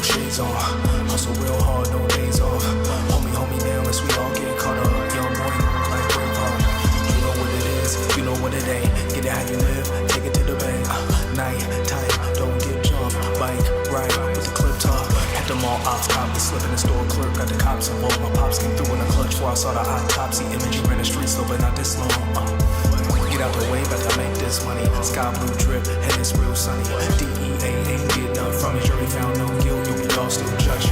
shades on. Hustle real hard, no days off. Hold me down unless we all get caught up. Young boy, like Braveheart. You know what it is, you know what it ain't. Get it how you live, take it to the bank. Night time, don't get jumped. Bike ride with the clip top. Had them all ops, cop the slip in the store clerk. Got the cops involved. My pops came through in a clutch before I saw the autopsy. IMG ran the streets slow, but not this long. Get out the way, about to make this money. Sky blue drip, and it's real sunny. DEA ain't get none from it. Jury found no guilt, you'll be all still judging.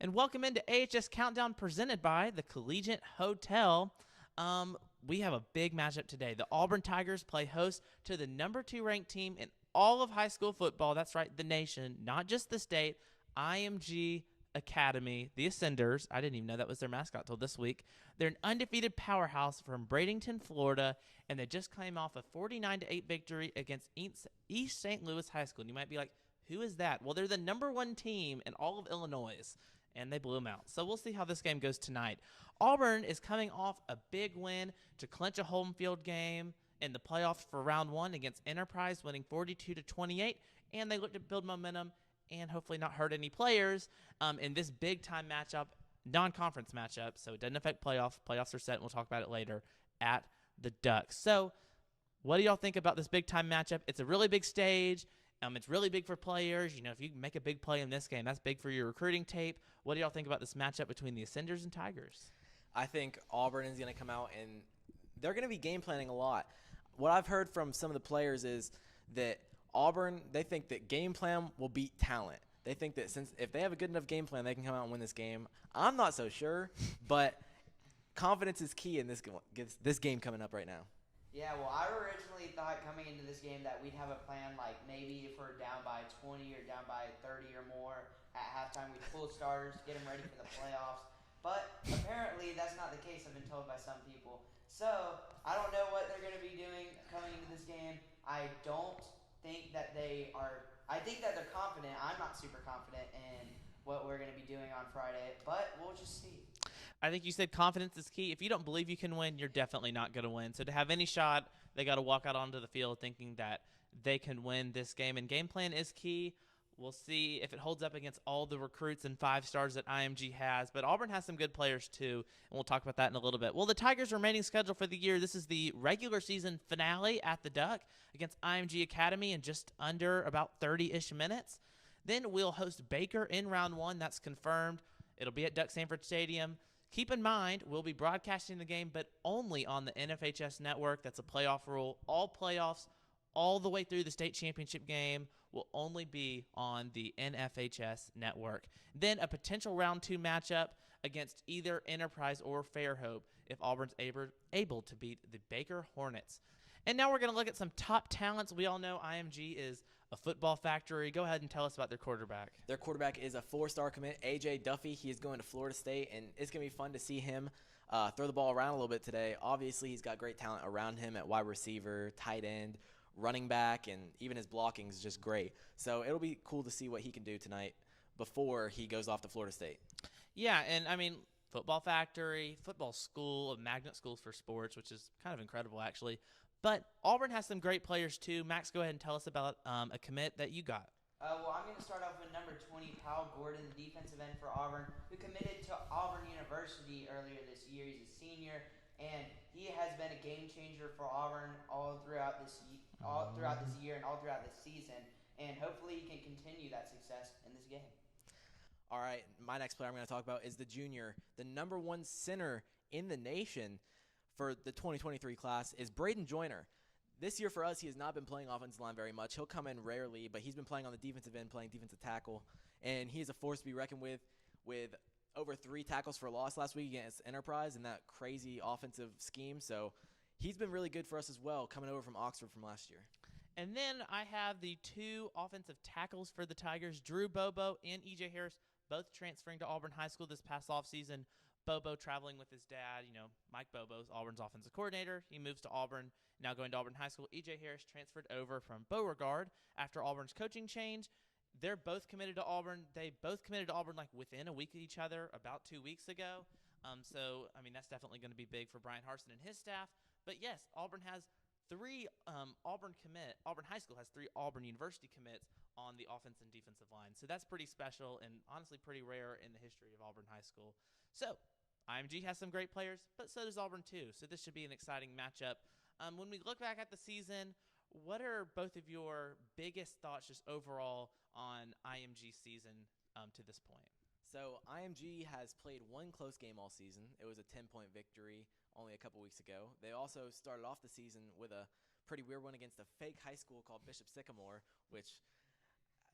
and welcome into AHS Countdown presented by the Collegiate Hotel. We have a big matchup today. The Auburn Tigers play host to the number 2 ranked team in all of high school football. That's right, the nation, not just the state. IMG Academy, the Ascenders. I didn't even know that was their mascot till this week. They're an undefeated powerhouse from Bradenton, Florida, and they just came off a 49-8 victory against East St. Louis High School. And you might be like, who is that? Well, they're the number 1 team in all of Illinois, and they blew them out. So we'll see how this game goes tonight. Auburn is coming off a big win to clinch a home field game in the playoffs for round 1 against Enterprise, winning 42-28, and they look to build momentum and hopefully not hurt any players in this big-time matchup, non-conference matchup, so it doesn't affect playoffs. Playoffs are set, and we'll talk about it later, at the Ducks. So what do y'all think about this big-time matchup? It's a really big stage. It's really big for players. You know, if you make a big play in this game, that's big for your recruiting tape. What do y'all think about this matchup between the Ascenders and Tigers? I think Auburn is going to come out, and they're going to be game planning a lot. What I've heard from some of the players is that Auburn, they think that game plan will beat talent. They think that if they have a good enough game plan, they can come out and win this game. I'm not so sure, but confidence is key in this game coming up right now. Yeah, well, I originally thought coming into this game that we'd have a plan, like maybe if we're down by 20 or down by 30 or more at halftime, we'd pull starters, get them ready for the playoffs. But apparently that's not the case, I've been told by some people. So I don't know what they're going to be doing coming into this game. I don't think that they are – I think that they're confident. I'm not super confident in what we're going to be doing on Friday, but we'll just see. I think you said confidence is key. If you don't believe you can win, you're definitely not going to win. So to have any shot, they got to walk out onto the field thinking that they can win this game. And game plan is key. We'll see if it holds up against all the recruits and 5 stars that IMG has. But Auburn has some good players too, and we'll talk about that in a little bit. Well, the Tigers' remaining schedule for the year, this is the regular season finale at the Duck against IMG Academy in just under about 30-ish minutes. Then we'll host Baker in round 1. That's confirmed. It'll be at Duck Samford Stadium. Keep in mind, we'll be broadcasting the game, but only on the NFHS network. That's a playoff rule. All playoffs, all the way through the state championship game, will only be on the NFHS network. Then a potential round 2 matchup against either Enterprise or Fairhope if Auburn's able to beat the Baker Hornets. And now we're going to look at some top talents. We all know IMG is a football factory. Go ahead and tell us about their quarterback. Their quarterback is a 4-star commit, A.J. Duffy. He is going to Florida State, and it's going to be fun to see him throw the ball around a little bit today. Obviously, he's got great talent around him at wide receiver, tight end, running back, and even his blocking is just great. So it'll be cool to see what he can do tonight before he goes off to Florida State. Yeah, and I mean, football factory, football school, of magnet schools for sports, which is kind of incredible actually. But Auburn has some great players too. Max, go ahead and tell us about a commit that you got. Well, I'm going to start off with number 20, Powell Gordon, the defensive end for Auburn, who committed to Auburn University earlier this year. He's a senior, and he has been a game changer for Auburn all throughout this year and all throughout this season. And hopefully he can continue that success in this game. All right, my next player I'm going to talk about is the junior, the number 1 center in the nation for the 2023 class is Braden Joyner. This year for us, he has not been playing offensive line very much. He'll come in rarely, but he's been playing on the defensive end, playing defensive tackle, and he is a force to be reckoned with over 3 tackles for loss last week against Enterprise in that crazy offensive scheme. So he's been really good for us as well, coming over from Oxford from last year. And then I have the 2 offensive tackles for the Tigers, Drew Bobo and E.J. Harris, both transferring to Auburn High School this past offseason. Bobo traveling with his dad, Mike Bobo's Auburn's offensive coordinator. He moves to Auburn, now going to Auburn High School. E.J. Harris transferred over from Beauregard after Auburn's coaching change. They're both committed to Auburn. They both committed to Auburn like within a week of each other about 2 weeks ago. So, I mean, that's definitely going to be big for Brian Harsin and his staff. But, yes, Auburn has 3 Auburn High School has 3 Auburn University commits on the offense and defensive line. So that's pretty special and honestly pretty rare in the history of Auburn High School. So IMG has some great players, but so does Auburn too. So this should be an exciting matchup. When we look back at the season, what are both of your biggest thoughts just overall on IMG season to this point? So IMG has played 1 close game all season. It was a 10-point victory only a couple weeks ago. They also started off the season with a pretty weird one against a fake high school called Bishop Sycamore, which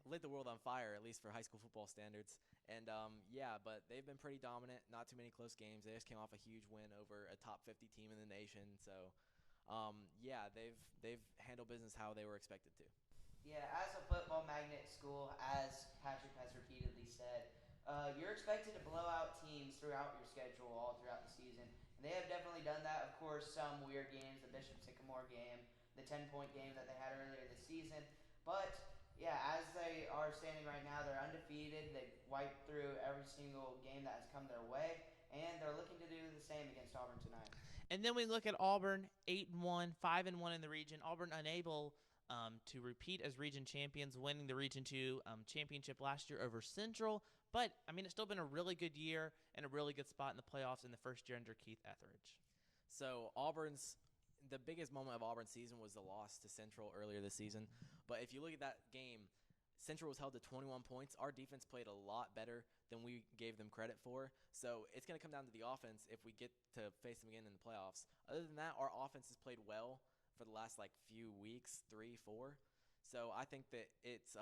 lit the world on fire, at least for high school football standards. And but they've been pretty dominant. Not too many close games. They just came off a huge win over a top 50 team in the nation. So, they've handled business how they were expected to. Yeah, as a football magnet school, as Patrick has repeatedly said, you're expected to blow out teams throughout your schedule all throughout the season. And they have definitely done that. Of course, some weird games, the Bishop Sycamore game, the 10-point game that they had earlier this season. But, yeah, as they are standing right now, they're undefeated. They wiped through every single game that has come their way. And they're looking to do the same against Auburn tonight. And then we look at Auburn, 8-1, 5-1 in the region. Auburn unable to repeat as region champions, winning the Region 2 championship last year over Central. But, I mean, it's still been a really good year and a really good spot in the playoffs in the first year under Keith Etheridge. So the biggest moment of Auburn's season was the loss to Central earlier this season. But if you look at that game, Central was held to 21 points. Our defense played a lot better than we gave them credit for. So it's going to come down to the offense if we get to face them again in the playoffs. Other than that, our offense has played well for the last few weeks, 3, 4. So I think that it's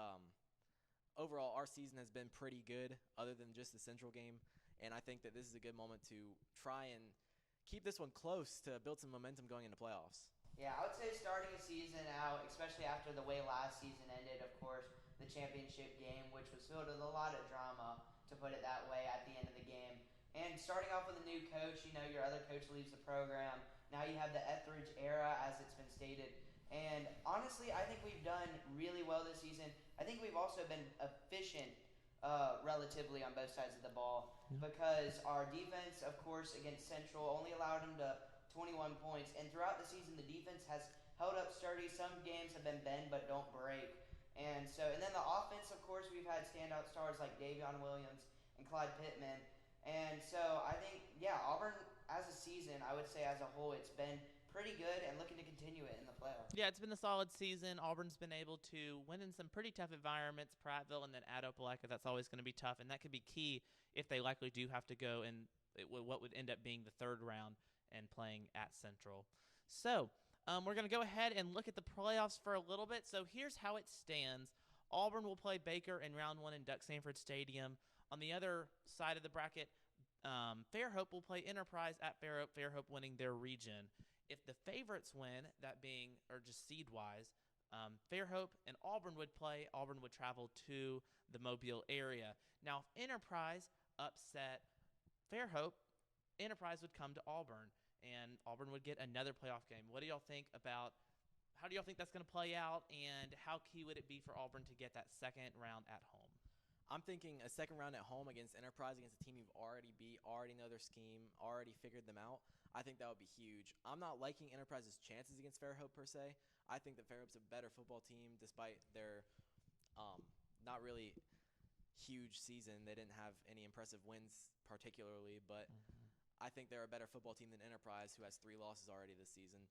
overall our season has been pretty good other than just the Central game. And I think that this is a good moment to try and keep this one close to build some momentum going into playoffs. Yeah, I would say starting a season out, especially after the way last season ended, of course, the championship game, which was filled with a lot of drama, to put it that way, at the end of the game. And starting off with a new coach, your other coach leaves the program. Now you have the Etheridge era, as it's been stated. And honestly, I think we've done really well this season. I think we've also been efficient relatively on both sides of the ball because our defense, of course, against Central only allowed them to 21 points. And throughout the season, the defense has held up sturdy. Some games have been bend but don't break. And then the offense, of course, we've had standout stars like Davion Williams and Clyde Pittman. And so I think, Auburn as a season, I would say as a whole, it's been pretty good and looking to continue it in the playoffs. Yeah, it's been a solid season. Auburn's been able to win in some pretty tough environments, Prattville and then at Opelika. That's always going to be tough, and that could be key if they likely do have to go in what would end up being the third round and playing at Central. So we're going to go ahead and look at the playoffs for a little bit. So here's how it stands. Auburn will play Baker in round 1 in Duck Samford Stadium. On the other side of the bracket, Fairhope will play Enterprise at Fairhope, Fairhope winning their region. If the favorites win, that being, or just seed-wise, Fairhope and Auburn would play. Auburn would travel to the Mobile area. Now, if Enterprise upset Fairhope, Enterprise would come to Auburn, and Auburn would get another playoff game. What do y'all think about how do y'all think that's going to play out, and how key would it be for Auburn to get that second round at home? I'm thinking a second round at home against Enterprise, against a team you've already beat, already know their scheme, already figured them out. I think that would be huge. I'm not liking Enterprise's chances against Fairhope per se. I think that Fairhope's a better football team despite their not really huge season. They didn't have any impressive wins particularly, but I think they're a better football team than Enterprise, who has 3 losses already this season.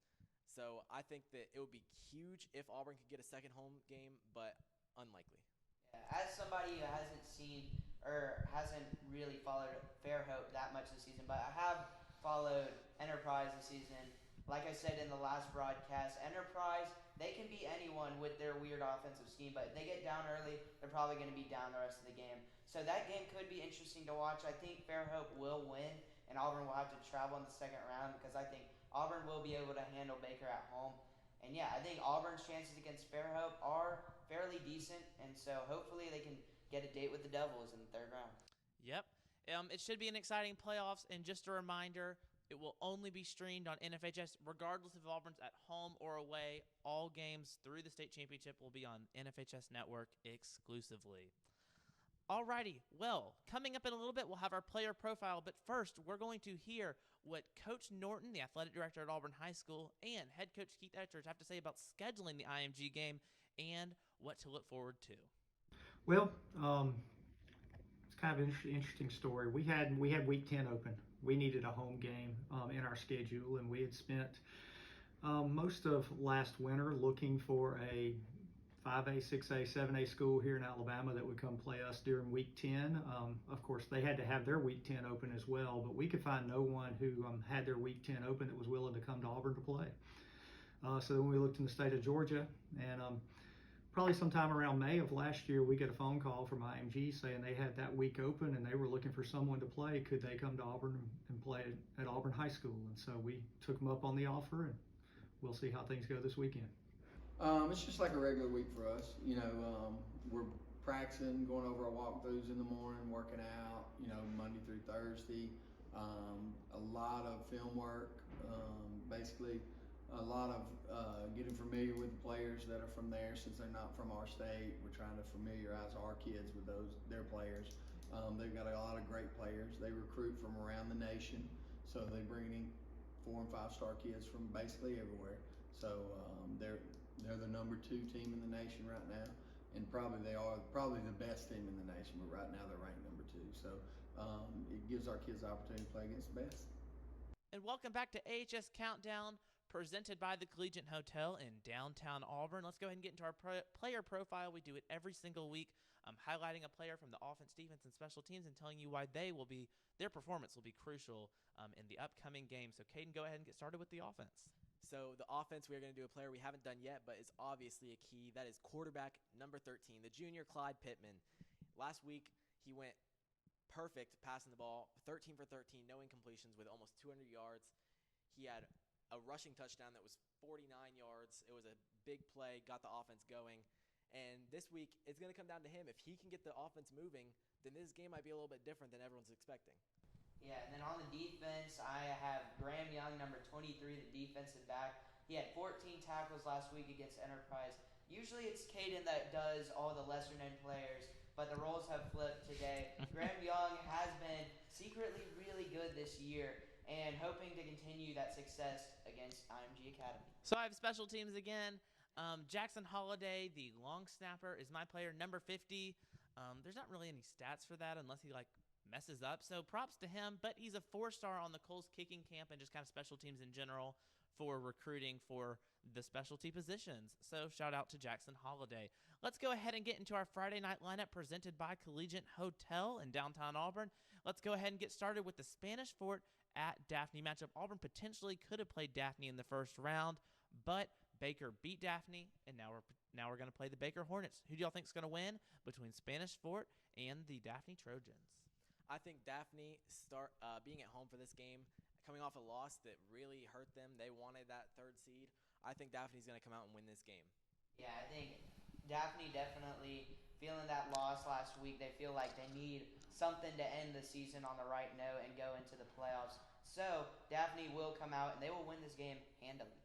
So I think that it would be huge if Auburn could get a second home game, but unlikely. Yeah, as somebody who hasn't seen or hasn't really followed Fairhope that much this season, but I have followed Enterprise this season. Like I said in the last broadcast, Enterprise, they can beat anyone with their weird offensive scheme, but if they get down early, they're probably going to be down the rest of the game. So that game could be interesting to watch. I think Fairhope will win, and Auburn will have to travel in the second round because I think Auburn will be able to handle Baker at home. And yeah, I think Auburn's chances against Fairhope are fairly decent, and so hopefully they can get a date with the Devils in the third round. Yep. It should be an exciting playoffs, and just a reminder, it will only be streamed on NFHS, regardless if Auburn's at home or away. All games through the state championship will be on NFHS Network exclusively. Alrighty, well, coming up in a little bit, we'll have our player profile, but first, we're going to hear what Coach Norton, the athletic director at Auburn High School, and head coach Keith Etheridge have to say about scheduling the IMG game and what to look forward to. Well, it's kind of an interesting story. We had Week 10 open. We needed a home game in our schedule, and we had spent most of last winter looking for a 5A, 6A, 7A school here in Alabama that would come play us during Week 10. Of course, they had to have their Week 10 open as well, but we could find no one who had their Week 10 open that was willing to come to Auburn to play. So then we looked in the state of Georgia, and Probably sometime around May of last year, we get a phone call from IMG saying they had that week open and they were looking for someone to play. Could they come to Auburn and play at Auburn High School? And so we took them up on the offer, and we'll see how things go this weekend. It's just like a regular week for us. We're practicing, going over our walkthroughs in the morning, working out, Monday through Thursday. A lot of film work, basically a lot of getting familiar with the players that are from there since they're not from our state. We're trying to familiarize our kids with their players. They've got a lot of great players. They recruit from around the nation, so they bring in 4 and 5 star kids from basically everywhere. So they're the number 2 team in the nation right now, and they are probably the best team in the nation. But right now they're ranked number 2. So it gives our kids the opportunity to play against the best. And welcome back to AHS Countdown, presented by the Collegiate Hotel in downtown Auburn. Let's go ahead and get into our player profile. We do it every single week, highlighting a player from the offense, defense, and special teams and telling you why their performance will be crucial in the upcoming game. So, Caden, go ahead and get started with the offense. So the offense, we're going to do a player we haven't done yet, but is obviously a key. That is quarterback number 13, the junior Clyde Pittman. Last week, he went perfect passing the ball, 13 for 13, no incompletions with almost 200 yards. He had a rushing touchdown that was 49 yards. It was a big play, got the offense going. And this week, it's going to come down to him. If he can get the offense moving, then this game might be a little bit different than everyone's expecting. Yeah, and then on the defense, I have Graham Young, number 23, the defensive back. He had 14 tackles last week against Enterprise. Usually it's Caden that does all the lesser-known players, but the roles have flipped today. Graham Young has been secretly really good this year and hoping to continue that success against IMG Academy. So I have special teams again. Jackson Holiday, the long snapper, is my player, number 50. There's not really any stats for that unless he messes up. So props to him, but he's a 4-star on the Coles kicking camp and just kind of special teams in general for recruiting for the specialty positions. So shout out to Jackson Holiday. Let's go ahead and get into our Friday night lineup presented by Collegiate Hotel in downtown Auburn. Let's go ahead and get started with the Spanish Fort at Daphne matchup. Auburn potentially could have played Daphne in the first round, but Baker beat Daphne, and now we're going to play the Baker Hornets. Who do y'all think is going to win between Spanish Fort and the Daphne Trojans? I think Daphne being at home for this game, coming off a loss that really hurt them. They wanted that 3rd seed. I think Daphne's going to come out and win this game. Yeah, I think Daphne definitely feeling that loss last week. They feel like they need something to end the season on the right note and go into the playoffs. So Daphne will come out and they will win this game handily.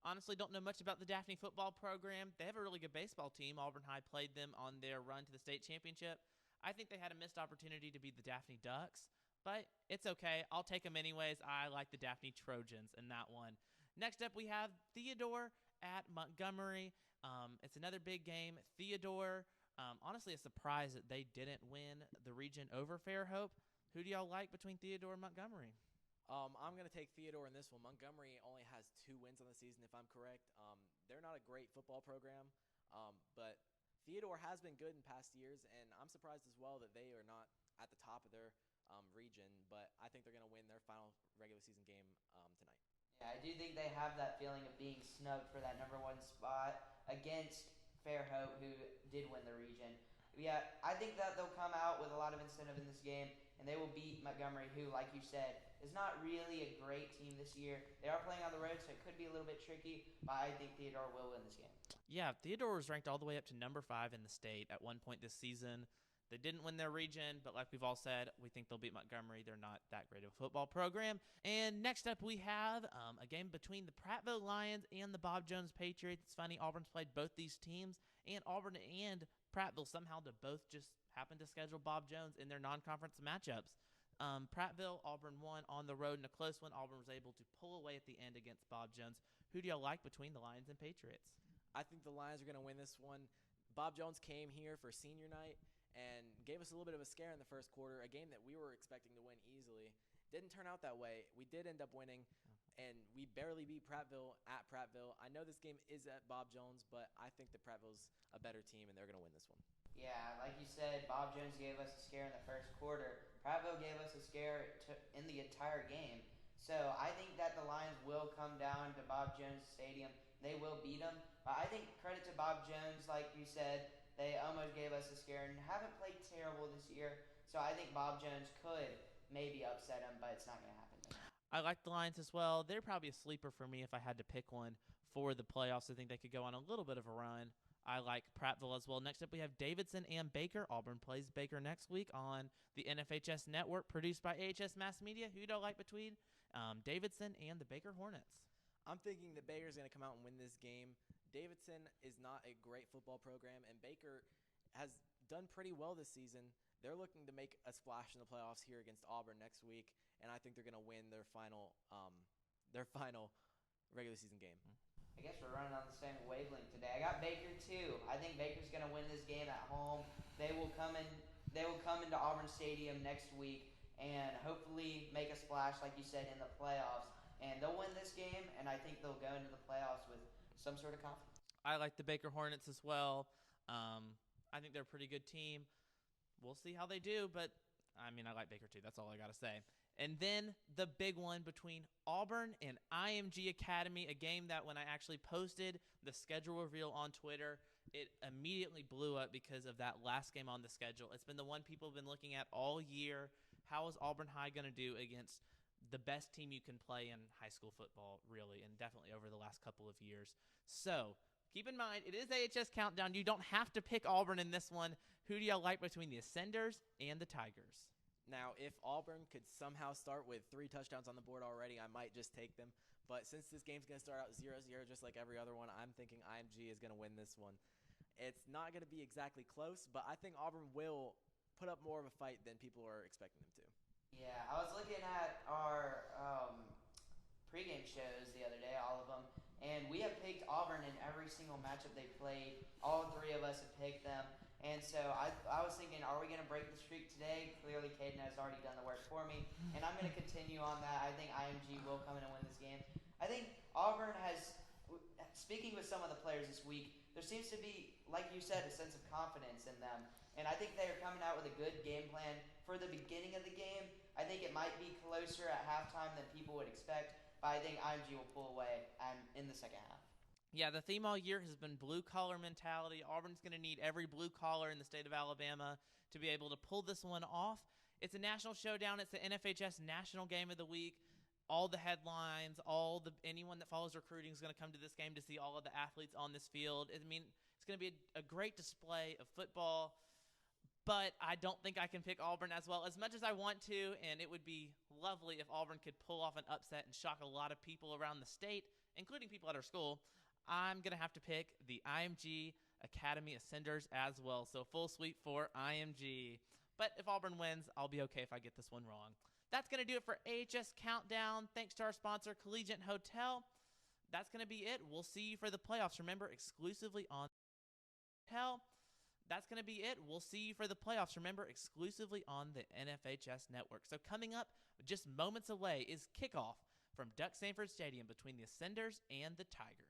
Honestly, don't know much about the Daphne football program. They have a really good baseball team. Auburn High played them on their run to the state championship. I think they had a missed opportunity to beat the Daphne Ducks, but it's okay. I'll take them anyways. I like the Daphne Trojans in that one. Next up, we have Theodore at Montgomery. It's another big game. Theodore, honestly, a surprise that they didn't win the region over Fairhope. Who do y'all like between Theodore and Montgomery? I'm going to take Theodore in this one. Montgomery only has 2 wins on the season, if I'm correct. They're not a great football program, but Theodore has been good in past years, and I'm surprised as well that they are not at the top of their region, but I think they're going to win their final regular season game tonight. Yeah, I do think they have that feeling of being snubbed for that number 1 spot against Fairhope, who did win the region. Yeah, I think that they'll come out with a lot of incentive in this game, and they will beat Montgomery, who, like you said, is not really a great team this year. They are playing on the road, so it could be a little bit tricky, but I think Theodore will win this game. Yeah, Theodore was ranked all the way up to number 5 in the state at one point this season. They didn't win their region, but like we've all said, we think they'll beat Montgomery. They're not that great of a football program. And next up, we have a game between the Prattville Lions and the Bob Jones Patriots. It's funny, Auburn's played both these teams, and Auburn and Prattville somehow to both just happen to schedule Bob Jones in their non-conference matchups. Prattville, Auburn won on the road in a close one. Auburn was able to pull away at the end against Bob Jones. Who do y'all like between the Lions and Patriots? I think the Lions are going to win this one. Bob Jones came here for senior night and gave us a little bit of a scare in the first quarter, a game that we were expecting to win easily. Didn't turn out that way. We did end up winning, and we barely beat Prattville at Prattville. I know this game is at Bob Jones, but I think that Prattville's a better team, and they're going to win this one. Yeah, like you said, Bob Jones gave us a scare in the first quarter. Prattville gave us a scare in the entire game. So I think that the Lions will come down to Bob Jones Stadium. They will beat them. But I think credit to Bob Jones, like you said, they almost gave us a scare and haven't played terrible this year. So I think Bob Jones could maybe upset them, but it's not going to happen. I like the Lions as well. They're probably a sleeper for me if I had to pick one for the playoffs. I think they could go on a little bit of a run. I like Prattville as well. Next up, we have Davidson and Baker. Auburn plays Baker next week on the NFHS Network, produced by AHS Mass Media. Who do I like between Davidson and the Baker Hornets? I'm thinking that Baker's going to come out and win this game. Davidson is not a great football program, and Baker has done pretty well this season. They're looking to make a splash in the playoffs here against Auburn next week, and I think they're going to win their final regular season game. I guess we're running on the same wavelength today. I got Baker too. I think Baker's going to win this game at home. They will come into Auburn Stadium next week and hopefully make a splash, like you said, in the playoffs. And they'll win this game, and I think they'll go into the playoffs with some sort of confidence. I like the Baker Hornets as well. I think they're a pretty good team. We'll see how they do, but I like Baker too. That's all I got to say. And then the big one between Auburn and IMG Academy, a game that when I actually posted the schedule reveal on Twitter, it immediately blew up because of that last game on the schedule. It's been the one people have been looking at all year. How is Auburn High going to do against the best team you can play in high school football, really, and definitely over the last couple of years? So keep in mind, it is AHS Countdown. You don't have to pick Auburn in this one. Who do y'all like between the Ascenders and the Tigers? Now, if Auburn could somehow start with 3 touchdowns on the board already, I might just take them. But since this game's going to start out 0-0 just like every other one, I'm thinking IMG is going to win this one. It's not going to be exactly close, but I think Auburn will put up more of a fight than people are expecting them to. Yeah, I was looking at our pregame shows the other day, all of them, and we have picked Auburn in every single matchup they played. All 3 of us have picked them. And so I was thinking, are we going to break the streak today? Clearly, Caden has already done the work for me, and I'm going to continue on that. I think IMG will come in and win this game. I think Auburn has, speaking with some of the players this week, there seems to be, like you said, a sense of confidence in them. And I think they are coming out with a good game plan for the beginning of the game. I think it might be closer at halftime than people would expect, but I think IMG will pull away in the second half. Yeah, the theme all year has been blue-collar mentality. Auburn's going to need every blue collar in the state of Alabama to be able to pull this one off. It's a national showdown. It's the NFHS National Game of the Week. All the headlines, anyone that follows recruiting is going to come to this game to see all of the athletes on this field. It's going to be a great display of football, but I don't think I can pick Auburn as well as much as I want to, and it would be lovely if Auburn could pull off an upset and shock a lot of people around the state, including people at our school. I'm going to have to pick the IMG Academy Ascenders as well. So full sweep for IMG. But if Auburn wins, I'll be okay if I get this one wrong. That's going to do it for AHS Countdown. Thanks to our sponsor, Collegiate Hotel. That's going to be it. We'll see you for the playoffs. Remember, exclusively on Hotel. That's going to be it. We'll see you for the playoffs. Remember, exclusively on the NFHS Network. So coming up just moments away is Kickoff from Samford Stadium between the Ascenders and the Tigers.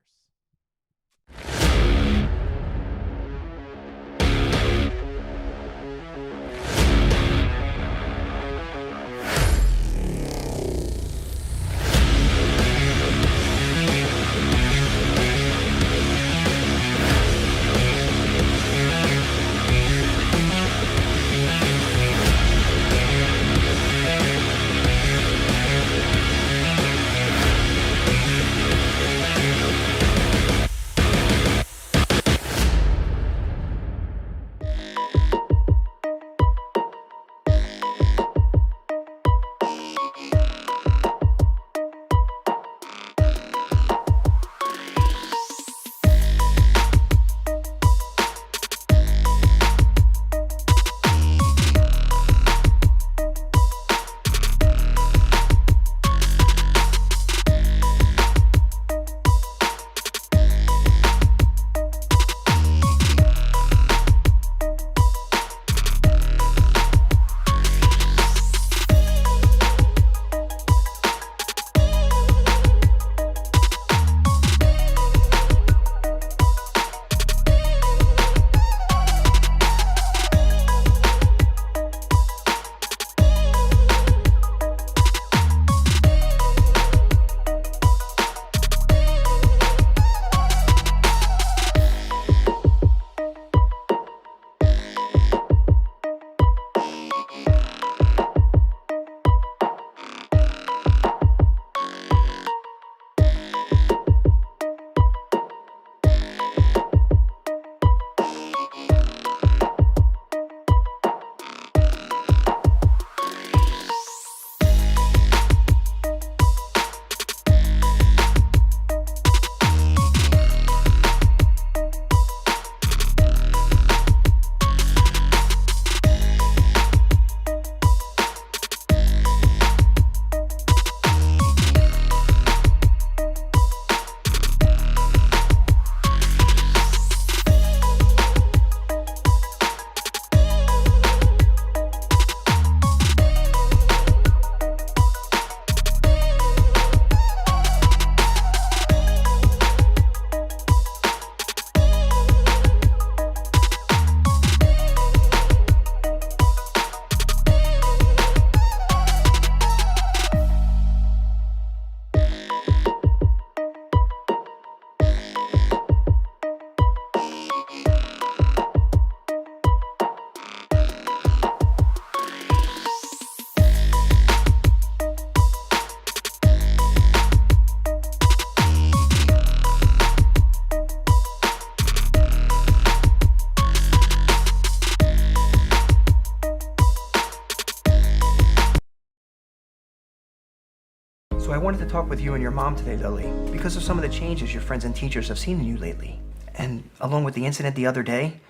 wanted to talk with you and your mom today, Lily, because of some of the changes your friends and teachers have seen in you lately. And along with the incident the other day,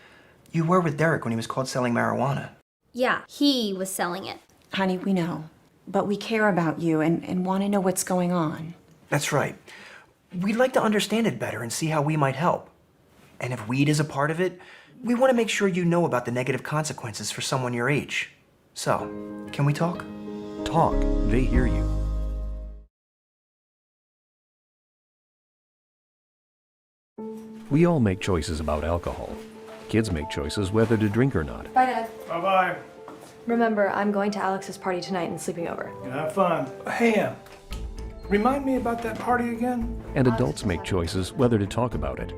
you were with Derek when he was caught selling marijuana. Yeah, he was selling it. Honey, we know. But we care about you and want to know what's going on. That's right. We'd like to understand it better and see how we might help. And if weed is a part of it, we want to make sure you know about the negative consequences for someone your age. So, can we talk? Talk. They hear you. We all make choices about alcohol. Kids make choices whether to drink or not. Bye, Dad. Bye-bye. Remember, I'm going to Alex's party tonight and sleeping over. Have fun. Hey, remind me about that party again? And adults make choices whether to talk about it.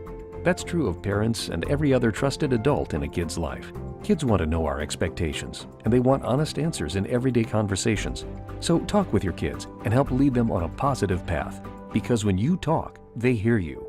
That's true of parents and every other trusted adult in a kid's life. Kids want to know our expectations, and they want honest answers in everyday conversations. So talk with your kids and help lead them on a positive path. Because when you talk, they hear you.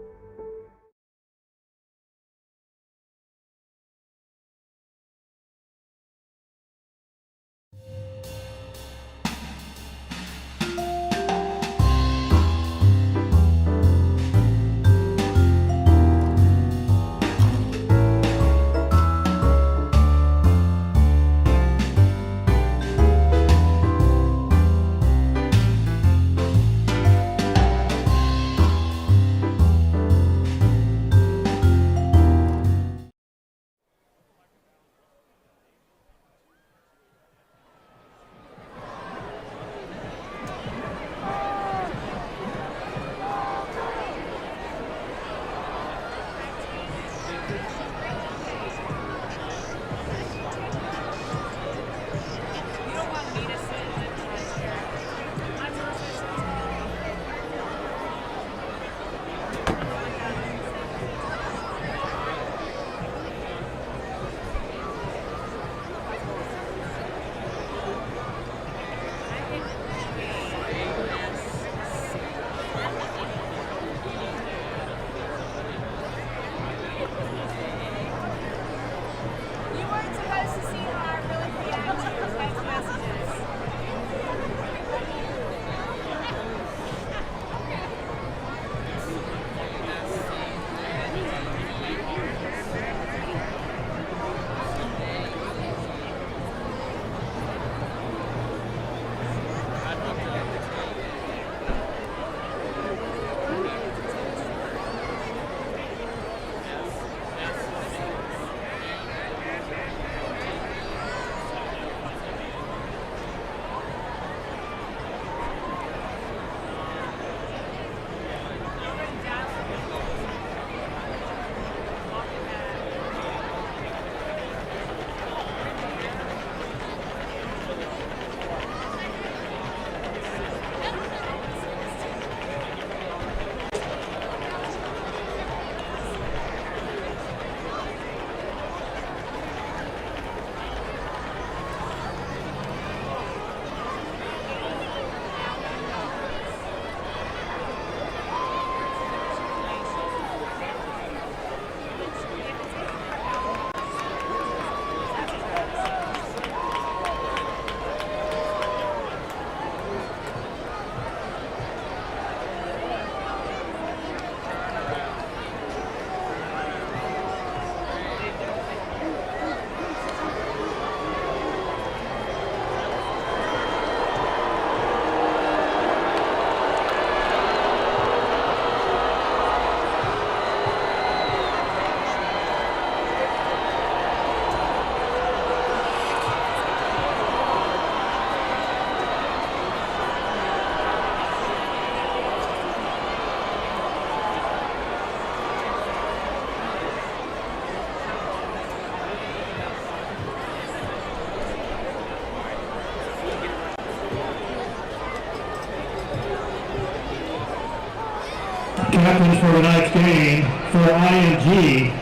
Captains for tonight's game for IMG,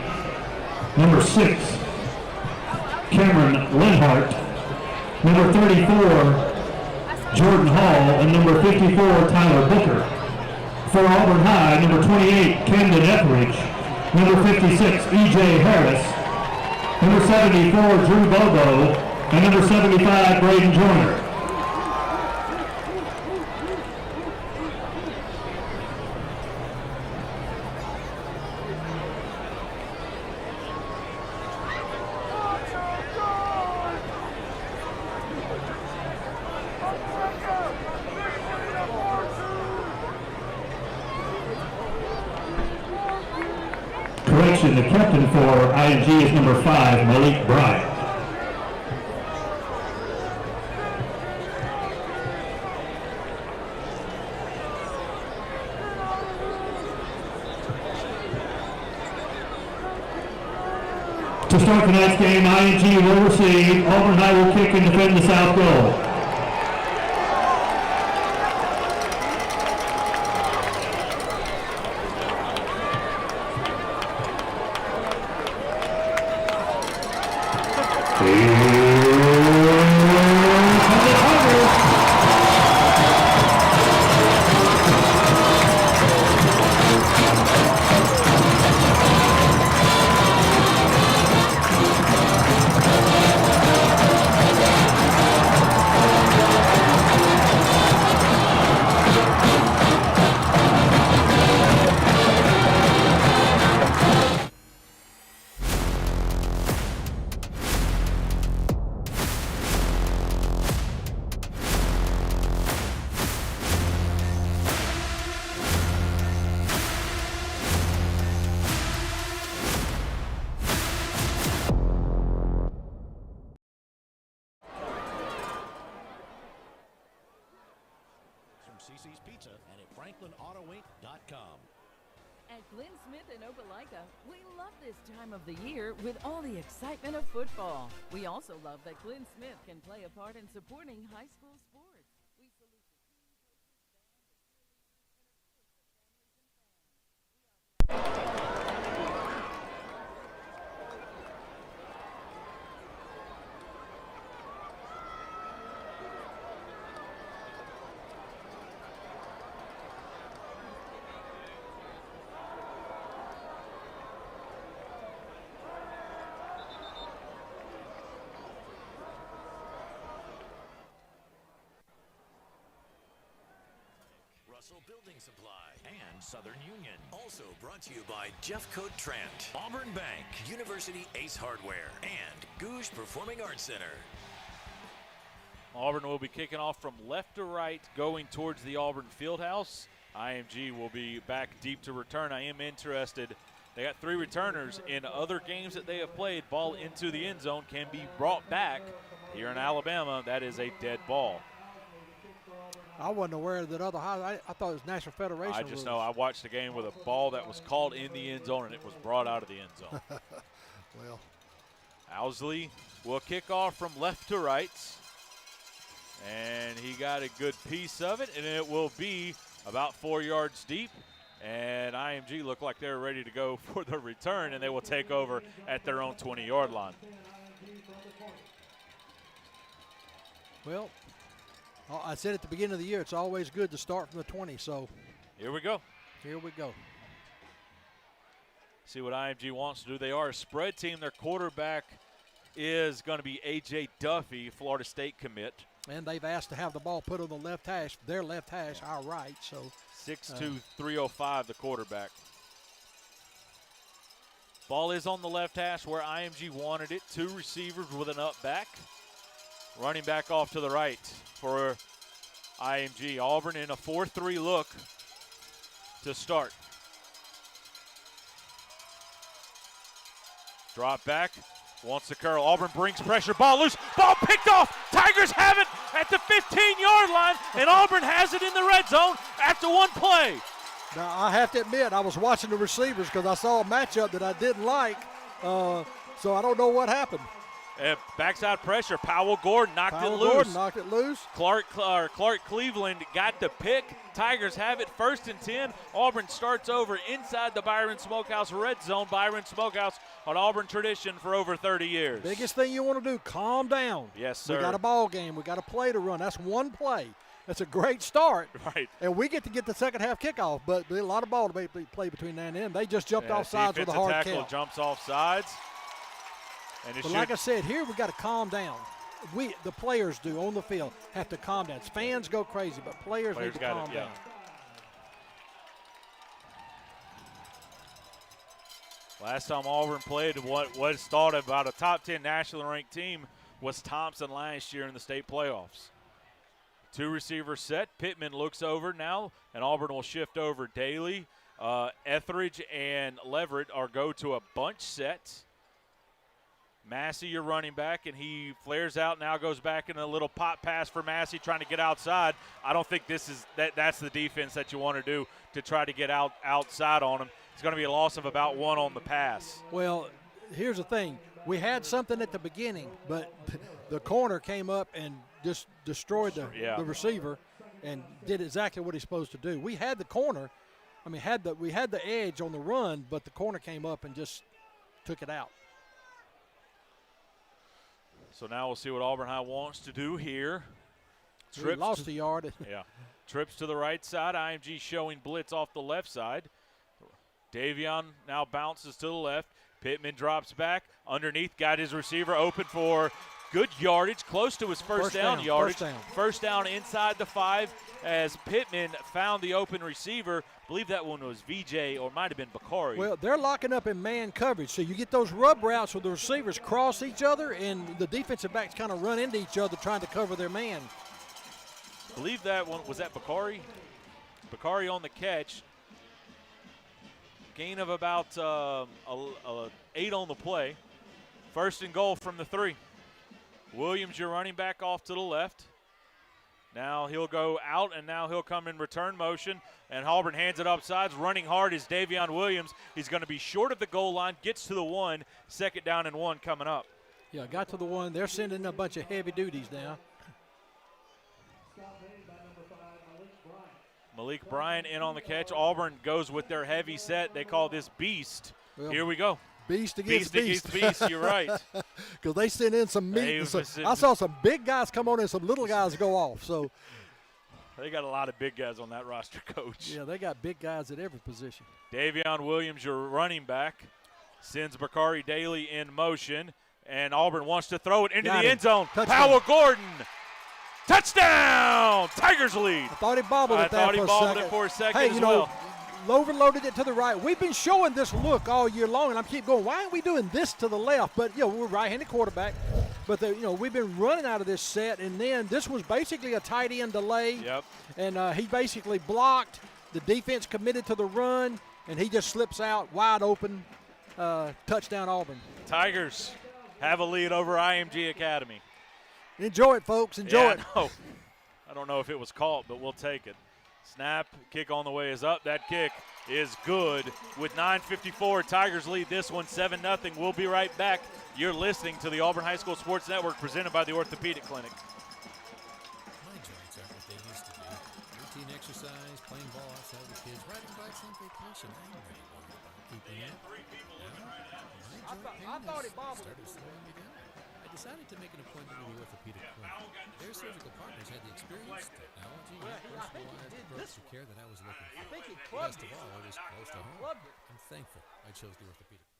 number 6, Cameron Lenhart, number 34, Jordan Hall, and number 54, Tyler Booker. For Auburn High, number 28, Camden Etheridge, number 56, EJ Harris, number 74, Drew Bobo, and number 75, Braden Joyner. correction, the captain for IMG is number 5, Malik Bryant. To start tonight's game, IMG will receive. Auburn High will kick and defend the south goal. CC's Pizza and at FranklinAutoInc.com. At Glenn Smith in Opelika, we love this time of the year with all the excitement of football. We also love that Glenn Smith can play a part in supporting high school sports. We salute the team, coaches, band, and families and Russell Building Supply and Southern Union. Also brought to you by Jeffcoat Trent, Auburn Bank, University Ace Hardware, and Gouge Performing Arts Center. Auburn will be kicking off from left to right, going towards the Auburn Fieldhouse. IMG will be back deep to return. I am interested. They got 3 returners. In other games that they have played, ball into the end zone can be brought back. Here in Alabama, that is a dead ball. I wasn't aware that other high. I thought it was National Federation. I just know I watched a game with a ball that was called in the end zone and it was brought out of the end zone. Well, Owsley will kick off from left to right. And he got a good piece of it, and it will be about 4 yards deep. And IMG look like they're ready to go for the return, and they will take over at their own 20-yard line. Well, I said at the beginning of the year, it's always good to start from the 20, so. Here we go. Here we go. See what IMG wants to do. They are a spread team. Their quarterback is going to be A.J. Duffy, Florida State commit. And they've asked to have the ball put on the left hash, their left hash, our right. So 6'2", 305, the quarterback. Ball is on the left hash where IMG wanted it. 2 receivers with an up back. Running back off to the right for IMG. Auburn in a 4-3 look to start. Drop back. Wants to curl. Auburn brings pressure. Ball loose. Ball picked off. Tigers have it at the 15-yard line, and Auburn has it in the red zone after 1 play. Now, I have to admit, I was watching the receivers because I saw a matchup that I didn't like, so I don't know what happened. Backside pressure. Powell Gordon knocked it loose. Gordon knocked it loose. Clark Cleveland got the pick. Tigers have it 1st and 10. Auburn starts over inside the Byron Smokehouse red zone. Byron Smokehouse, an Auburn tradition for over 30 years. Biggest thing you want to do, calm down. Yes, sir. We got a ball game. We got a play to run. That's 1 play. That's a great start. Right. And we get to get the second half kickoff, but a lot of ball to be played between now and then. They just jumped off sides with a hard tackle count. Jumps off sides. And but like I said, here we got to calm down. The players do on the field have to calm down. Fans go crazy, but players need to calm down. Last time Auburn played what was thought about a top 10 nationally ranked team was Thompson last year in the state playoffs. 2 receivers set. Pittman looks over now, and Auburn will shift over Daly. Etheridge and Leverett are go to a bunch set. Massey, your running back, and he flares out, now goes back in a little pop pass for Massey trying to get outside. I don't think that's the defense that you want to do, to try to get outside on him. It's going to be a loss of about 1 on the pass. Well, here's the thing. We had something at the beginning, but the corner came up and just destroyed the receiver and did exactly what he's supposed to do. We had the corner. I mean, we had the edge on the run, but the corner came up and just took it out. So now we'll see what Auburn High wants to do here. We lost a yard. Yeah. Trips to the right side. IMG showing blitz off the left side. Davion now bounces to the left. Pittman drops back. Underneath, got his receiver open for good yardage, close to his first down yardage. First down inside the 5 as Pittman found the open receiver. I believe that one was VJ or might have been Bakari. Well, they're locking up in man coverage, so you get those rub routes where the receivers cross each other and the defensive backs kind of run into each other trying to cover their man. I believe that one was that Bakari. Bakari on the catch. Gain of about 8 on the play. First and goal from the 3. Williams, your running back, off to the left. Now he'll go out, and now he'll come in return motion, and Auburn hands it upsides. Running hard is Davion Williams. He's going to be short of the goal line, gets to the 1, 2nd down and 1 coming up. Yeah, got to the 1. They're sending a bunch of heavy duties now. Malik Bryant in on the catch. Auburn goes with their heavy set. They call this beast. Well, here we go. Beast against beast. You're right. Because they sent in some meat. I saw some big guys come on and some little guys go off. So they got a lot of big guys on that roster, Coach. Yeah, they got big guys at every position. Davion Williams, your running back, sends Bakari Daly in motion, and Auburn wants to throw it into the end zone. Powell Gordon. Touchdown! Tigers lead. I thought he bobbled it there for a second. I thought he bobbled it for a second as well. Overloaded it to the right. We've been showing this look all year long, and I keep going, why aren't we doing this to the left? But, we're right-handed quarterback. But, we've been running out of this set, and then this was basically a tight end delay. Yep. And he basically blocked. The defense committed to the run, and he just slips out wide open. Touchdown Auburn. Tigers have a lead over IMG Academy. Enjoy it, folks. Enjoy it. I don't know if it was caught, but we'll take it. Snap, kick on the way is up. That kick is good. With 9:54, Tigers lead this one 7-0. We'll be right back. You're listening to the Auburn High School Sports Network presented by the Orthopedic Clinic. My joints aren't what they used to be. Routine exercise, playing ball outside with kids, riding bikes on vacation. I ain't really worried about keeping up. I thought it bobbled. Started slowing me down. I decided to make an appointment with the Orthopedic Clinic. Their surgical partners had the experience, technology, and personalized approach to care that I was looking for. Best of all, it was close to home. I'm thankful I chose the Orthopedic Clinic.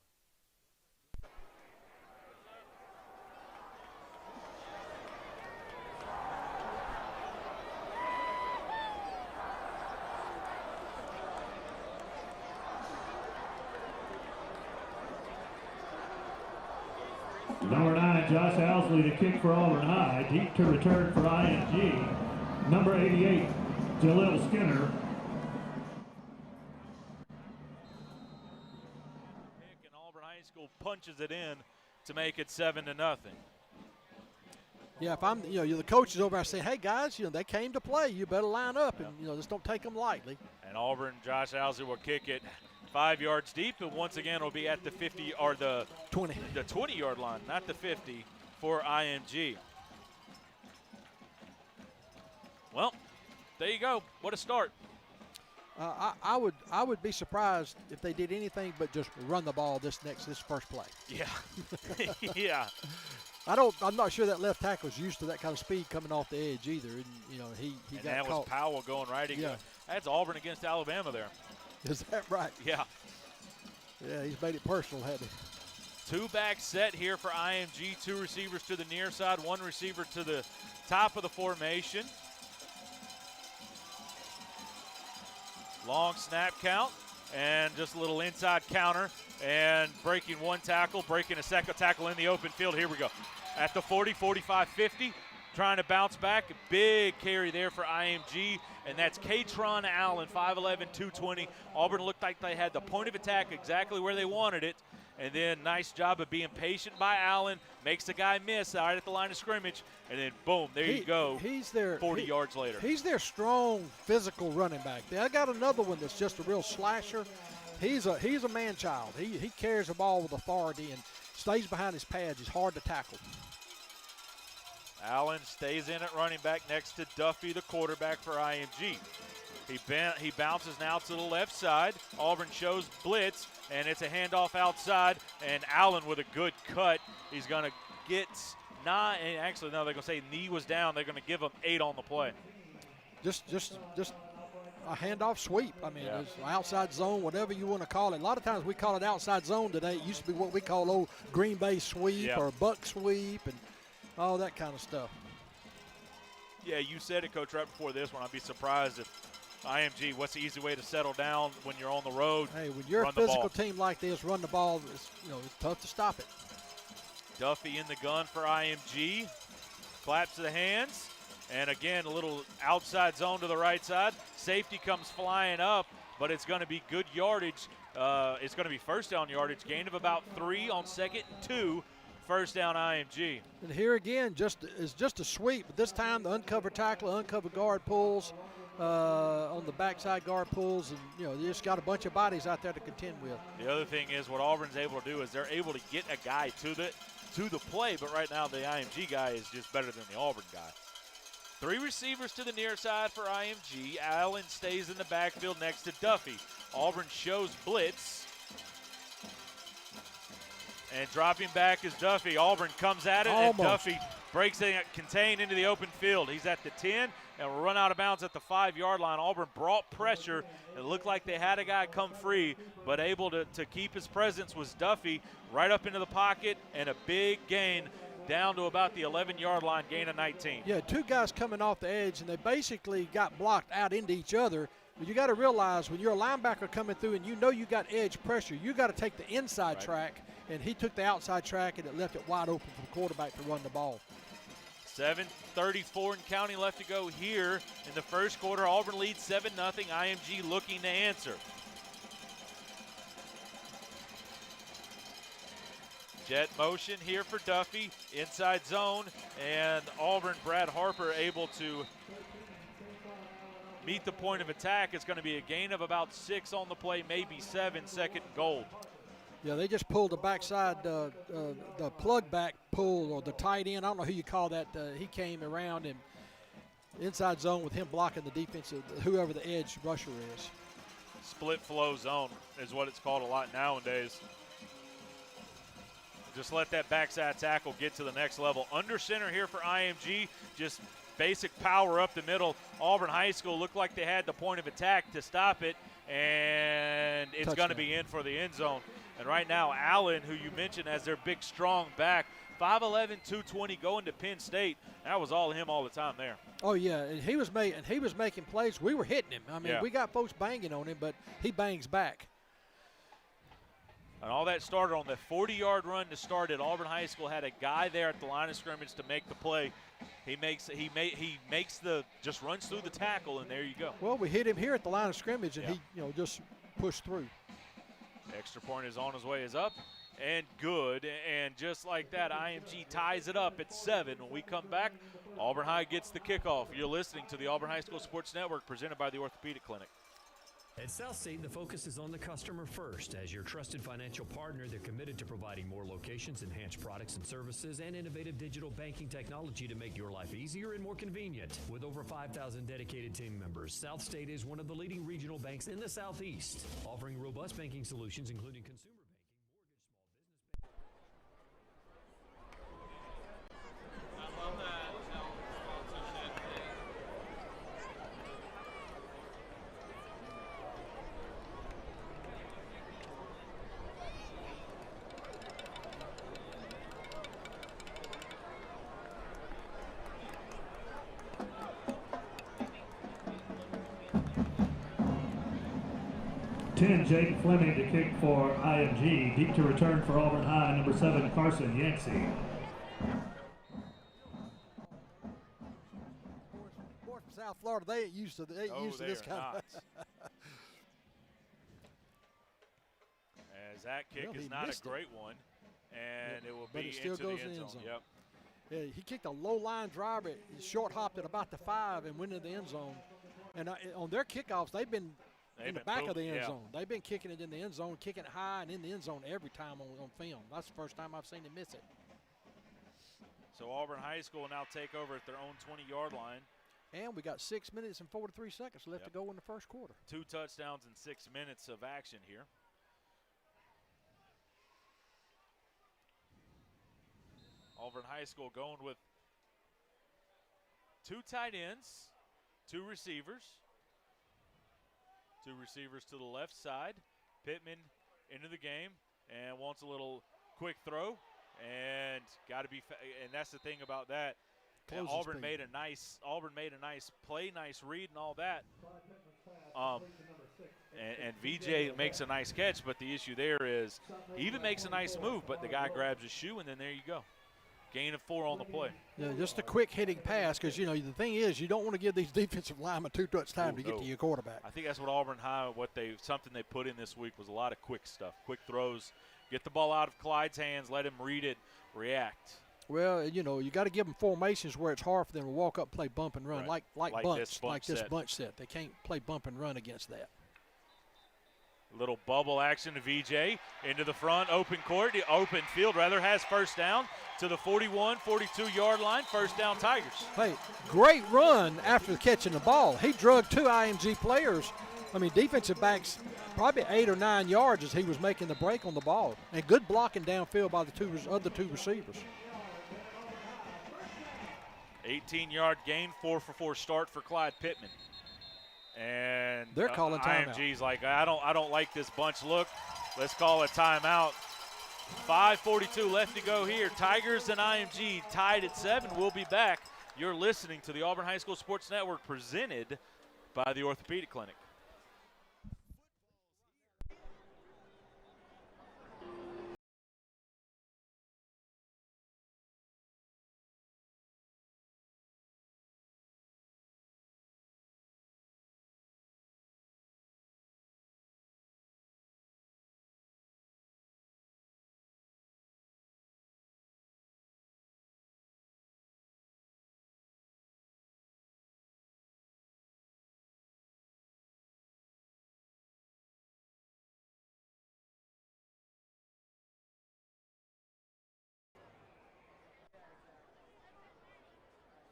Number 9, Josh Owsley to kick for Auburn High. Deep to return for IMG. Number 88, Jalil Skinner. And Auburn High School punches it in to make it 7-0. Yeah, if I'm, the coach is over, I say, hey guys, they came to play. You better line up and just don't take them lightly. And Auburn, Josh Owsley will kick it 5 yards deep, and once again will be at the 50 or the 20-yard line, not the 50 for IMG. Well, there you go. What a start. I would be surprised if they did anything but just run the ball this first play. Yeah. Yeah. I'm not sure that left tackle's used to that kind of speed coming off the edge either. And he and got that caught. Was Powell going right again. Yeah. That's Auburn against Alabama there. Is that right? Yeah. Yeah, he's made it personal, hasn't he? 2-back set here for IMG. 2 receivers to the near side, 1 receiver to the top of the formation. Long snap count and just a little inside counter and breaking 1 tackle, breaking a second tackle in the open field. Here we go. At the 40, 45, 50. trying to bounce back. Big carry there for IMG, and that's Katron Allen, 5'11", 220. Auburn looked like they had the point of attack exactly where they wanted it. And then nice job of being patient by Allen. Makes the guy miss right at the line of scrimmage. And then, boom, there you go. He's there 40 yards later. He's their strong, physical running back. I got another one that's just a real slasher. He's a man-child. He carries the ball with authority and stays behind his pads. He's hard to tackle. Allen stays in at running back next to Duffy, the quarterback for IMG. He bounces now to the left side. Auburn shows blitz, and it's a handoff outside, and Allen with a good cut. He's going to get 9. Actually, no, they're going to say knee was down. They're going to give him 8 on the play. Just a handoff sweep. I mean, it's outside zone, whatever you want to call it. A lot of times we call it outside zone today. It used to be what we call old Green Bay sweep or buck sweep and all that kind of stuff. Yeah, you said it, Coach, right before this one. I'd be surprised if IMG, what's the easy way to settle down when you're on the road? Hey, when you're a physical team like this, run the ball, it's tough to stop it. Duffy in the gun for IMG. Claps to the hands. And again, a little outside zone to the right side. Safety comes flying up, but it's going to be good yardage. It's going to be first down yardage. Gain of about 3 on 2nd and 2. First down IMG. And here again, just a sweep. But this time the uncovered tackle, uncovered guard pulls. On the backside guard pulls, and you just got a bunch of bodies out there to contend with. The other thing is what Auburn's able to do is they're able to get a guy to the play, but right now the IMG guy is just better than the Auburn guy. 3 receivers to the near side for IMG. Allen stays in the backfield next to Duffy. Auburn shows blitz. And dropping back is Duffy. Auburn comes at it, and Duffy breaks it contained into the open field. He's at the 10 and will run out of bounds at the 5-yard line. Auburn brought pressure. It looked like they had a guy come free, but able to keep his presence was Duffy right up into the pocket, and a big gain down to about the 11-yard line, gain of 19. Yeah, 2 guys coming off the edge, and they basically got blocked out into each other. But you got to realize when you're a linebacker coming through and you got edge pressure, you got to take the inside track, and he took the outside track, and it left it wide open for the quarterback to run the ball. 7:34 and counting left to go here in the first quarter. Auburn leads 7-0. IMG looking to answer. Jet motion here for Duffy, inside zone, and Auburn, Brad Harper able to meet the point of attack. It's going to be a gain of about 6 on the play, maybe 7, 2nd and goal. Yeah, they just pulled the backside, the plug back pull, or the tight end. I don't know who you call that. He came around and inside zone with him blocking the defensive, whoever the edge rusher is. Split flow zone is what it's called a lot nowadays. Just let that backside tackle get to the next level. Under center here for IMG, just basic power up the middle. Auburn High School looked like they had the point of attack to stop it, and it's going to be in for the end zone. And right now, Allen, who you mentioned as their big, strong back, 5'11", 220, going to Penn State. That was all him all the time there. Oh yeah, and he was making plays. We were hitting him. I mean, we got folks banging on him, but he bangs back. And all that started on the 40-yard run to start it. Auburn High School had a guy there at the line of scrimmage to make the play. He just runs through the tackle, and there you go. Well, we hit him here at the line of scrimmage, and he just pushed through. Extra point is on his way, is up and good. And just like that, IMG ties it up at 7. When we come back, Auburn High gets the kickoff. You're listening to the Auburn High School Sports Network, presented by the Orthopedic Clinic. At Southstate, the focus is on the customer first. As your trusted financial partner, they're committed to providing more locations, enhanced products and services, and innovative digital banking technology to make your life easier and more convenient. With over 5,000 dedicated team members, Southstate is one of the leading regional banks in the Southeast, offering robust banking solutions, including consumer banking, mortgage, small business banking. I love that. Jake Fleming to kick for IMG. Deep to return for Auburn High, number 7, Carson Yancey. South Florida, they ain't used to this kind of. As that kick is not a great one, and it will be still into goes the end zone. Yep. Yeah, he kicked a low line driver, short hopped at about the 5 and went into the end zone. And on their kickoffs, they've been in the back of the end zone. They've been kicking it in the end zone, kicking it high and in the end zone every time on film. That's the first time I've seen him miss it. So Auburn High School will now take over at their own 20-yard line. And we got 6 minutes and 43 seconds left to go in the first quarter. 2 touchdowns in 6 minutes of action here. Auburn High School going with 2 tight ends, 2 receivers. 2 receivers to the left side. Pittman into the game and wants a little quick throw, and got to be. And that's the thing about that. Auburn made a nice play, nice read, and all that. And VJ makes a nice catch, but the issue there is he even makes a nice move, but the guy grabs his shoe, and then there you go. Gain of 4 on the play. Yeah, just a quick hitting pass, because, the thing is, you don't want to give these defensive linemen too much time to get to your quarterback. I think that's what Auburn High, something they put in this week was a lot of quick stuff, quick throws. Get the ball out of Clyde's hands, let him read it, react. Well, you got to give them formations where it's hard for them to walk up, play bump and run, right. like this bunch set. They can't play bump and run against that. Little bubble action to VJ into the front, open field has first down to the 41, 42-yard line. First down, Tigers. Hey, great run after catching the ball. He drug 2 IMG players. Defensive backs probably 8 or 9 yards as he was making the break on the ball. And good blocking downfield by the other two receivers. 18-yard gain, 4-for-4 start for Clyde Pittman. And they're calling timeout. IMG's like, I don't like this bunch look. Let's call a timeout. 5:42 left to go here. Tigers and IMG tied at 7. We'll be back. You're listening to the Auburn High School Sports Network, presented by the Orthopedic Clinic.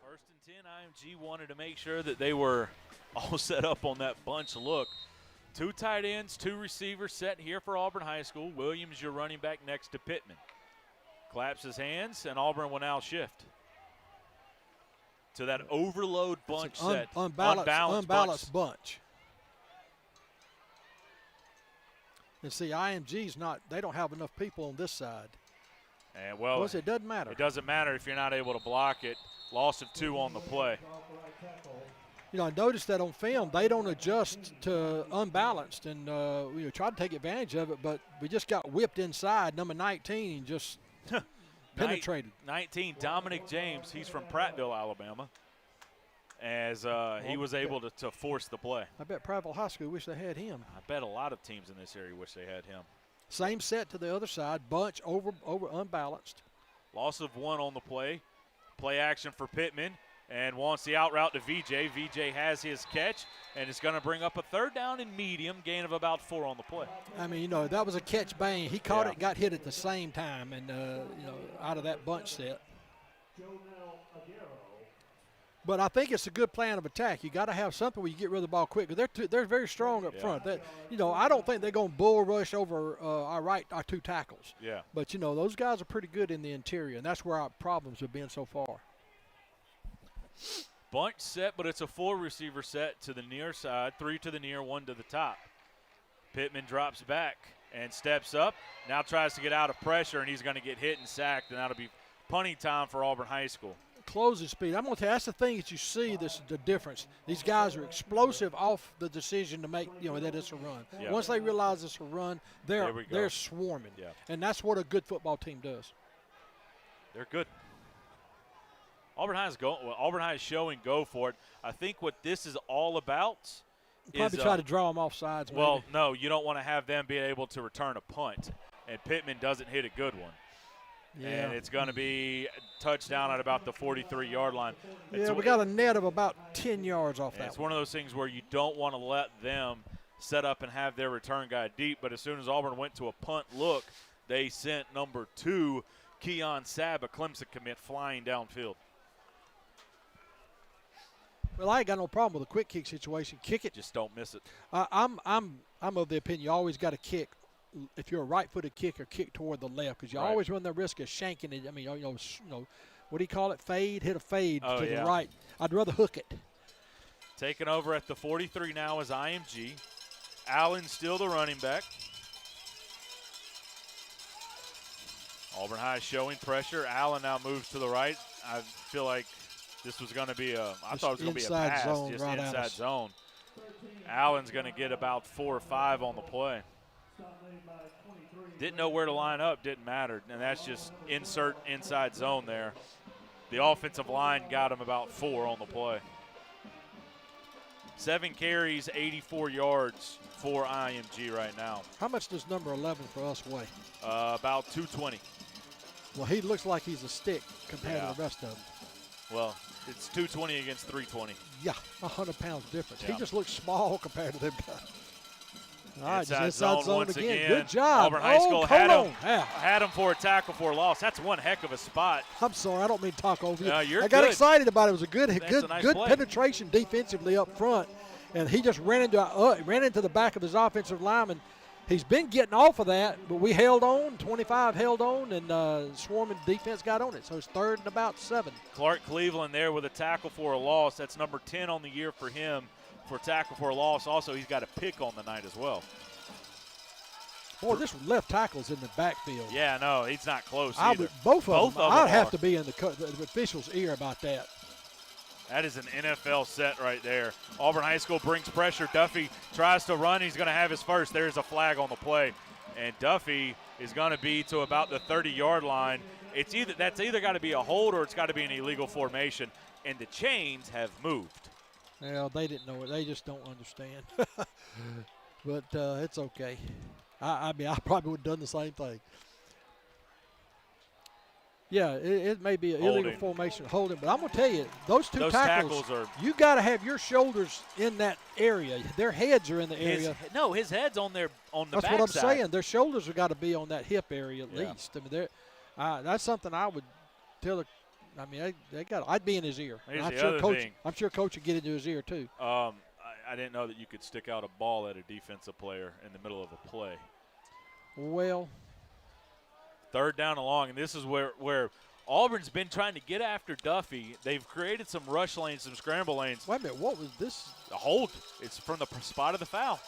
First and 10, IMG wanted to make sure that they were all set up on that bunch look. 2 tight ends, 2 receivers set here for Auburn High School. Williams, your running back, next to Pittman. Claps his hands, and Auburn will now shift to that overload bunch set. Unbalanced bunch. And see, IMG's they don't have enough people on this side. And it doesn't matter. It doesn't matter if you're not able to block it. Loss of 2 on the play. I noticed that on film, they don't adjust to unbalanced, and try to take advantage of it, but we just got whipped inside. Number 19 just penetrated. 19, Dominic James. He's from Prattville, Alabama, as he was able to force the play. I bet Prattville High School wish they had him. I bet a lot of teams in this area wish they had him. Same set to the other side, bunch over unbalanced. Loss of 1 on the play. Play action for Pittman, and wants the out route to VJ. VJ has his catch, and it's going to bring up a 3rd down and medium, gain of about 4 on the play. That was a catch bang. He caught it, got hit at the same time, and, out of that bunch set. But I think it's a good plan of attack. You got to have something where you get rid of the ball quick. They're very strong up front. I don't think they're going to bull rush over our 2 tackles. Yeah. But those guys are pretty good in the interior, and that's where our problems have been so far. Bunch set, but it's a 4 receiver set to the near side, 3 to the near, 1 to the top. Pittman drops back and steps up. Now tries to get out of pressure, and he's going to get hit and sacked, and that'll be punting time for Auburn High School. Closing speed. I'm going to tell you, that's the thing that you see, the difference. These guys are explosive off the decision to make, that it's a run. Yep. Once they realize it's a run, they're swarming. Yep. And that's what a good football team does. They're good. Auburn High is showing go for it. I think what this is all about probably try to draw them off sides. Well, no, you don't want to have them be able to return a punt, and Pittman doesn't hit a good one. Yeah. And it's going to be touchdown at about the 43-yard line. Yeah, we got a net of about 10 yards off that. It's one of those things where you don't want to let them set up and have their return guy deep, but as soon as Auburn went to a punt look, they sent number 2, Keon Sabb, a Clemson commit, flying downfield. Well, I ain't got no problem with a quick kick situation. Kick it. Just don't miss it. I'm of the opinion you always got to kick. If you're a right-footed kicker, kick toward the left because you always run the risk of shanking it. I mean, you know, what do you call it? Fade, hit a fade to the right. I'd rather hook it. Taking over at the 43 now is IMG. Allen still the running back. Auburn High showing pressure. Allen now moves to the right. I feel like this was going to be I thought it was going to be a pass, zone, just right inside zone. Allen's going to get about 4 or 5 on the play. Didn't know where to line up, didn't matter, and that's just insert inside zone there. The offensive line got him about 4 on the play. 7 carries, 84 yards for IMG right now. How much does number 11 for us weigh? About 220. Well, he looks like he's a stick compared to the rest of them. Well, it's 220 against 320. Yeah, 100 pounds difference. Yeah. He just looks small compared to them guys. All right, inside zone once again. Good job. Auburn High School had had him for a tackle for loss. That's one heck of a spot. I'm sorry, I don't mean to talk over you. No, you're I got good. excited about it. It was a good nice good play. penetration defensively up front, and he just ran into the back of his offensive lineman. He's been getting off of that, but we held on. 25 held on, and swarming defense got on it. So it's 3rd and about 7. Clark Cleveland there with a tackle for a loss. That's number 10 on the year for him for tackle for a loss. Also, he's got a pick on the night as well. Boy, this left tackle's in the backfield. Yeah, no, he's not close either. Both of them. I'd have are. to be in the official's ear about that. That is an NFL set right there. Auburn High School brings pressure. Duffy tries to run. He's going to have his first. There's a flag on the play. And Duffy is going to be to about the 30-yard line. That's either got to be a hold or it's got to be an illegal formation. And the chains have moved. Well, they didn't know it. They just don't understand. But it's okay. I mean, I probably would have done the same thing. Yeah, it may be an illegal formation holding, but I'm going to tell you, those tackles are. You got to have your shoulders in that area. Their heads are in the area. His head's on the That's back what I'm side. saying. Their shoulders have got to be on that hip area at least. I mean, that's something I would tell. I mean, they got. I'd be in his ear. I'm sure Coach would get into his ear too. I didn't know that you could stick out a ball at a defensive player in the middle of a play. Well, 3rd down and long, and this is where Auburn's been trying to get after Duffy. They've created some rush lanes, some scramble lanes. Wait a minute, what was this? A hold. It's from the spot of the foul.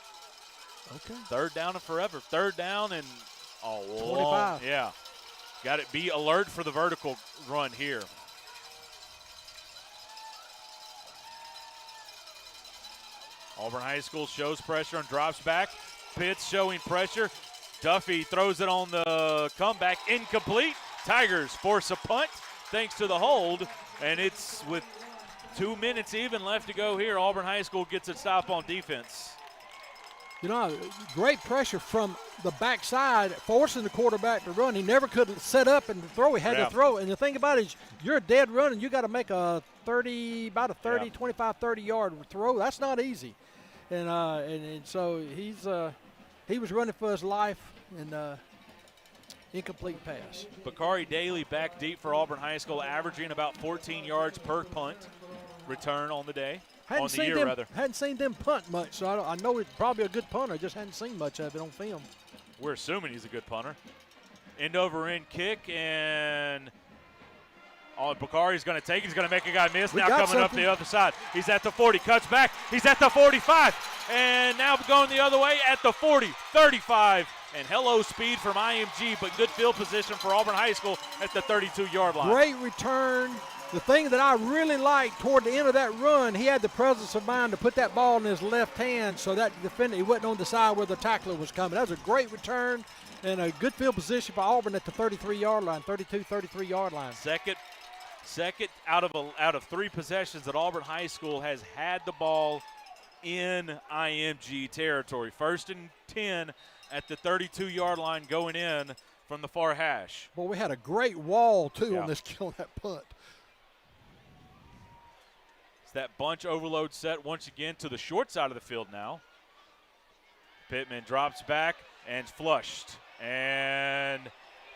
Okay. 3rd down and forever. 3rd down and 25. Yeah. Got it. Be alert for the vertical run here. Auburn High School shows pressure and drops back. Pitts showing pressure. Duffy throws it on the comeback. Incomplete. Tigers force a punt thanks to the hold. And it's with 2 minutes even left to go here. Auburn High School gets a stop on defense. You know, great pressure from the backside, forcing the quarterback to run. He never could set up and throw. He had to throw. And the thing about it is you're a dead run and you got to make a 25, 30-yard throw. That's not easy. And so he was running for his life and incomplete pass. Bakari Daly back deep for Auburn High School, averaging about 14 yards per punt return on the day. Hadn't seen them punt much, so I know he's probably a good punter. Just hadn't seen much of it on film. We're assuming he's a good punter. End over end kick, and Bakari's going to take it. He's going to make a guy miss. Now coming up the other side. He's at the 40, cuts back. He's at the 45, and now going the other way at the 40, 35. And hello speed from IMG, but good field position for Auburn High School at the 32-yard line. Great return. The thing that I really liked toward the end of that run, he had the presence of mind to put that ball in his left hand so that defender, he wasn't on the side where the tackler was coming. That was a great return and a good field position for Auburn at the 33-yard line, 33-yard line. Second out of 3 possessions that Auburn High School has had the ball in IMG territory. 1st and 10 at the 32-yard line going in from the far hash. Well, we had a great wall, too, on that punt. It's that bunch overload set once again to the short side of the field now. Pittman drops back and flushed and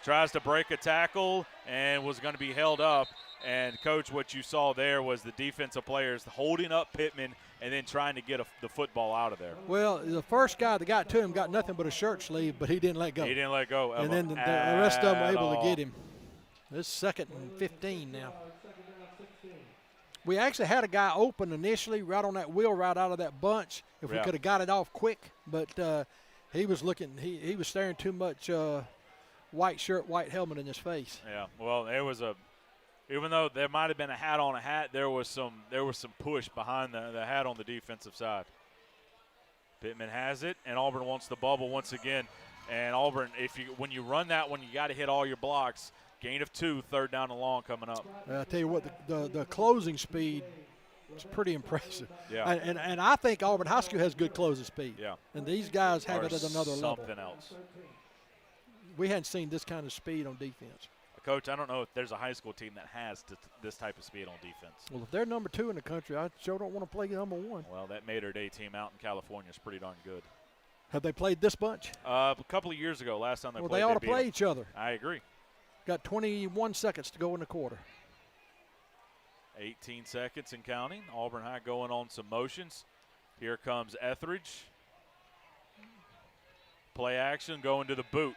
tries to break a tackle and was going to be held up. And, Coach, what you saw there was the defensive players holding up Pittman and then trying to get the football out of there. Well, the first guy that got to him got nothing but a shirt sleeve, but he didn't let go. He didn't let go. And then the rest of them were able to get him. This is 2nd and 15 now. We actually had a guy open initially right on that wheel right out of that bunch if we could have got it off quick. But he was looking – he was staring too much white shirt, white helmet in his face. Yeah, well, it was even though there might have been a hat on a hat, there was some push behind the hat on the defensive side. Pittman has it, and Auburn wants the bubble once again. And Auburn, when you run that one, you got to hit all your blocks. Gain of 2, 3rd down and long coming up. I tell you what, the closing speed is pretty impressive. Yeah. And I think Auburn High School has good closing speed. Yeah. And these guys have it at another level. Something else. We hadn't seen this kind of speed on defense. Coach, I don't know if there's a high school team that has this type of speed on defense. Well, if they're number 2 in the country, I sure don't want to play number 1. Well, that Mater Day team out in California is pretty darn good. Have they played this bunch? A couple of years ago, last time they played. Well, they ought to play each other. I agree. Got 21 seconds to go in the quarter. 18 seconds and counting. Auburn High going on some motions. Here comes Etheridge. Play action going to the boot.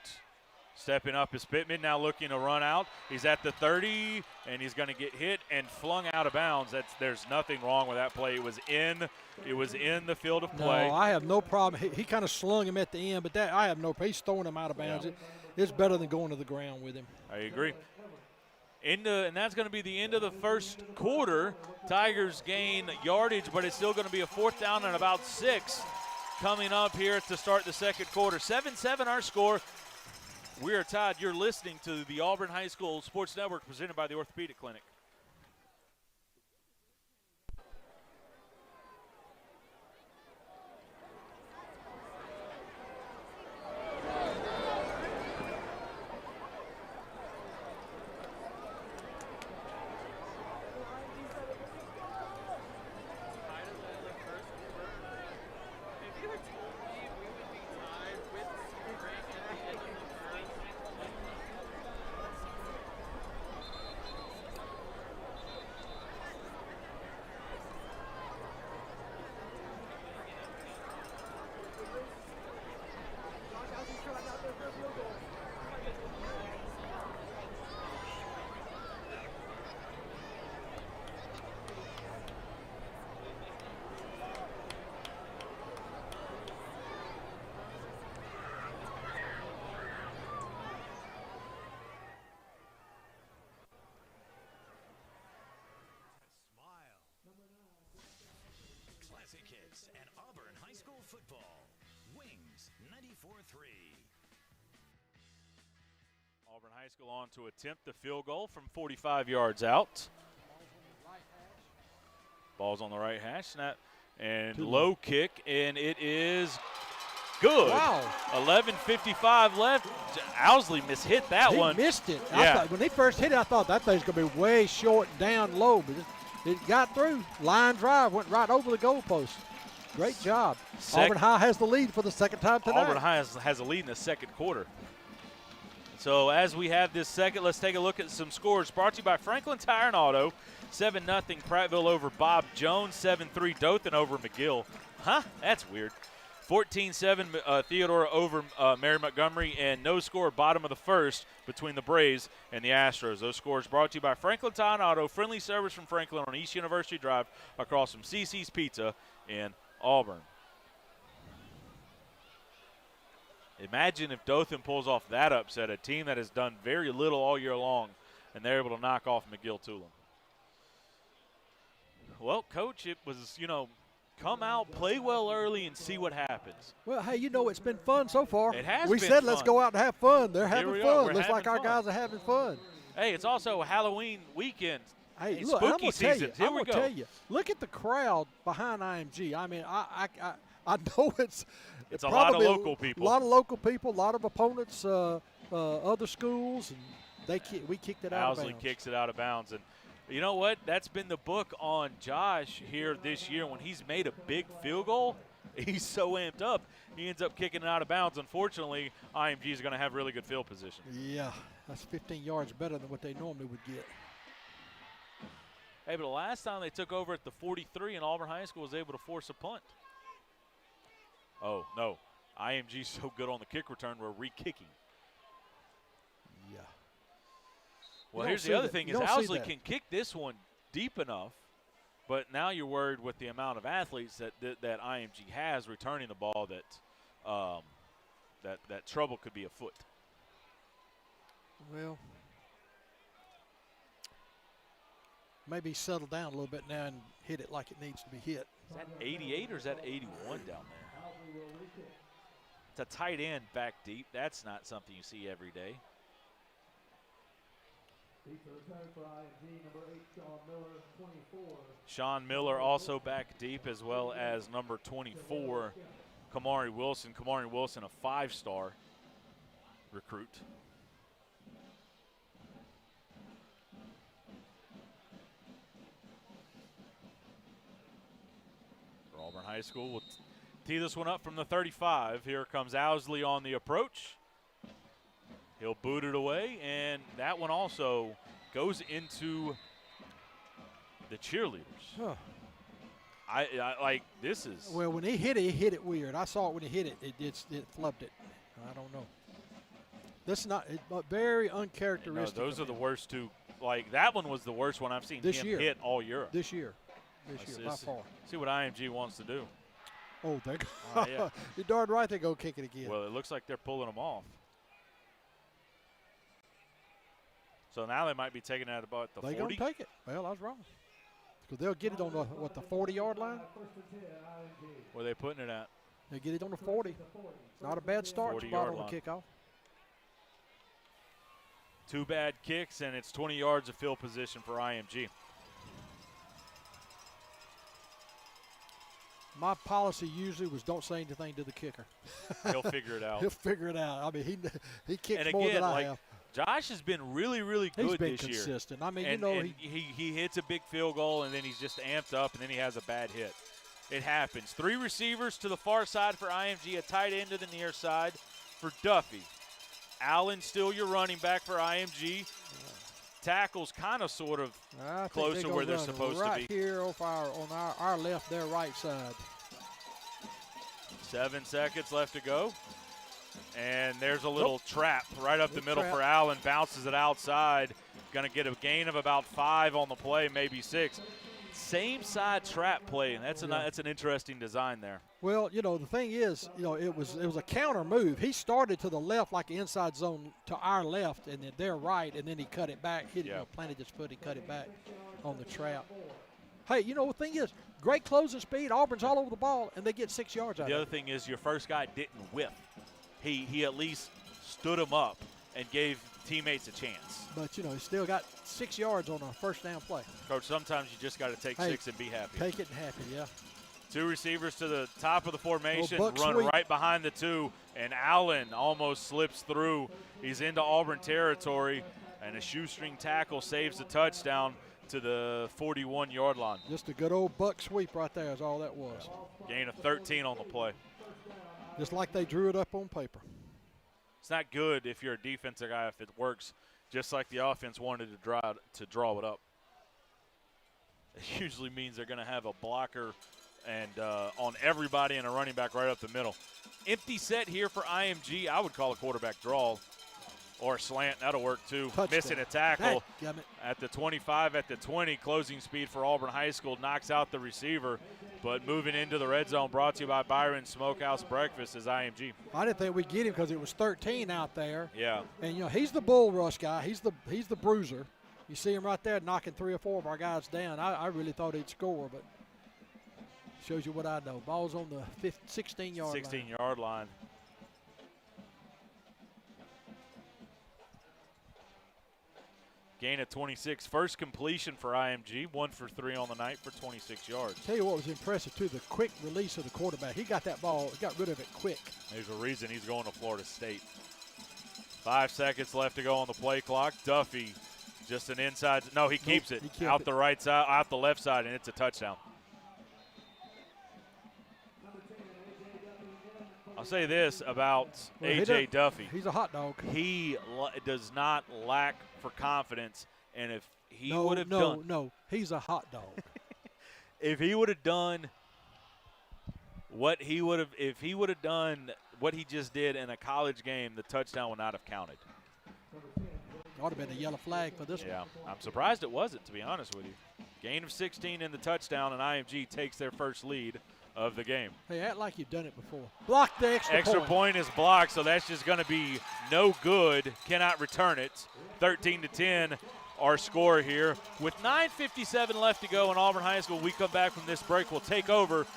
Stepping up is Pittman, now looking to run out. He's at the 30, and he's going to get hit and flung out of bounds. There's nothing wrong with that play. It was in the field of play. No, I have no problem. He kind of slung him at the end, but I have no problem. He's throwing him out of bounds. Yeah. It's better than going to the ground with him. I agree. And that's going to be the end of the first quarter. Tigers gain yardage, but it's still going to be a 4th down and about 6 coming up here to start the second quarter. 7-7 our score. We are tied. You're listening to the Auburn High School Sports Network presented by the Orthopedic Clinic. And Auburn High School football. Wings 94-3. Auburn High School on to attempt the field goal from 45 yards out. Ball's on the right hash, snap, and low kick, and it is good. Wow. 11:55 left. Owsley mishit that one. He missed it. Yeah. When he first hit it, I thought that thing's going to be way short down low, but it got through. Line drive, went right over the goalpost. Great job. Auburn High has the lead for the second time tonight. Auburn High has a lead in the second quarter. So as we have this second, let's take a look at some scores. Brought to you by Franklin Tire and Auto. 7-0 Prattville over Bob Jones. 7-3 Dothan over McGill. Huh? That's weird. 14-7 Theodore over Mary Montgomery. And no score bottom of the first between the Braves and the Astros. Those scores brought to you by Franklin Tire and Auto. Friendly service from Franklin on East University Drive across from CC's Pizza in Auburn. Imagine if Dothan pulls off that upset, a team that has done very little all year long, and they're able to knock off McGill-Tulane. Well, Coach, it was, come out, play well early, and see what happens. Well, hey, it's been fun so far. It has We been said fun. let's go out and have fun. They're having we fun. are. We're Looks like having our fun. guys are having fun. Hey, it's also a Halloween weekend. Hey, It's look, I'm spooky gonna tell season. you, Here I'm we gonna go. tell you. Look at the crowd behind IMG. I mean, I know it's a lot of probably local people. A lot of local people, a lot of opponents, other schools, and we kicked it out of Owsley bounds. kicks it out of bounds. And you know what? That's been the book on Josh here this year. When he's made a big field goal, he's so amped up, he ends up kicking it out of bounds. Unfortunately, IMG is going to have really good field position. Yeah, that's 15 yards better than what they normally would get. Hey, but the last time they took over at the 43 and Auburn High School was able to force a punt. Oh, no. IMG's so good on the kick return, we're re-kicking. Yeah. Well, here's the other thing is Owsley can kick this one deep enough, but now you're worried with the amount of athletes that IMG has returning the ball that trouble could be afoot. Well, maybe settle down a little bit now and hit it like it needs to be hit. Is that 88 or is that 81 down there? It's a tight end back deep. That's not something you see every day. Sean Miller also back deep, as well as number 24, Kamari Wilson. Kamari Wilson, a 5-star recruit. For Auburn High School, we'll tee this one up from the 35. Here comes Owsley on the approach. He'll boot it away, and that one also goes into the cheerleaders. Huh. I like this is. Well, when he hit it weird. I saw it when he hit it. It flubbed it. I don't know. This is not very uncharacteristic. No, those are the worst two. Like that one was the worst one I've seen this him year. hit all year. This year, by far. See what IMG wants to do. Oh, they go. Yeah. You're darn right they go kick it again. Well, it looks like they're pulling them off. So now they might be taking it at about the 40. They're going to take it. Well, I was wrong. Because they'll get it on the 40-yard line? Where are they putting it at? They get it on the 40. It's not a bad start spot on the kickoff. 2 bad kicks, and it's 20 yards of field position for IMG. My policy usually was don't say anything to the kicker. He'll figure it out. He'll figure it out. I mean, he kicks and more again, than I have. Josh has been really, really good He's been this year. consistent. I mean, and he hits a big field goal, and then he's just amped up, and then he has a bad hit. It happens. 3 receivers to the far side for IMG, a tight end to the near side for Duffy. Allen still your running back for IMG. Tackles kind of sort of close to where they're supposed to be. Right here on our left, their right side. 7 seconds left to go. And there's a little trap right up the middle for Allen. Bounces it outside. Going to get a gain of about 5 on the play, maybe 6. Same side trap play, and that's an interesting design there. Well, the thing is, it was a counter move. He started to the left like the inside zone to our left, and then their right, and then he cut it back, planted his foot, he cut it back on the trap. Hey, the thing is, great closing speed. Auburn's all over the ball, and they get 6 yards out of it. The other thing is your first guy didn't whiff. He at least stood him up and gave teammates a chance. But, he still got 6 yards on a first down play. Coach, sometimes you just got to take 6 and be happy. Take it and happy, yeah. 2 receivers to the top of the formation, run sweep. right behind the 2, and Allen almost slips through. He's into Auburn territory, and a shoestring tackle saves the touchdown to the 41-yard line. Just a good old buck sweep right there is all that was. Gain of 13 on the play. Just like they drew it up on paper. It's not good if you're a defensive guy if it works just like the offense wanted to draw it up. It usually means they're going to have a blocker and on everybody and a running back right up the middle. Empty set here for IMG. I would call a quarterback draw or a slant. That'll work too. Touchdown. Missing a tackle Dadgummit. at the 25, at the 20. Closing speed for Auburn High School knocks out the receiver. But moving into the red zone, brought to you by Byron Smokehouse Breakfast, is IMG. I didn't think we'd get him because it was 13 out there. Yeah. And, he's the bull rush guy. He's the bruiser. You see him right there knocking 3 or 4 of our guys down. I really thought he'd score, but shows you what I know. Ball's on the 16-yard line. 16-yard line. Gain of 26. First completion for IMG. 1 for 3 on the night for 26 yards. Tell you what was impressive, too, the quick release of the quarterback. He got that ball, got rid of it quick. There's a reason he's going to Florida State. 5 seconds left to go on the play clock. Duffy, just an inside. No, he keeps it out the right side, out the left side, and it's a touchdown. I'll say this about A.J. Duffy. He's a hot dog. He does not lack for confidence, and if he would have done. No, he's a hot dog. If he would have done what he would have, if he would have done what he just did in a college game, the touchdown would not have counted. Ought to have been a yellow flag for this one. Yeah, I'm surprised it wasn't, to be honest with you. Gain of 16 in the touchdown, and IMG takes their first lead of the game. Hey, act like you've done it before. Block the extra point. Extra point is blocked, so that's just going to be no good. Cannot return it. 13-10, our score here. With 9:57 left to go in Auburn High School, we come back from this break. We'll take over.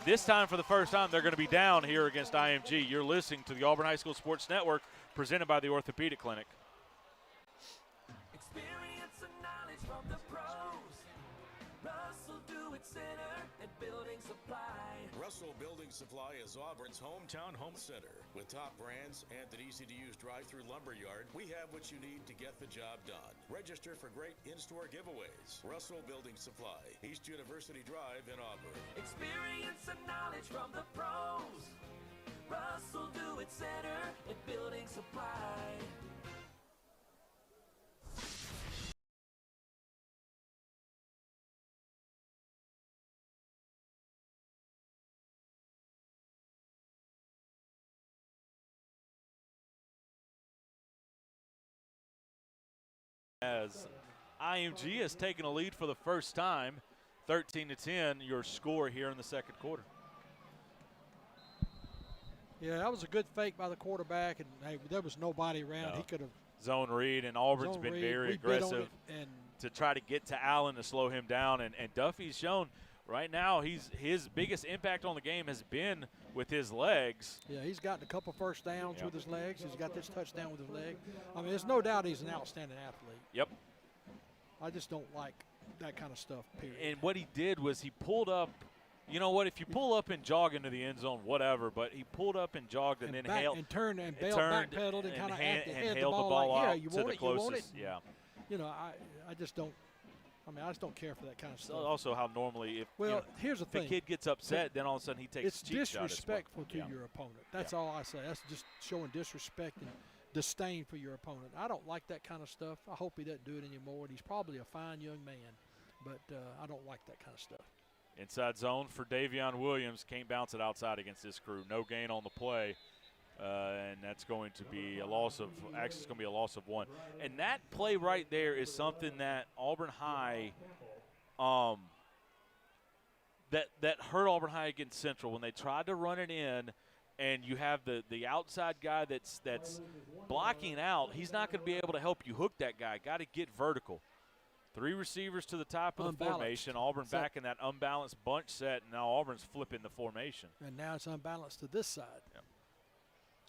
This time, for the first time, they're going to be down here against IMG. You're listening to the Auburn High School Sports Network, presented by the Orthopedic Clinic. Experience and knowledge from the pros. Russell Do-It Center and Building Supply. Russell Building Supply is Auburn's hometown home center. With top brands and an easy-to-use drive-through lumberyard, we have what you need to get the job done. Register for great in-store giveaways. Russell Building Supply, East University Drive in Auburn. Experience and knowledge from the pros. Russell Do-It Center and Building Supply. As IMG has taken a lead for the first time, 13-10, your score here in the second quarter. Yeah, that was a good fake by the quarterback, and hey, there was nobody around. No. He could have Zone read, and Auburn's been very aggressive and to try to get to Allen to slow him down. And Duffy's shown right now his biggest impact on the game has been with his legs. yeah, he's gotten a couple first downs with his legs. He's got this touchdown with his leg. I mean, there's no doubt he's an outstanding athlete. Yep. I just don't like that kind of stuff, period. And what he did was he pulled up. You know what? If you pull up and jog into the end zone, whatever. But he pulled up and jogged and then hailed and turned and backpedaled and kind of hailed the ball out like, you to want the it, you want closest. it. Yeah. You know, I just don't. I mean, I just don't care for that kind of stuff. Also, how normally if here's the thing. the kid gets upset, then all of a sudden he takes. It's disrespectful to your opponent. That's all I say. That's just showing disrespect and disdain for your opponent. I don't like that kind of stuff. I hope he doesn't do it anymore. He's probably a fine young man, but I don't like that kind of stuff. Inside zone for Davion Williams. Can't bounce it outside against this crew. No gain on the play. And that's going to be a loss of – actually, it's going to be a loss of 1. And that play right there is something that Auburn High that hurt Auburn High against Central when they tried to run it in, and you have the outside guy that's blocking out. He's not going to be able to help you hook that guy. Got to get vertical. 3 receivers to the top of the formation. Auburn back in that unbalanced bunch set, and now Auburn's flipping the formation. And now it's unbalanced to this side. Yep.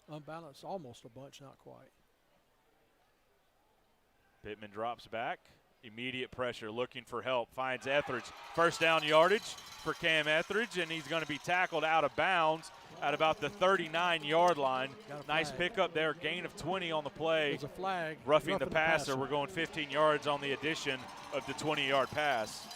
Unbalanced, almost a bunch, not quite. Pittman drops back. Immediate pressure, looking for help. Finds Etheridge. First down yardage for Cam Etheridge, and he's going to be tackled out of bounds at about the 39-yard line. Nice pickup there. Gain of 20 on the play. There's a flag. Roughing the passer. We're going 15 yards on the addition of the 20-yard pass.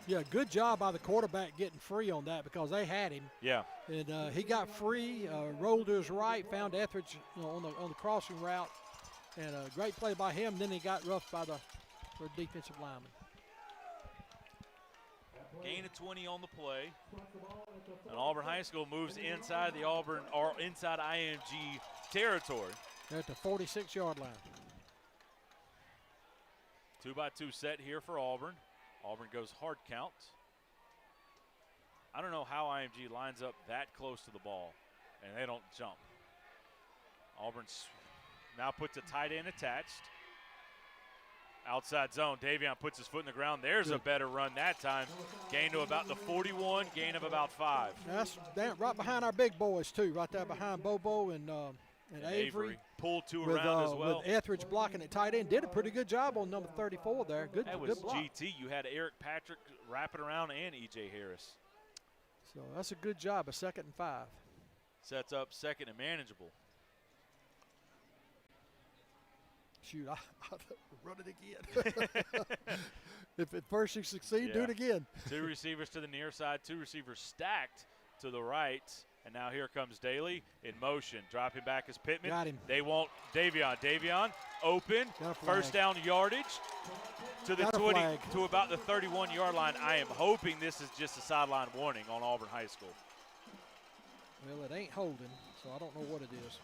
Yeah, good job by the quarterback getting free on that because they had him. Yeah. And he got free, rolled to his right, found Etheridge on the crossing route. And a great play by him. Then he got roughed by the defensive lineman. Gain of 20 on the play. And Auburn High School moves inside the Auburn or inside IMG territory. They're at the 46-yard line. 2-by-2 set here for Auburn. Auburn goes hard count. I don't know how IMG lines up that close to the ball, and they don't jump. Auburn now puts a tight end attached. Outside zone, Davion puts his foot in the ground. There's a better run that time. Gain to about the 41, gain of about 5. That's right behind our big boys, too, right there behind Bobo and And Avery pulled two with, around as well. With Etheridge blocking at tight end. Did a pretty good job on number 34 there. Good block. GT. You had Eric Patrick wrapping around and E.J. Harris. So that's a good job, a 2nd and 5. Sets up 2nd and manageable. Shoot, I'll run it again. If at first you succeed, do it again. 2 receivers to the near side, 2 receivers stacked to the right. And now here comes Daly in motion. Dropping back is Pittman. Got him. They won't. Davion open. First down yardage to the 20 to about the 31-yard line. I am hoping this is just a sideline warning on Auburn High School. Well, it ain't holding, so I don't know what it is.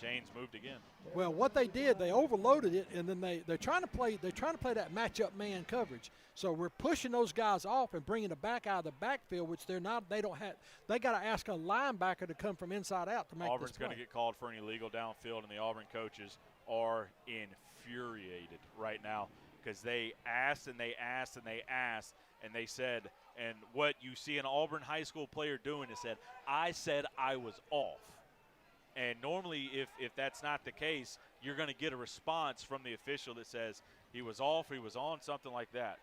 Chains moved again. Well, what they did, they overloaded it, and then they're trying to play that matchup man coverage. So we're pushing those guys off and bringing it back out of the backfield, which they're not. They don't have. They got to ask a linebacker to come from inside out to make Auburn's this play. going to get called for an illegal downfield, and the Auburn coaches are infuriated right now because they asked and they asked and they asked, and they said, and what you see an Auburn high school player doing is said I was off. And normally, if that's not the case, you're going to get a response from the official that says he was off, he was on, something like that.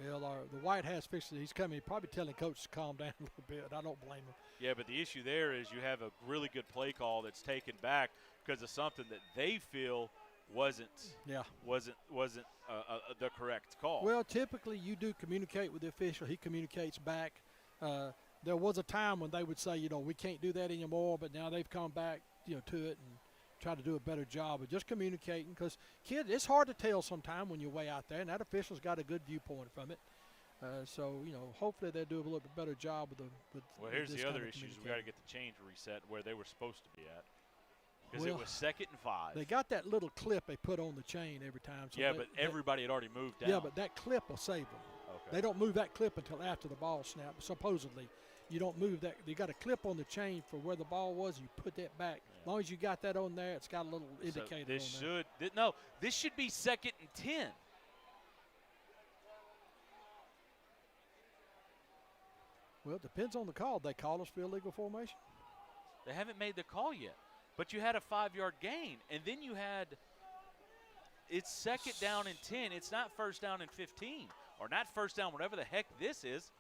Well, the White Hat's fixing. He's coming. He's probably telling coach to calm down a little bit. I don't blame him. Yeah, but the issue there is you have a really good play call that's taken back because of something that they feel wasn't the correct call. Well, typically you do communicate with the official. He communicates back. There was a time when they would say, we can't do that anymore, but now they've come back, to it and try to do a better job of just communicating. Because, kid, it's hard to tell sometime when you're way out there, and that official's got a good viewpoint from it. So, hopefully they'll do a little bit better job with Well, here's this the other kind of issues. We got to get the chains reset where they were supposed to be at. Because Well, it was 2nd and 5. They got that little clip they put on the chain every time. So but everybody had already moved down. Yeah, but that clip will save them. Okay. They don't move that clip until after the ball snap. Supposedly, you don't move that. You got a clip on the chain for where the ball was. You put that back. As long as you got that on there, it's got a little indicator on there. This should be 2nd and 10. Well, it depends on the call. They call us for illegal formation. They haven't made the call yet. But you had a 5-yard gain, and then you had it's 2nd down and 10. It's not 1st down and 15, or not 1st down, whatever the heck this is.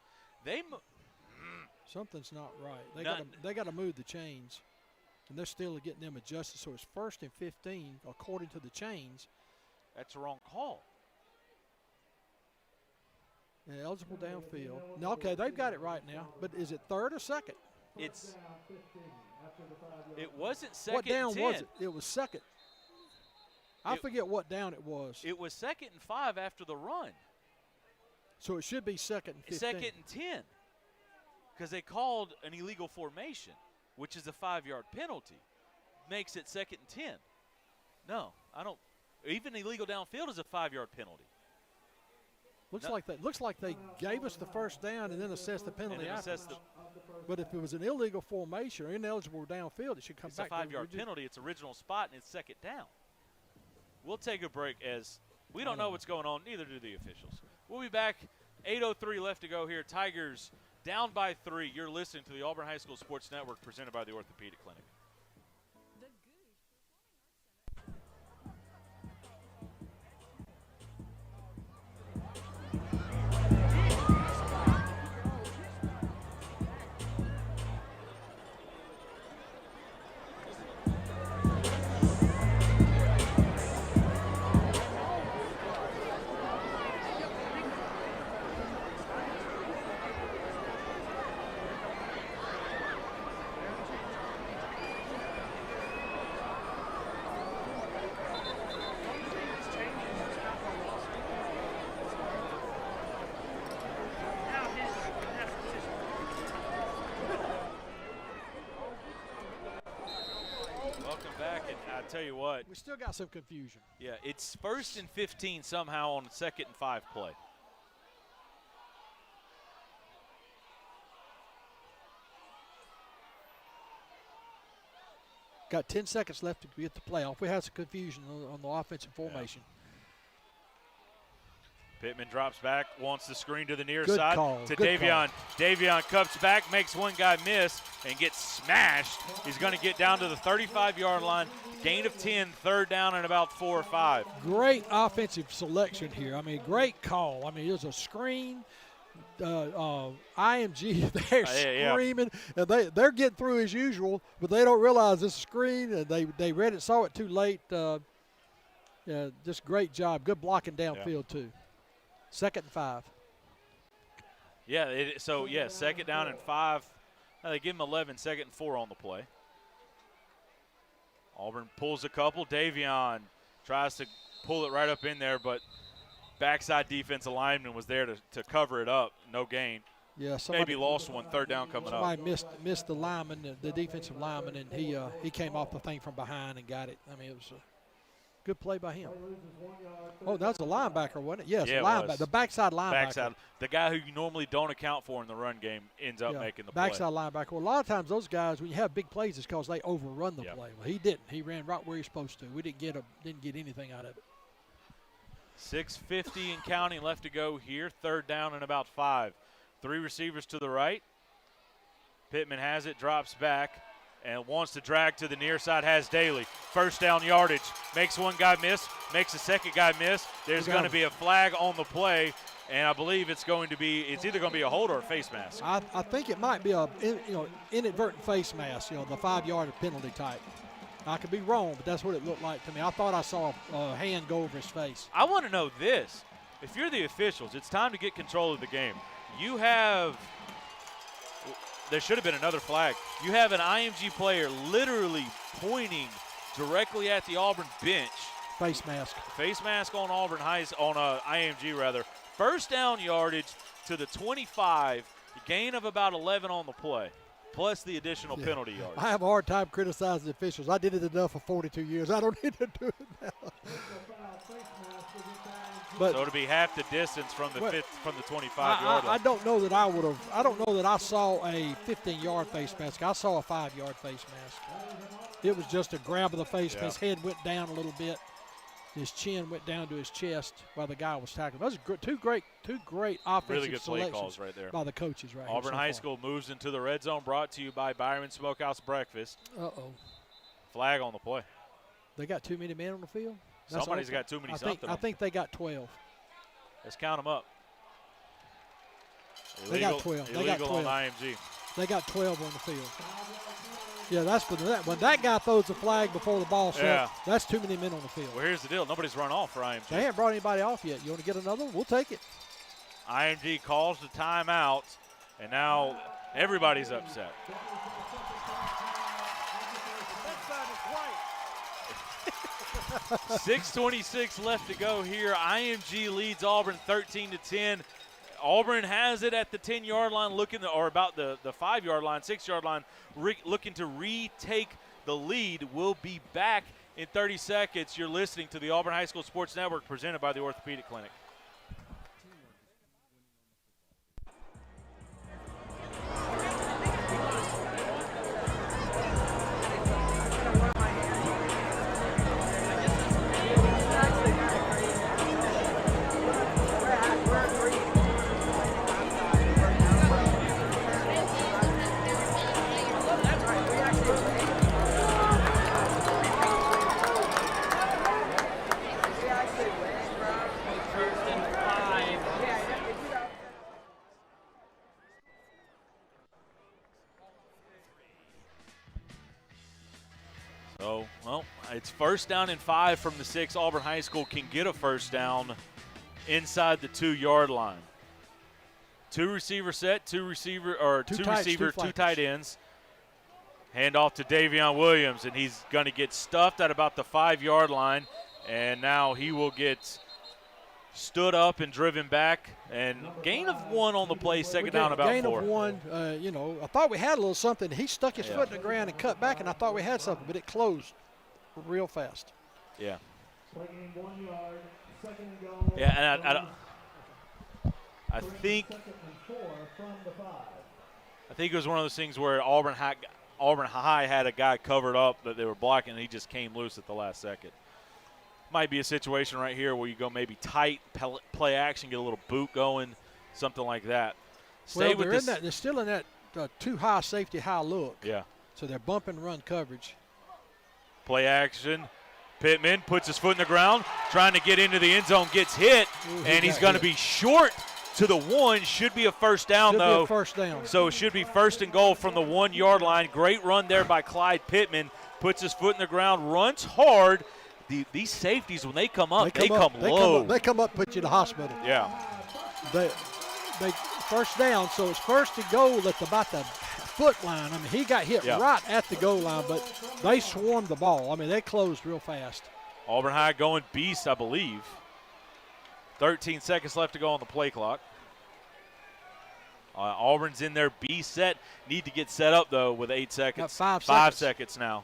Something's not right. They got to move the chains, and they're still getting them adjusted. So it's 1st and 15 according to the chains. That's the wrong call. And eligible downfield. No, okay, they've got it right now. But is it 3rd or 2nd? It wasn't 2nd. What down 10. was it? It was 2nd. I forget what down it was. It was 2nd and 5 after the run. So it should be 2nd and 15. 2nd and 10. Because they called an illegal formation, which is a 5-yard penalty. Makes it 2nd and 10. No, I don't. Even illegal downfield is a 5-yard penalty. Looks like they gave us the 1st down and then assessed the penalty afterwards. But if it was an illegal formation or ineligible downfield, it should come back. It's a 5-yard penalty. It's original spot, and it's 2nd down. We'll take a break as we don't know what's going on. Neither do the officials. We'll be back. 8:03 left to go here. Tigers down by 3. You're listening to the Auburn High School Sports Network presented by the Orthopedic Clinic. Tell you what, we still got some confusion. Yeah, it's 1st and 15 somehow on the 2nd and 5 play. Got 10 seconds left to get the playoff. We have some confusion on the offensive formation. Pittman drops back, wants the screen to the near Good side call. to Good Davion. Davion cuts back, makes one guy miss, and gets smashed. He's going to get down to the 35-yard line. Gain of 10, third down and about 4 or 5. Great offensive selection here. I mean, great call. I mean, there's a screen. IMG, they're screaming. And they're getting through as usual, but they don't realize it's a screen. And they read it, saw it too late. Just great job. Good blocking downfield, too. 2nd and 5. Yeah, second down and 5. They give him 11, 2nd and 4 on the play. Auburn pulls a couple. Davion tries to pull it right up in there, but backside defensive lineman was there to cover it up. No gain. Yeah, maybe lost one. Third down coming up. Somebody missed the lineman, the defensive lineman, and he came off the thing from behind and got it. I mean, it was a good play by him. Oh, that was a linebacker, wasn't it? Yes, linebacker. The backside linebacker. The guy who you normally don't account for in the run game ends up making the play. Backside linebacker. Well, a lot of times those guys, when you have big plays, it's because they overrun the play. Well, he didn't. He ran right where he's supposed to. We didn't get anything out of it. 6:50 and counting left to go here. Third down and about 5. 3 receivers to the right. Pittman has it, drops back, and wants to drag to the near side, has Daly. First down yardage. Makes one guy miss, makes a second guy miss. There's going to be a flag on the play, and I believe it's either going to be a hold or a face mask. I think it might be a inadvertent face mask, the 5-yard penalty type. I could be wrong, but that's what it looked like to me. I thought I saw a hand go over his face. I want to know this. If you're the officials, it's time to get control of the game. There should have been another flag. You have an IMG player literally pointing directly at the Auburn bench. Face mask. Face mask on Auburn IMG rather. First down yardage to the 25. Gain of about 11 on the play, plus the additional penalty yards. I have a hard time criticizing the officials. I did it enough for 42 years. I don't need to do it now. But so it'll be half the distance from the 25-yard line. I don't know that I would have. I don't know that I saw a 15-yard face mask. I saw a 5-yard face mask. It was just a grab of the face. Yeah. His head went down a little bit. His chin went down to his chest while the guy was tackling. Those are two great offensive really good play calls right there by the coaches right Auburn High School moves into the red zone, brought to you by Byron Smokehouse Breakfast. Flag on the play. They got too many men on the field? Somebody's got too many I think they got 12. Let's count them up. They got 12. Illegal on IMG. They got 12 on the field. Yeah, when that guy throws the flag before the ball set, that's too many men on the field. Well, here's the deal. Nobody's run off for IMG. They haven't brought anybody off yet. You want to get another one? We'll take it. IMG calls the timeout, and now everybody's upset. 6:26 left to go here. IMG leads Auburn 13-10. Auburn has it at the 10-yard line, about the 5-yard line, 6-yard line, looking to retake the lead. We'll be back in 30 seconds. You're listening to the Auburn High School Sports Network, presented by the Orthopedic Clinic. It's first down and 5 from the 6. Auburn High School can get a first down inside the 2-yard line. 2 receiver set, two tight ends. Hand off to Davion Williams, and he's going to get stuffed at about the 5-yard line, and now he will get stood up and driven back, and gain of 1 on the play, second down about 4. Gain of 1, I thought we had a little something. He stuck his foot in the ground and cut back, and I thought we had something, but it closed real fast. Yeah. Yeah, and I think it was one of those things where Auburn High had a guy covered up that they were blocking, and he just came loose at the last second. might be a situation right here where you go maybe tight, play action, get a little boot going, something like that. Stay with this. They're still in that too high safety, high look. Yeah. So they're bumping run coverage. Play action. Pittman puts his foot in the ground, trying to get into the end zone, gets hit, and he's going to be short to the 1. Should be a first down, Should though. be a first down. So it should be 1st and goal from the 1-yard line. Great run there by Clyde Pittman. Puts his foot in the ground, runs hard. These safeties, when they come up, they come low. They come up, put you in the hospital. Yeah. They first down, so it's 1st and goal at about the foot line. I mean, he got hit right at the goal line, but they swarmed the ball. I mean, they closed real fast. Auburn High going beast, I believe. 13 seconds left to go on the play clock. Auburn's in their B set. Need to get set up, though, with 8 seconds. Got 5 seconds now.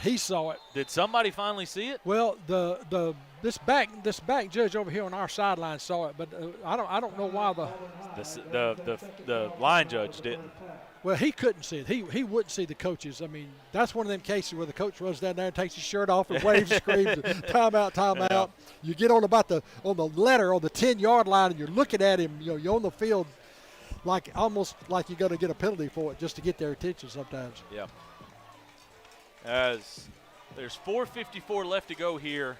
He saw it. Did somebody finally see it? Well, this back judge over here on our sideline saw it, but I don't know why the line judge didn't. Well, he couldn't see it. He wouldn't see the coaches. I mean, that's one of them cases where the coach runs down there and takes his shirt off and waves and screams, timeout, timeout. Yeah. You get on the letter on the 10-yard line and you're looking at him. You're on the field almost like you're going to get a penalty for it just to get their attention sometimes. Yeah. As there's 4:54 left to go here.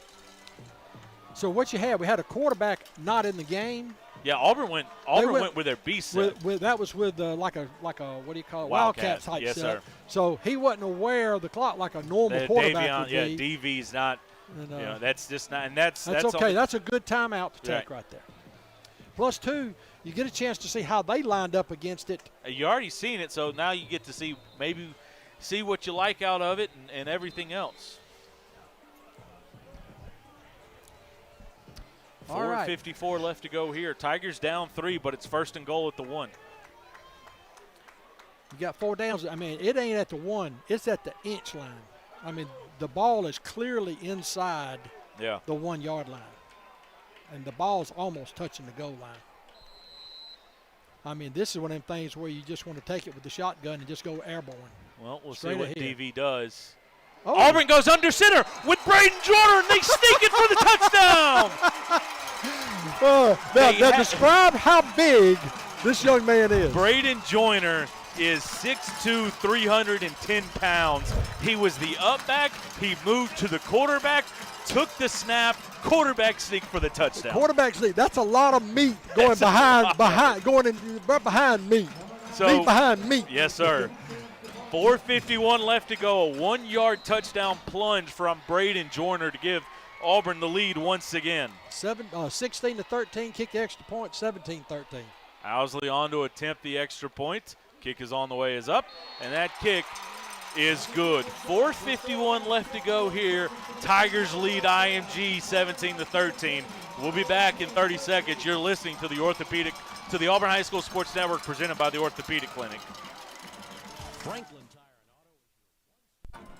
So what you had, we had a quarterback not in the game. Yeah, Auburn went with their B set. That was with like a what do you call it? Wildcat type yes, set. Sir. So he wasn't aware of the clock like a normal quarterback would be. DV's not. That's just not, and that's okay. That's a good timeout to take right there. Plus 2, you get a chance to see how they lined up against it. You already seen it, so now you get to see what you like out of it and everything else. 4:54 left to go here. Tigers down 3, but it's 1st and goal at the 1. You got 4 downs. I mean, it ain't at the 1. It's at the inch line. I mean, the ball is clearly inside the 1-yard line. And the ball's almost touching the goal line. I mean, this is one of them things where you just want to take it with the shotgun and just go airborne. Well, we'll see what DV does. Oh. Auburn goes under center with Braden Joyner, and they sneak it for the touchdown. Now describe how big this young man is. Braden Joyner is 6'2", 310 pounds. He was the up back. He moved to the quarterback, took the snap, quarterback sneak for the touchdown. Quarterback sneak. That's a lot of meat going behind meat. So, meat behind meat. Yes, sir. 4:51 left to go. A 1-yard touchdown plunge from Braden Joyner to give Auburn the lead once again. 16-13, kick the extra point, 17-13. Owsley on to attempt the extra point. Kick is on the way, is up, and that kick is good. 4:51 left to go here. Tigers lead IMG 17-13. We'll be back in 30 seconds. You're listening to the Auburn High School Sports Network presented by the Orthopedic Clinic. Franklin Tire and Auto.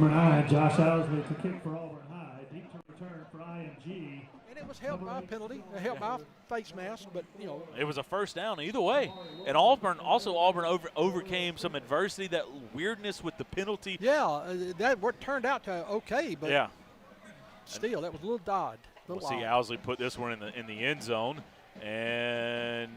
Auburn High, Josh Owsley to kick for Auburn High. Deep to return for IMG. And it was helped by a penalty. It helped by face mask, but, It was a first down either way. And Auburn overcame some adversity, that weirdness with the penalty. Yeah, that turned out to okay, but still, that was a little odd. We'll see Owsley put this one in the end zone, and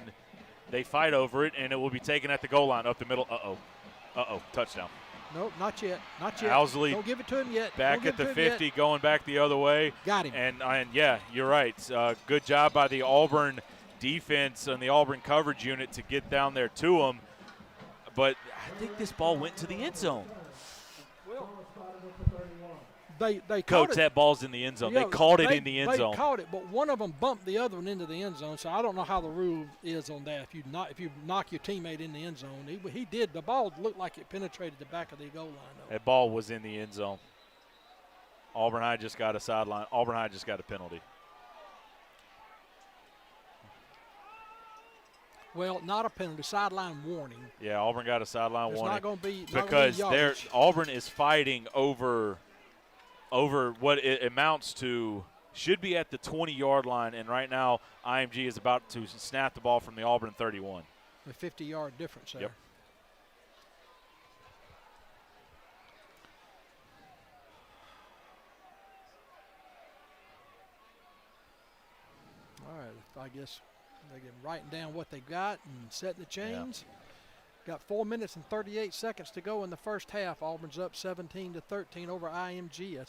they fight over it, and it will be taken at the goal line up the middle. Uh-oh, touchdown. Nope, not yet. Not yet. Owsley don't give it to him yet. Back at the 50, going back the other way. Got him. And yeah, you're right. Good job by the Auburn defense and the Auburn coverage unit to get down there to him. But I think this ball went to the end zone. They Coach, caught it. that ball's in the end zone. Yeah, they caught it in the end zone. They caught it, but one of them bumped the other one into the end zone. So I don't know how the rule is on that. If you knock your teammate in the end zone, he did. The ball looked like it penetrated the back of the goal line. That ball was in the end zone. Auburn High just got a sideline. Auburn High just got a penalty. Well, not a penalty, sideline warning. Yeah, Auburn got a sideline warning. It's not going to be because Auburn is fighting over what it amounts to, should be at the 20-yard line, and right now IMG is about to snap the ball from the Auburn 31. A 50-yard difference there. Yep. All right, I guess they're writing down what they got and setting the chains. Yeah. Got 4 minutes and 38 seconds to go in the first half. Auburn's up 17-13 over IMG.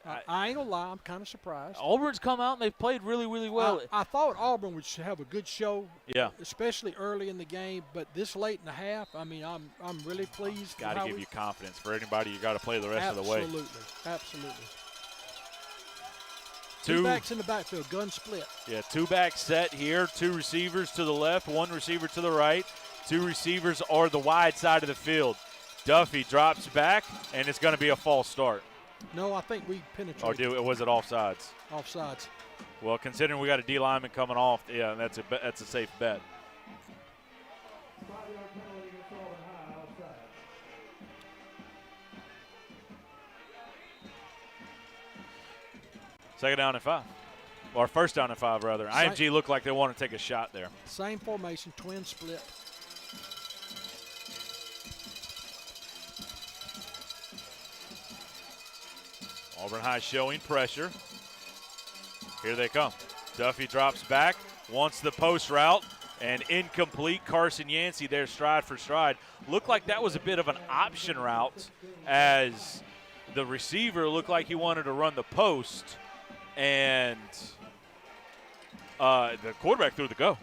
I ain't gonna lie, I'm kind of surprised. Auburn's come out and they've played really, really well. I thought Auburn would have a good show, yeah, especially early in the game. But this late in the half, I mean, I'm really pleased. Got to give you confidence. For anybody, you got to play the rest of the way. Absolutely. Two backs in the backfield, gun split. Yeah, two-back set here. Two receivers to the left, one receiver to the right. Two receivers are the wide side of the field. Duffy drops back, and it's going to be a false start. No, I think we penetrated. Or was it offsides? Offsides. Well, considering we got a D lineman coming off, yeah, that's a safe bet. Second down and 5. Or first down and 5, rather. IMG looked like they want to take a shot there. Same formation, twin split. Auburn High showing pressure. Here they come. Duffy drops back, wants the post route, and incomplete. Carson Yancey there stride for stride. Looked like that was a bit of an option route as the receiver looked like he wanted to run the post, and the quarterback threw the go.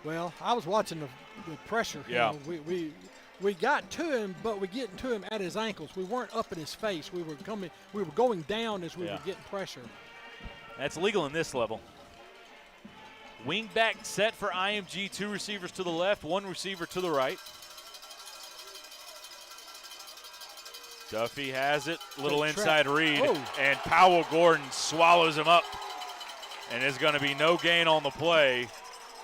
Well, I was watching the pressure. Yeah. We got to him, but we're getting to him at his ankles. We weren't up in his face. We were going down as we were getting pressure. That's legal in this level. Wing back set for IMG. Two receivers to the left, one receiver to the right. Duffy has it. Little inside read. And Powell Gordon swallows him up. And there's going to be no gain on the play.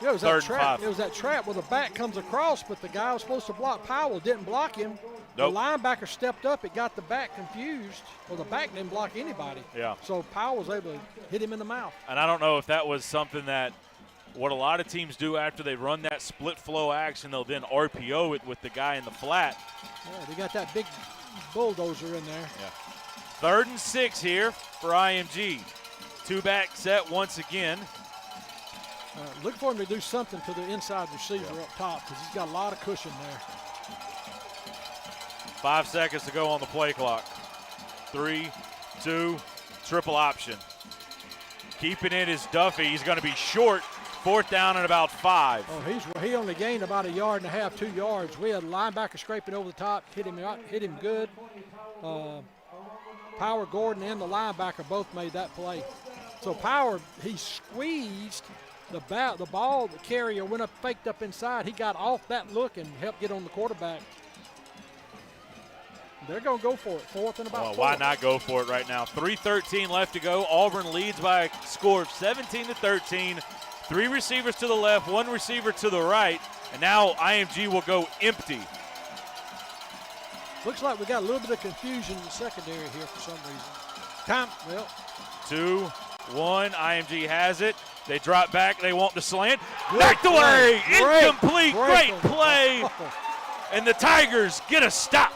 Yeah, it was that trap. It was that trap where the back comes across, but the guy was supposed to block Powell didn't block him. Nope. The linebacker stepped up. It got the back confused. Well, the back didn't block anybody. Yeah. So Powell was able to hit him in the mouth. And I don't know if that was something that what a lot of teams do after they run that split flow action, they'll then RPO it with the guy in the flat. Yeah, they got that big bulldozer in there. Yeah. 3rd and 6 here for IMG. Two-back set once again. Look for him to do something to the inside receiver up top because he's got a lot of cushion there. 5 seconds to go on the play clock. 3, 2, triple option. Keeping it is Duffy. He's going to be short. 4th down and about 5. Oh, he only gained about 1.5 yards, 2 yards. We had a linebacker scraping over the top, hit him good. Power Gordon and the linebacker both made that play. So Power, he squeezed the ball. The carrier went up, faked up inside. He got off that look and helped get on the quarterback. They're going to go for it. 4th and about 4. Why not go for it right now? 3:13 left to go. Auburn leads by a score of 17-13. 3 receivers to the left, 1 receiver to the right, and now IMG will go empty. Looks like we got a little bit of confusion in the secondary here for some reason. 2, 1, IMG has it. They drop back, they want the slant. Backed away, incomplete, great play. And the Tigers get a stop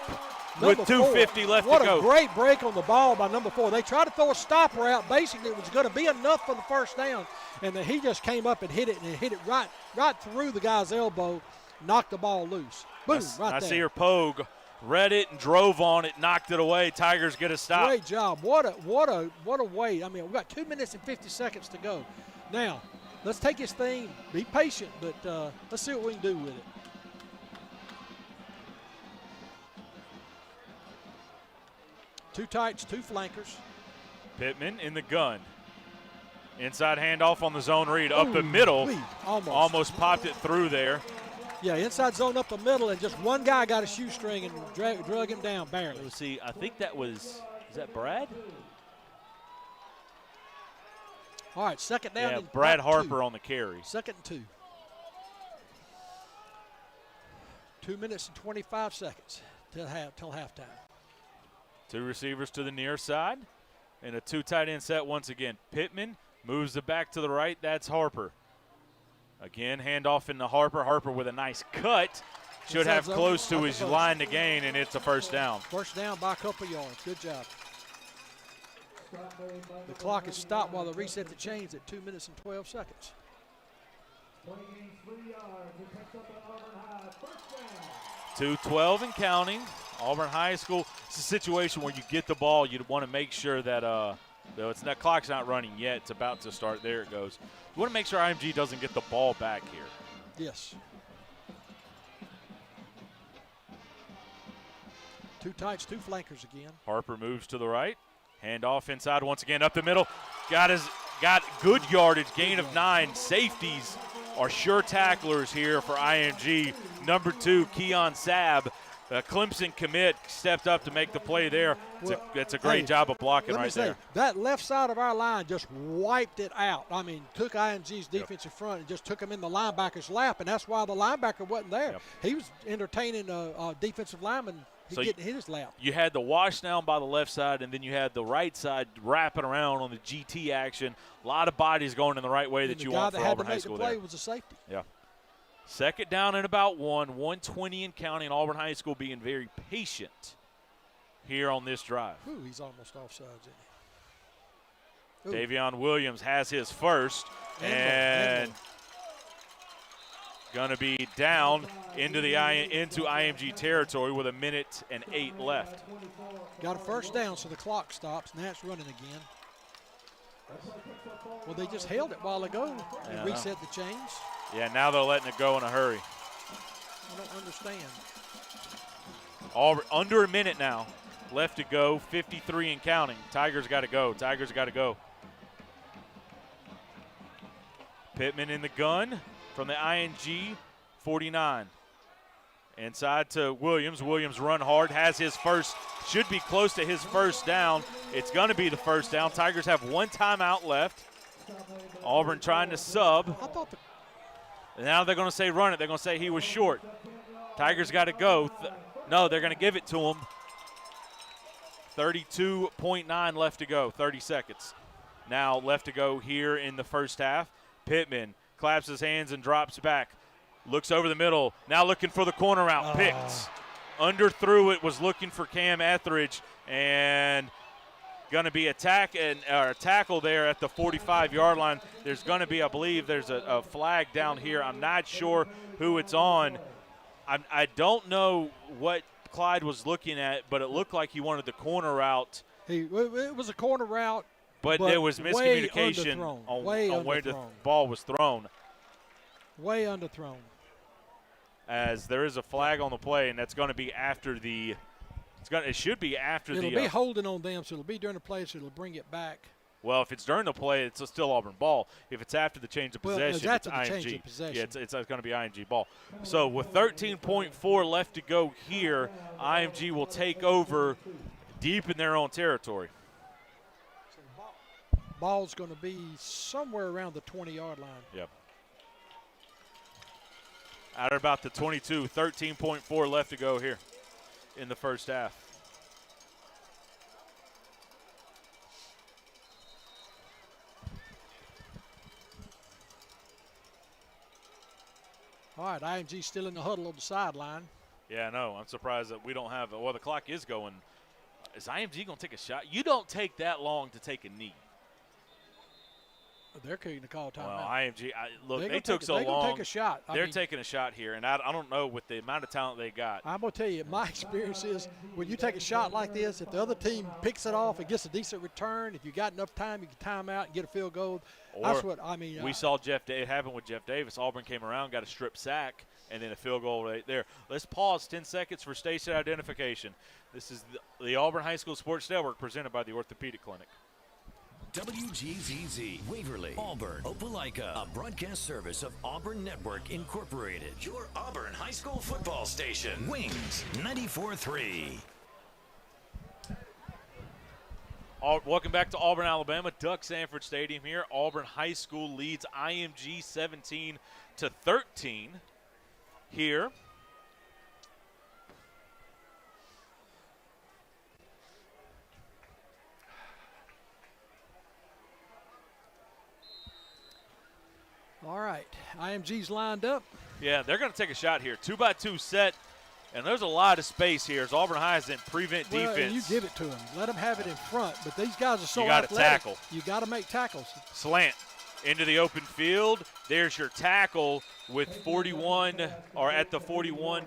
with 2:50 left to go. What a great break on the ball by number 4. They tried to throw a stopper out. Basically, it was going to be enough for the first down. And then he just came up and hit it right through the guy's elbow, knocked the ball loose. Boom, right there. Nasir Pogue read it and drove on it, knocked it away. Tigers get a stop. Great job. What a way. I mean, we've got 2 minutes and 50 seconds to go. Now, let's take his thing, be patient, but let's see what we can do with it. Two tights, two flankers. Pittman in the gun. Inside handoff on the zone read up the middle. Almost popped it through there. Yeah, inside zone up the middle, and just one guy got a shoestring and drug him down barely. Let's see, I think that was, is that Brad? All right, second down. Yeah, Brad Harper on the carry. Second and 2. 2 minutes and 25 seconds till halftime. Two receivers to the near side, and a two tight end set once again. Pittman moves it back to the right. That's Harper. Again, handoff into Harper. Harper with a nice cut. Should have close to his line to gain, and it's a first down. First down by a couple yards. Good job. The clock is stopped while they reset the chains at 2 minutes and 12 seconds. 2:12 and counting. Auburn High School. It's a situation where you get the ball, you want to make sure that that clock's not running yet. It's about to start. There it goes. You want to make sure IMG doesn't get the ball back here. Yes. Two tights, two flankers again. Harper moves to the right. Handoff inside once again up the middle. Got good yardage, gain of 9. Safeties are sure tacklers here for IMG. Number 2, Keon Sabb. Clemson commit stepped up to make the play there. It's a great job of blocking right there. That left side of our line just wiped it out. I mean, took IMG's defensive front and just took him in the linebacker's lap, and that's why the linebacker wasn't there. He was entertaining a defensive lineman. Getting hit his lap. You had the wash down by the left side, and then you had the right side wrapping around on the GT action. A lot of bodies going in the right way that you want for Auburn High School there. The guy that had to make the play was a safety. Yeah. Second down and about 120 and counting. Auburn High School being very patient here on this drive. Ooh, he's almost offsides, isn't he? Davion Williams has his first, and going to be down into IMG territory with 1:08 left. Got a first down, so the clock stops. Now it's running again. Well, they just held it a while ago and reset the chains. Yeah, now they're letting it go in a hurry. I don't understand. Under a minute now left to go, 53 and counting. Tigers got to go. Tigers got to go. Pittman in the gun from the IMG 49. Inside to Williams. Williams run hard, has his first, should be close to his first down. It's going to be the first down. Tigers have one timeout left. Auburn trying to sub. And now they're going to say run it. They're going to say he was short. Tigers got to go. No, they're going to give it to him. 32.9 left to go, 30 seconds. Now left to go here in the first half. Pittman claps his hands and drops back. Looks over the middle. Now looking for the corner route. Picked. Underthrew it. Was looking for Cam Etheridge. And going to be a tackle there at the 45-yard line. There's going to be, I believe, there's a flag down here. I'm not sure who it's on. I don't know what Clyde was looking at, but it looked like he wanted the corner route. It was a corner route. But there was miscommunication on where the ball was thrown. Way underthrown. As there is a flag on the play, and that's going to be after the – it should be after it'll be holding on them, so it'll be during the play, so it'll bring it back. Well, if it's during the play, it's still Auburn ball. If it's after the change of possession, it's after IMG. The change of possession. Yeah, it's going to be IMG ball. So with 13.4 left to go here, IMG will take over deep in their own territory. Ball's going to be somewhere around the 20-yard line. Yep. At about the 22, 13.4 left to go here in the first half. All right, IMG still in the huddle on the sideline. Yeah, no, I'm surprised that we don't have – well, the clock is going. Is IMG going to take a shot? You don't take that long to take a knee. they're going to call timeout. Well, IMG, look, they took so long. They're going to take a shot. They're taking a shot here, and I don't know with the amount of talent they got. I'm going to tell you, my experience is when you take a shot like this, if the other team picks it off and gets a decent return, if you got enough time, you can time out and get a field goal. That's what I mean. We saw it happen with Jeff Davis. Auburn came around, got a strip sack, and then a field goal right there. Let's pause 10 seconds for station identification. This is the Auburn High School Sports Network presented by the Orthopedic Clinic. WGZZ, Waverly, Auburn, Opelika, a broadcast service of Auburn Network Incorporated. Your Auburn High School football station. Wings 94.3. Welcome back to Auburn, Alabama. Duck Samford Stadium here. Auburn High School leads IMG 17-13 here. All right, IMG's lined up. Yeah, they're going to take a shot here. 2-by-2 set, and there's a lot of space here as Auburn High is in prevent defense. And you give it to them. Let them have it in front. But these guys are so athletic. You got to tackle. You got to make tackles. Slant into the open field. There's your tackle with 41, or at the 41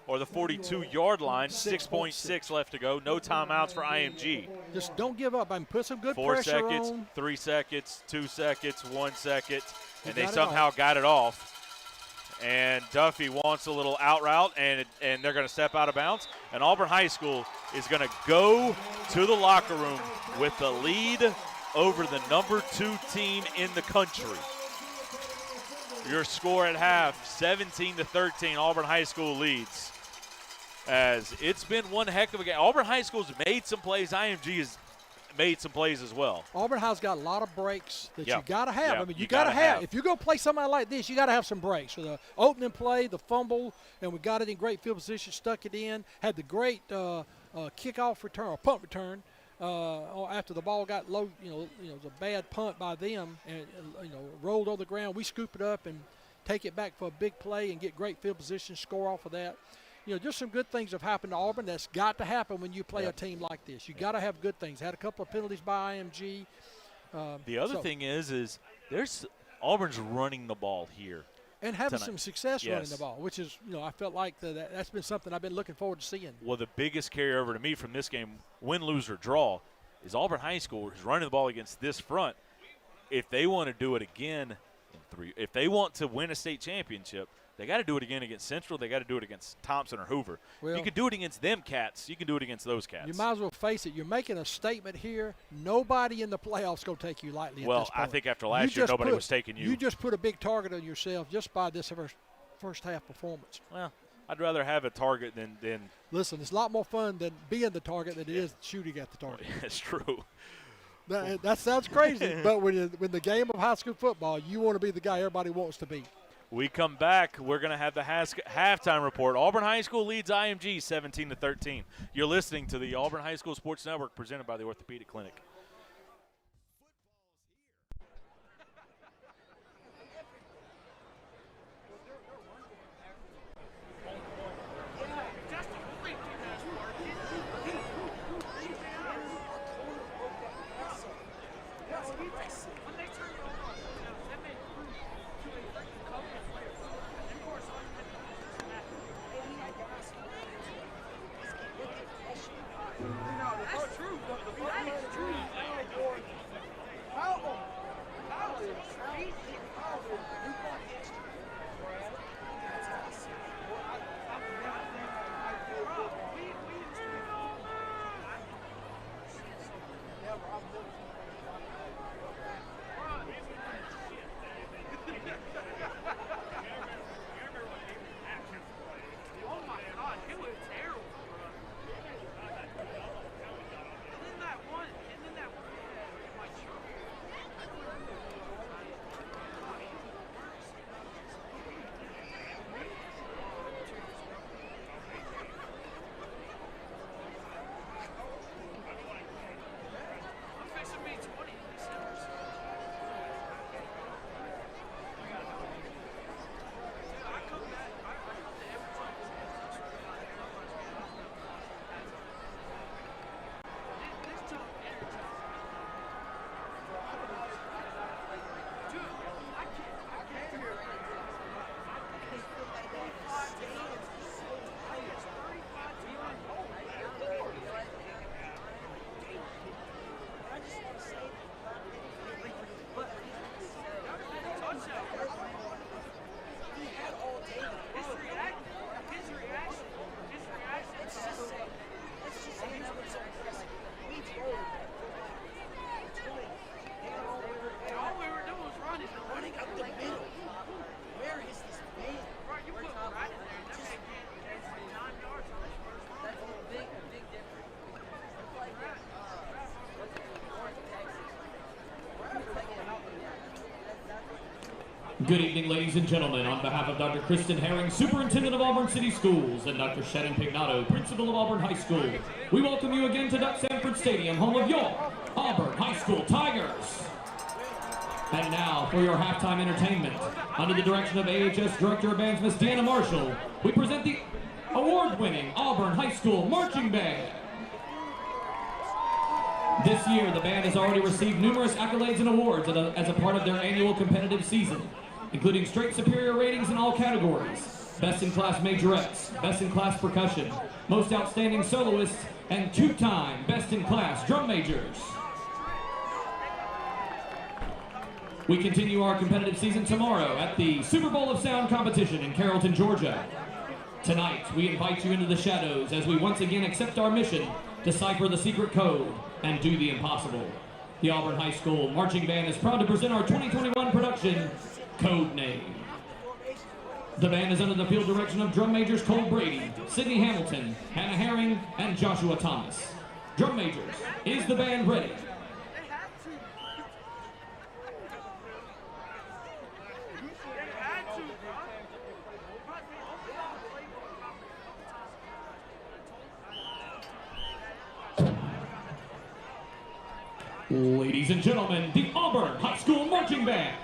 or the 42-yard line. 6.6 left to go. No timeouts for IMG. Just don't give up. Put some good 4 pressure seconds, on. 3 seconds, 2 seconds, 1 second. And they somehow got it off. And Duffy wants a little out route, and they're going to step out of bounds. And Auburn High School is going to go to the locker room with the lead over the number 2 team in the country. Your score at half, 17-13, Auburn High School leads. As it's been one heck of a game. Auburn High School's made some plays. IMG has made some plays as well. Auburn High's got a lot of breaks that you got to have. Yep. I mean, you got to have. If you're going to play somebody like this, you got to have some breaks. So the opening play, the fumble, and we got it in great field position, stuck it in, had the great kickoff return or punt return after the ball got low. It was a bad punt by them, and rolled on the ground. We scoop it up and take it back for a big play and get great field position, score off of that. Just some good things have happened to Auburn. That's got to happen when you play a team like this. You got to have good things. Had a couple of penalties by IMG. The other thing is there's Auburn's running the ball here. And having tonight. some success running the ball, which is, I felt like that's been something I've been looking forward to seeing. Well, the biggest carryover to me from this game, win, lose, or draw, is Auburn High School is running the ball against this front. If they want to do it again if they want to win a state championship, they got to do it again against Central. They got to do it against Thompson or Hoover. Well, you can do it against them cats. You can do it against those cats. You might as well face it. You're making a statement here. Nobody in the playoffs going to take you lightly well, at this point. I think after last year, nobody was taking you. You just put a big target on yourself just by this first half performance. Well, I'd rather have a target than Listen, it's a lot more fun than being the target than it is shooting at the target. That's true. That sounds crazy, but when the game of high school football, you want to be the guy everybody wants to be. We come back. We're going to have the halftime report. Auburn High School leads IMG 17-13. You're listening to the Auburn High School Sports Network presented by the Orthopedic Clinic. Good evening, ladies and gentlemen. On behalf of Dr. Kristen Herring, Superintendent of Auburn City Schools, and Dr. Shannon Pignato, Principal of Auburn High School, we welcome you again to Samford Stadium, home of your Auburn High School Tigers. And now, for your halftime entertainment, under the direction of AHS Director of Bands, Miss Deanna Marshall, we present the award-winning Auburn High School Marching Band. This year, the band has already received numerous accolades and awards as a part of their annual competitive season, including straight superior ratings in all categories, best-in-class majorettes, best-in-class percussion, most outstanding soloists, and two-time best-in-class drum majors. We continue our competitive season tomorrow at the Super Bowl of Sound competition in Carrollton, Georgia. Tonight, we invite you into the shadows as we once again accept our mission to decipher the secret code and do the impossible. The Auburn High School Marching Band is proud to present our 2021 production, Code Name. The band is under the field direction of drum majors Cole Brady, Sydney Hamilton, Hannah Herring, and Joshua Thomas. Drum majors, is the band ready? Ladies and gentlemen, the Auburn High School Marching Band.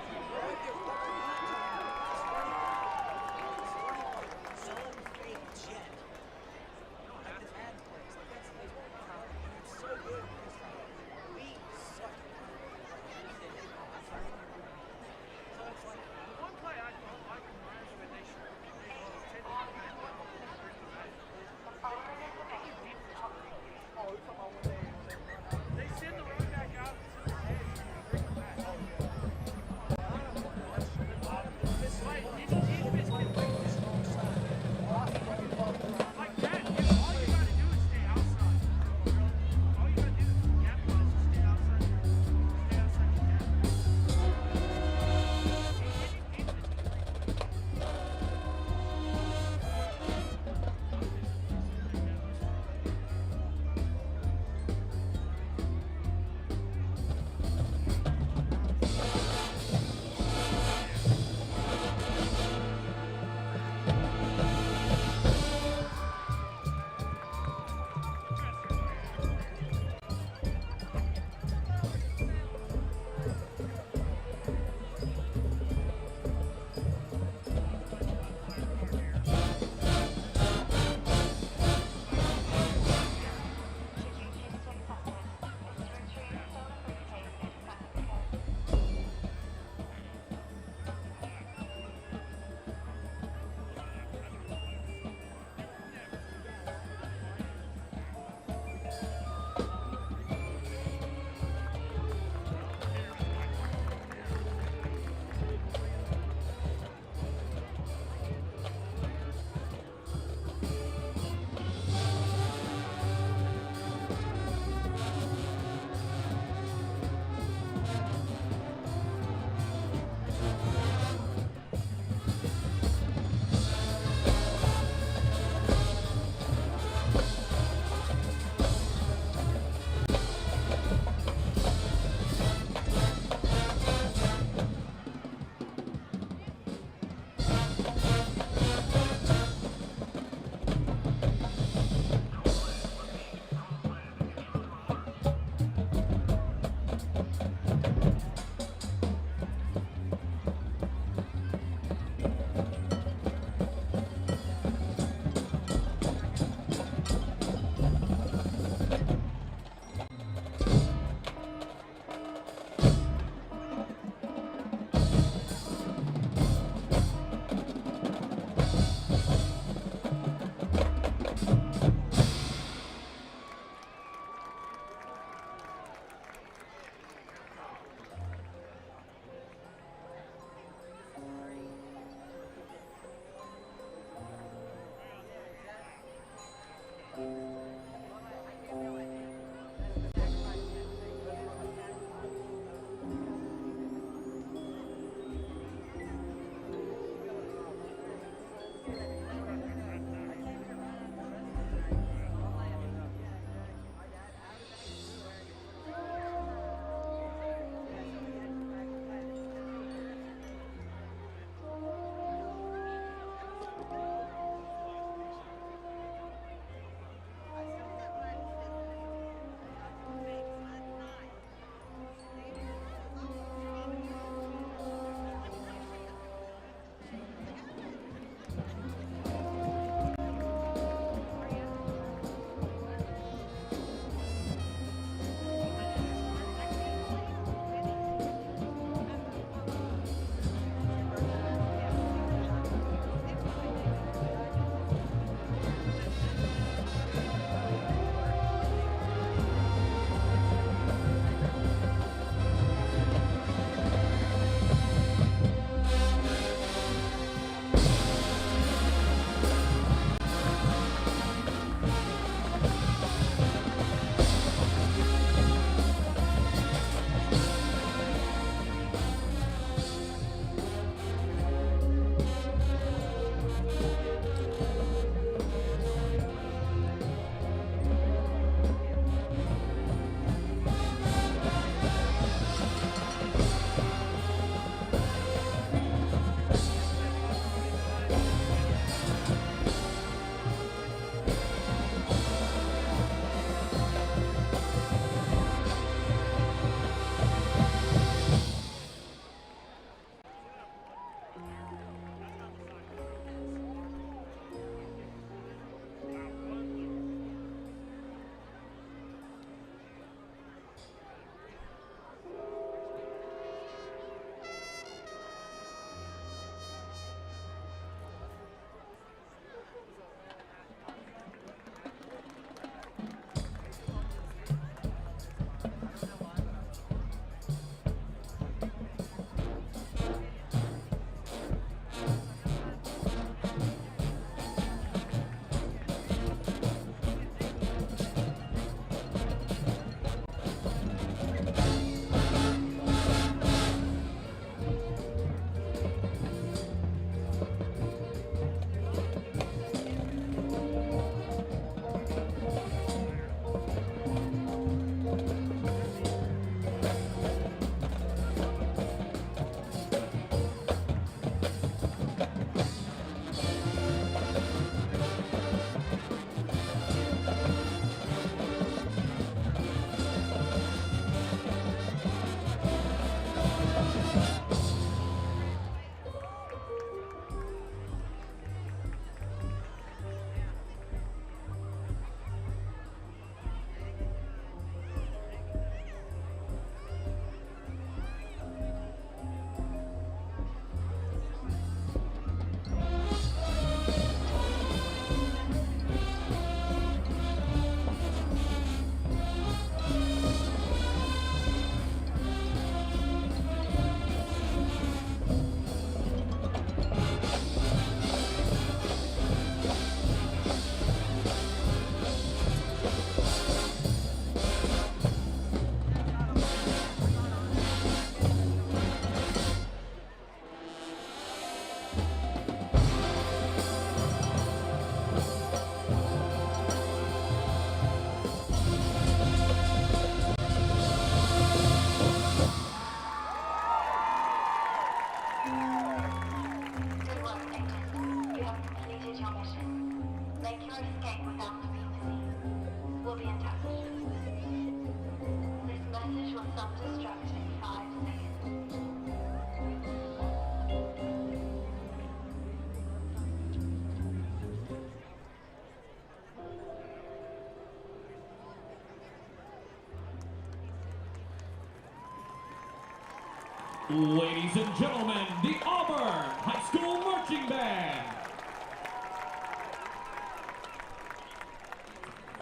Ladies and gentlemen, the Auburn High School Marching Band.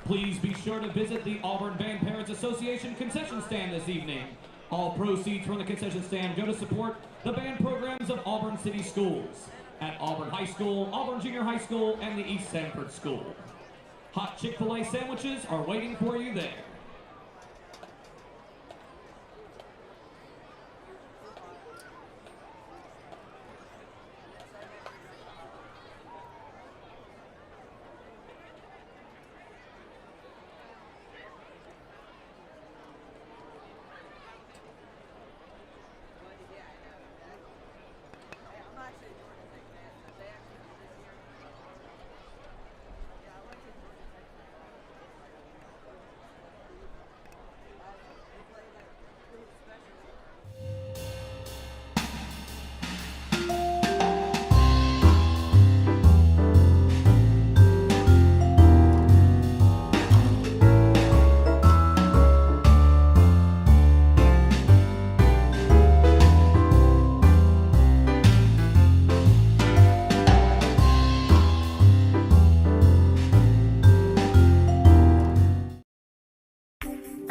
Please be sure to visit the Auburn Band Parents Association concession stand this evening. All proceeds from the concession stand go to support the band programs of Auburn City Schools at Auburn High School, Auburn Junior High School, and the East Samford School. Hot Chick-fil-A sandwiches are waiting for you there.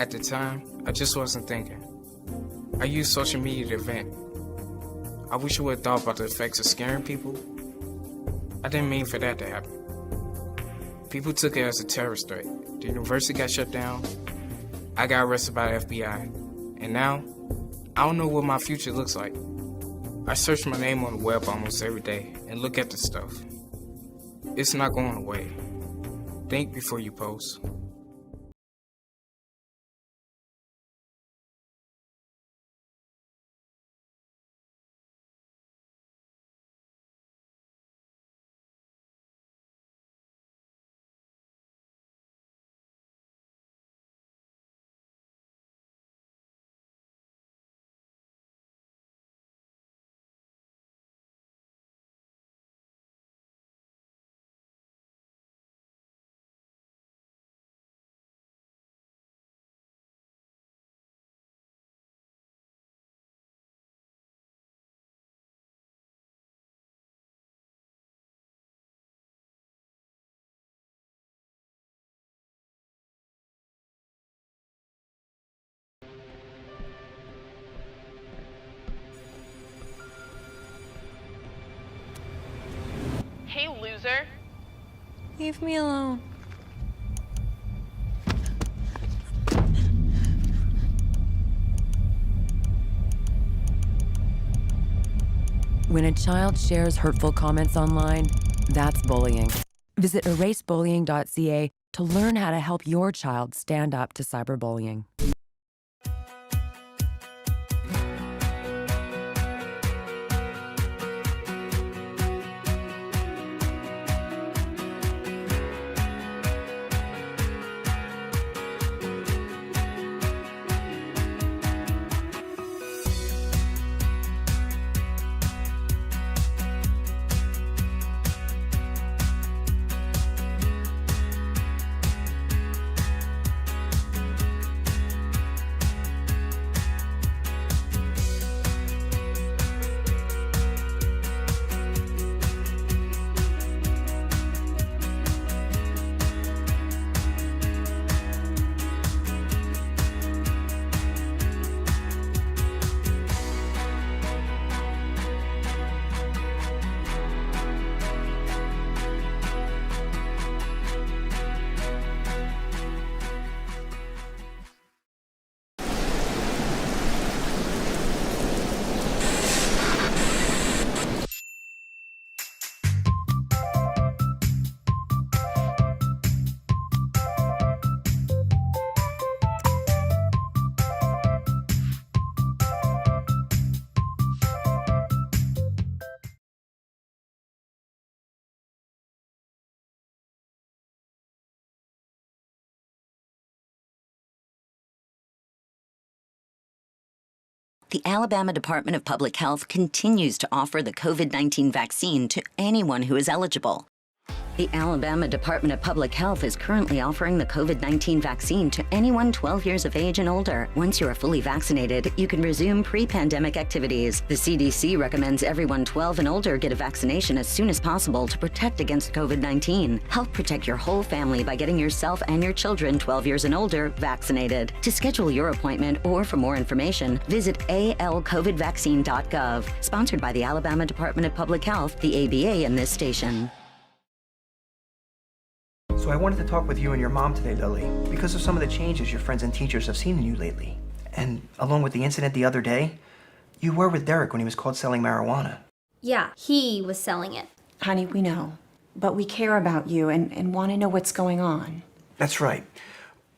At the time, I just wasn't thinking. I used social media to vent. I wish I would have thought about the effects of scaring people. I didn't mean for that to happen. People took it as a terrorist threat. The university got shut down. I got arrested by the FBI. And now, I don't know what my future looks like. I search my name on the web almost every day and look at the stuff. It's not going away. Think before you post. Hey, loser. Leave me alone. When a child shares hurtful comments online, that's bullying. Visit erasebullying.ca to learn how to help your child stand up to cyberbullying. The Alabama Department of Public Health continues to offer the COVID-19 vaccine to anyone who is eligible. The Alabama Department of Public Health is currently offering the COVID-19 vaccine to anyone 12 years of age and older. Once you are fully vaccinated, you can resume pre-pandemic activities. The CDC recommends everyone 12 and older get a vaccination as soon as possible to protect against COVID-19. Help protect your whole family by getting yourself and your children 12 years and older vaccinated. To schedule your appointment or for more information, visit alcovidvaccine.gov. Sponsored by the Alabama Department of Public Health, the ABA, and this station. So I wanted to talk with you and your mom today, Lily, because of some of the changes your friends and teachers have seen in you lately. And along with the incident the other day, you were with Derek when he was caught selling marijuana. Yeah, he was selling it. Honey, we know. But we care about you and want to know what's going on. That's right.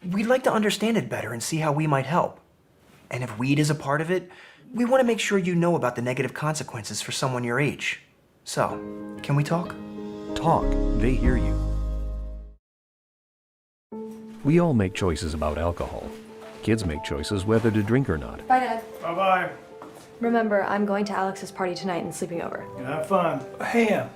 We'd like to understand it better and see how we might help. And if weed is a part of it, we want to make sure you know about the negative consequences for someone your age. So, can we talk? Talk. They hear you. We all make choices about alcohol. Kids make choices whether to drink or not. Bye, Dad. Bye-bye. Remember, I'm going to Alex's party tonight and sleeping over. Have fun. Hey,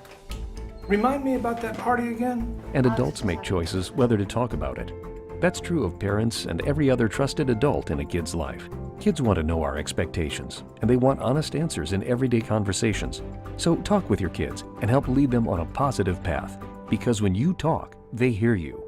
remind me about that party again? And adults make choices whether to talk about it. That's true of parents and every other trusted adult in a kid's life. Kids want to know our expectations, and they want honest answers in everyday conversations. So talk with your kids and help lead them on a positive path. Because when you talk, they hear you.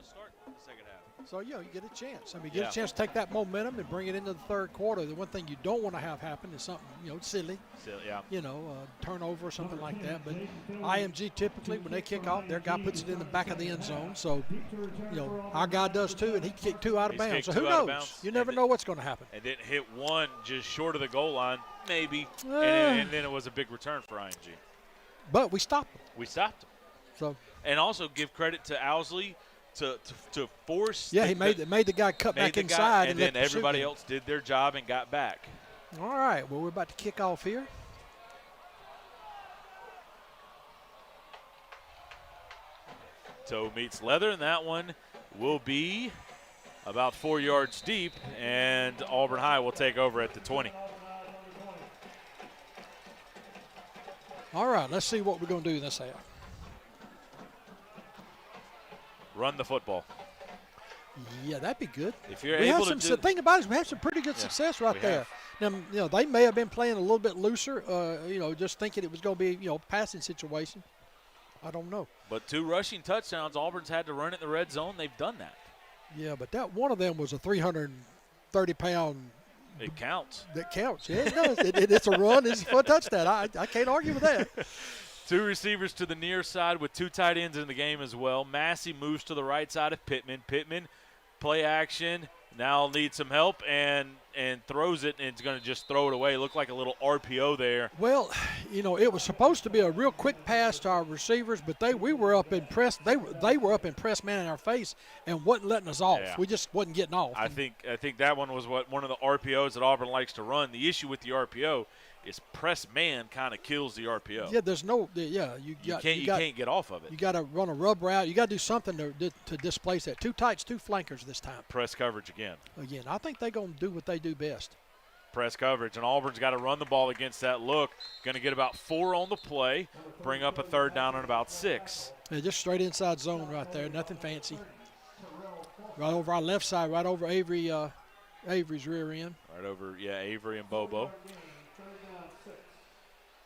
start the second half. So, you get a chance. I mean, get a chance to take that momentum and bring it into the third quarter. The one thing you don't want to have happen is something, silly. Silly, yeah. Turnover or something like that. But IMG typically, when they kick off, their guy puts it in the back of the end zone. So, our guy does too, and he kicked 2 out of bounds. So who knows? You never know what's going to happen. And then hit one just short of the goal line, maybe. And then it was a big return for IMG. But we stopped him. We stopped him. So. And also give credit to Owsley to force. Yeah, he made the guy cut back inside. And then everybody else did their job and got back. All right, well, we're about to kick off here. Toe meets leather, and that one will be about 4 yards deep, and Auburn High will take over at the 20. All right, let's see what we're going to do in this half. Run the football. Yeah, that'd be good. If you're able to the thing about it is we have some pretty good success right there. Now, they may have been playing a little bit looser, just thinking it was going to be, passing situation. I don't know. But 2 rushing touchdowns, Auburn's had to run it in the red zone. They've done that. Yeah, but that one of them was a 330-pound. It counts. That counts. Yeah, it does. It's a run. It's for a touchdown. I can't argue with that. 2 receivers to the near side with 2 tight ends in the game as well. Massey moves to the right side of Pittman. Pittman, play action, now needs some help and throws it, and it's going to just throw it away. Looked like a little RPO there. Well, it was supposed to be a real quick pass to our receivers, but we were up in press. They were up in press man in our face and wasn't letting us off. Yeah. We just wasn't getting off. I think that one was one of the RPOs that Auburn likes to run. The issue with the RPO is press man kind of kills the RPO. Yeah, there's no. Yeah, you can't get off of it. You got to run a rub route. You got to do something to displace that. 2 tights, 2 flankers this time. Press coverage again. I think they're going to do what they do best. Press coverage, and Auburn's got to run the ball against that look. Going to get about 4 on the play, bring up a 3rd down and about 6. Yeah, just straight inside zone right there. Nothing fancy. Right over our left side, right over Avery's rear end. Right over, Avery and Bobo.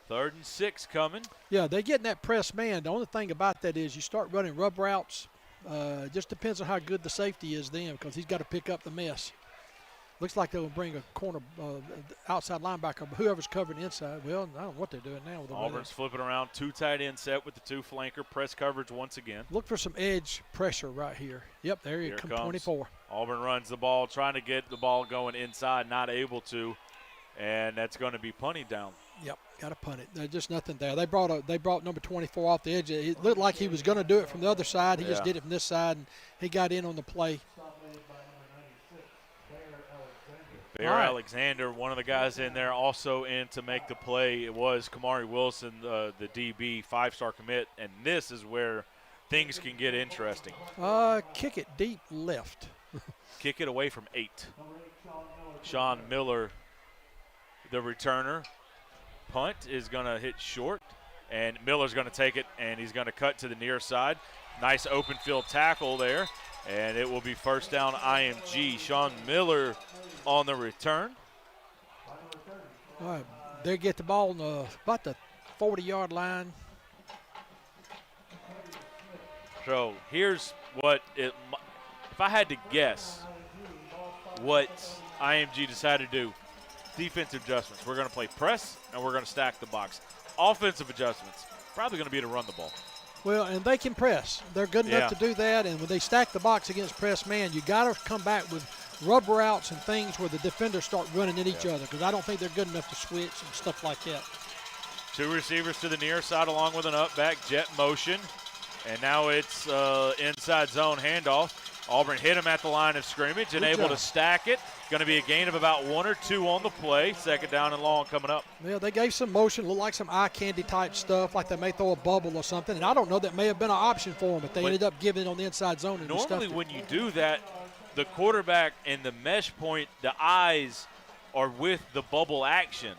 3rd and 6 coming. Yeah, they're getting that press man. The only thing about that is you start running rub routes. Just depends on how good the safety is then, because he's got to pick up the mess. Looks like they'll bring a corner outside linebacker, but whoever's covering inside. Well, I don't know what they're doing now. Auburn's flipping around, 2 tight end set with the 2 flanker. Press coverage once again. Look for some edge pressure right here. Yep, there he comes. 24. Auburn runs the ball, trying to get the ball going inside, not able to, and that's going to be punted down. Yep, got to punt it. There's just nothing there. They brought number 24 off the edge. It looked like he was going to do it from the other side. He just did it from this side, and he got in on the play. Bear Alexander, one of the guys in there, also in to make the play. It was Kamari Wilson, the DB, 5-star commit, and this is where things can get interesting. Kick it deep left. Kick it away from 8. Sean Miller, the returner. Punt is going to hit short, and Miller's going to take it, and he's going to cut to the near side. Nice open field tackle there, and it will be 1st down IMG. Sean Miller on the return. All right, they get the ball on about the 40-yard line. So here's what if I had to guess what IMG decided to do. Defensive adjustments. We're going to play press, and we're going to stack the box. Offensive adjustments. Probably going to be to run the ball. Well, and they can press. They're good enough to do that, and when they stack the box against press man, you got to come back with rub routes and things where the defenders start running at each other, because I don't think they're good enough to switch and stuff like that. 2 receivers to the near side along with an up back jet motion, and now it's inside zone handoff. Auburn hit him at the line of scrimmage and able to stack it. Going to be a gain of about 1 or 2 on the play. 2nd down and long coming up. Yeah, they gave some motion, looked like some eye candy type stuff, like they may throw a bubble or something. And I don't know, that may have been an option for them, but they ended up giving it on the inside zone. And normally when you do that, the quarterback and the mesh point, the eyes are with the bubble action.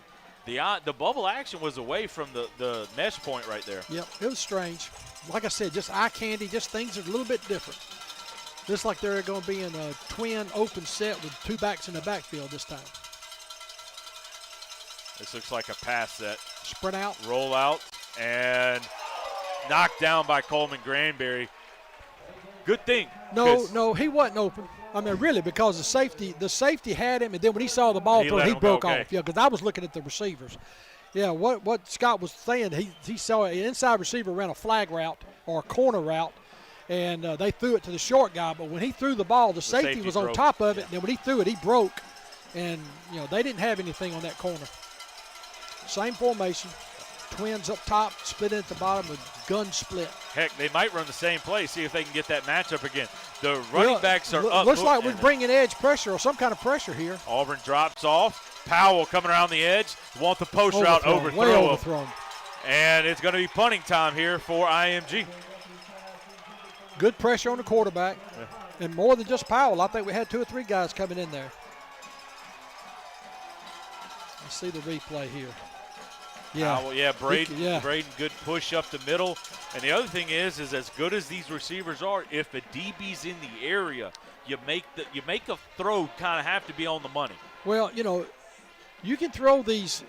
The bubble action was away from the mesh point right there. Yep, it was strange. Like I said, just eye candy, just things are a little bit different. Just like they're going to be in a twin open set with 2 backs in the backfield this time. This looks like a pass set. Sprint out. Roll out and knocked down by Coleman Granberry. Good thing. No, he wasn't open. I mean, really, because the safety had him, and then when he saw the ball throw, he broke off. Yeah, because I was looking at the receivers. Yeah, what Scott was saying, he saw an inside receiver ran a flag route or a corner route, and they threw it to the short guy. But when he threw the ball, the safety was on top of it. And then when he threw it, he broke. And, they didn't have anything on that corner. Same formation. Twins up top, split in at the bottom, a gun split. Heck, they might run the same play, see if they can get that matchup again. The running backs are up. Looks like we're bringing edge pressure or some kind of pressure here. Auburn drops off. Powell coming around the edge. Want the post route, way overthrown. And it's going to be punting time here for IMG. Good pressure on the quarterback. Yeah. And more than just Powell. I think we had 2 or 3 guys coming in there. Let's see the replay here. Yeah, Braden, good push up the middle. And the other thing is as good as these receivers are, if a DB's in the area, you make a throw kind of have to be on the money. Well, you can throw these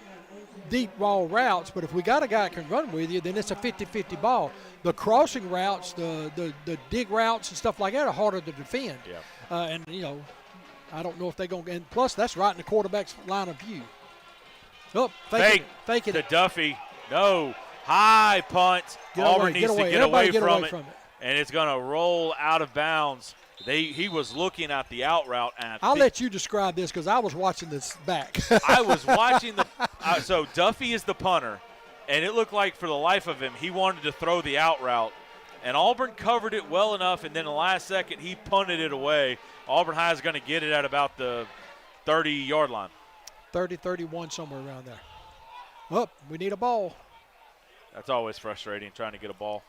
deep ball routes, but if we got a guy that can run with you, then it's a 50-50 ball. The crossing routes, the dig routes and stuff like that are harder to defend. Yeah. And I don't know if they're going to. And plus, that's right in the quarterback's line of view. Oh, fake it. To Duffy. No. High punt. Auburn needs to get away from it. And it's going to roll out of bounds. He was looking at the out route. And I'll let you describe this because I was watching this back. I was watching so Duffy is the punter, and it looked like for the life of him he wanted to throw the out route. And Auburn covered it well enough, and then the last second he punted it away. Auburn High is going to get it at about the 30-yard line. 30, 31, somewhere around there. Oh, we need a ball. That's always frustrating, trying to get a ball.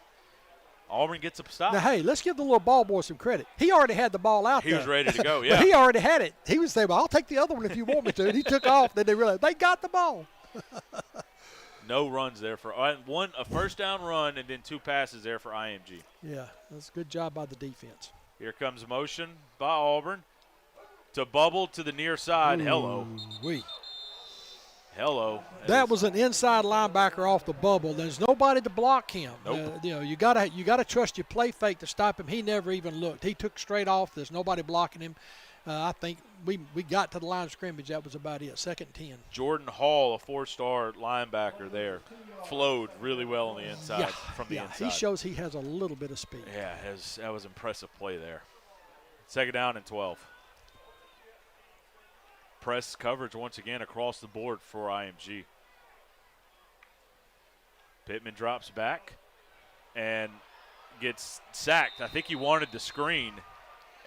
Auburn gets a stop. Now, hey, let's give the little ball boy some credit. He already had the ball out there. He was ready to go, yeah. But he already had it. He was saying, well, I'll take the other one if you want me to. And he took off. Then they realized they got the ball. No runs there for a first down run and then 2 passes there for IMG. Yeah, that's a good job by the defense. Here comes motion by Auburn. To bubble to the near side. Hello. That was an inside linebacker off the bubble. There's nobody to block him. Nope. You gotta trust your play fake to stop him. He never even looked. He took straight off. There's nobody blocking him. I think we got to the line of scrimmage. That was about it. 2nd and 10. Jordan Hall, a 4-star linebacker there, flowed really well on the inside from the inside. He shows he has a little bit of speed. Yeah, that was impressive play there. 2nd down and 12. Press coverage once again across the board for IMG. Pittman drops back and gets sacked. I think he wanted the screen,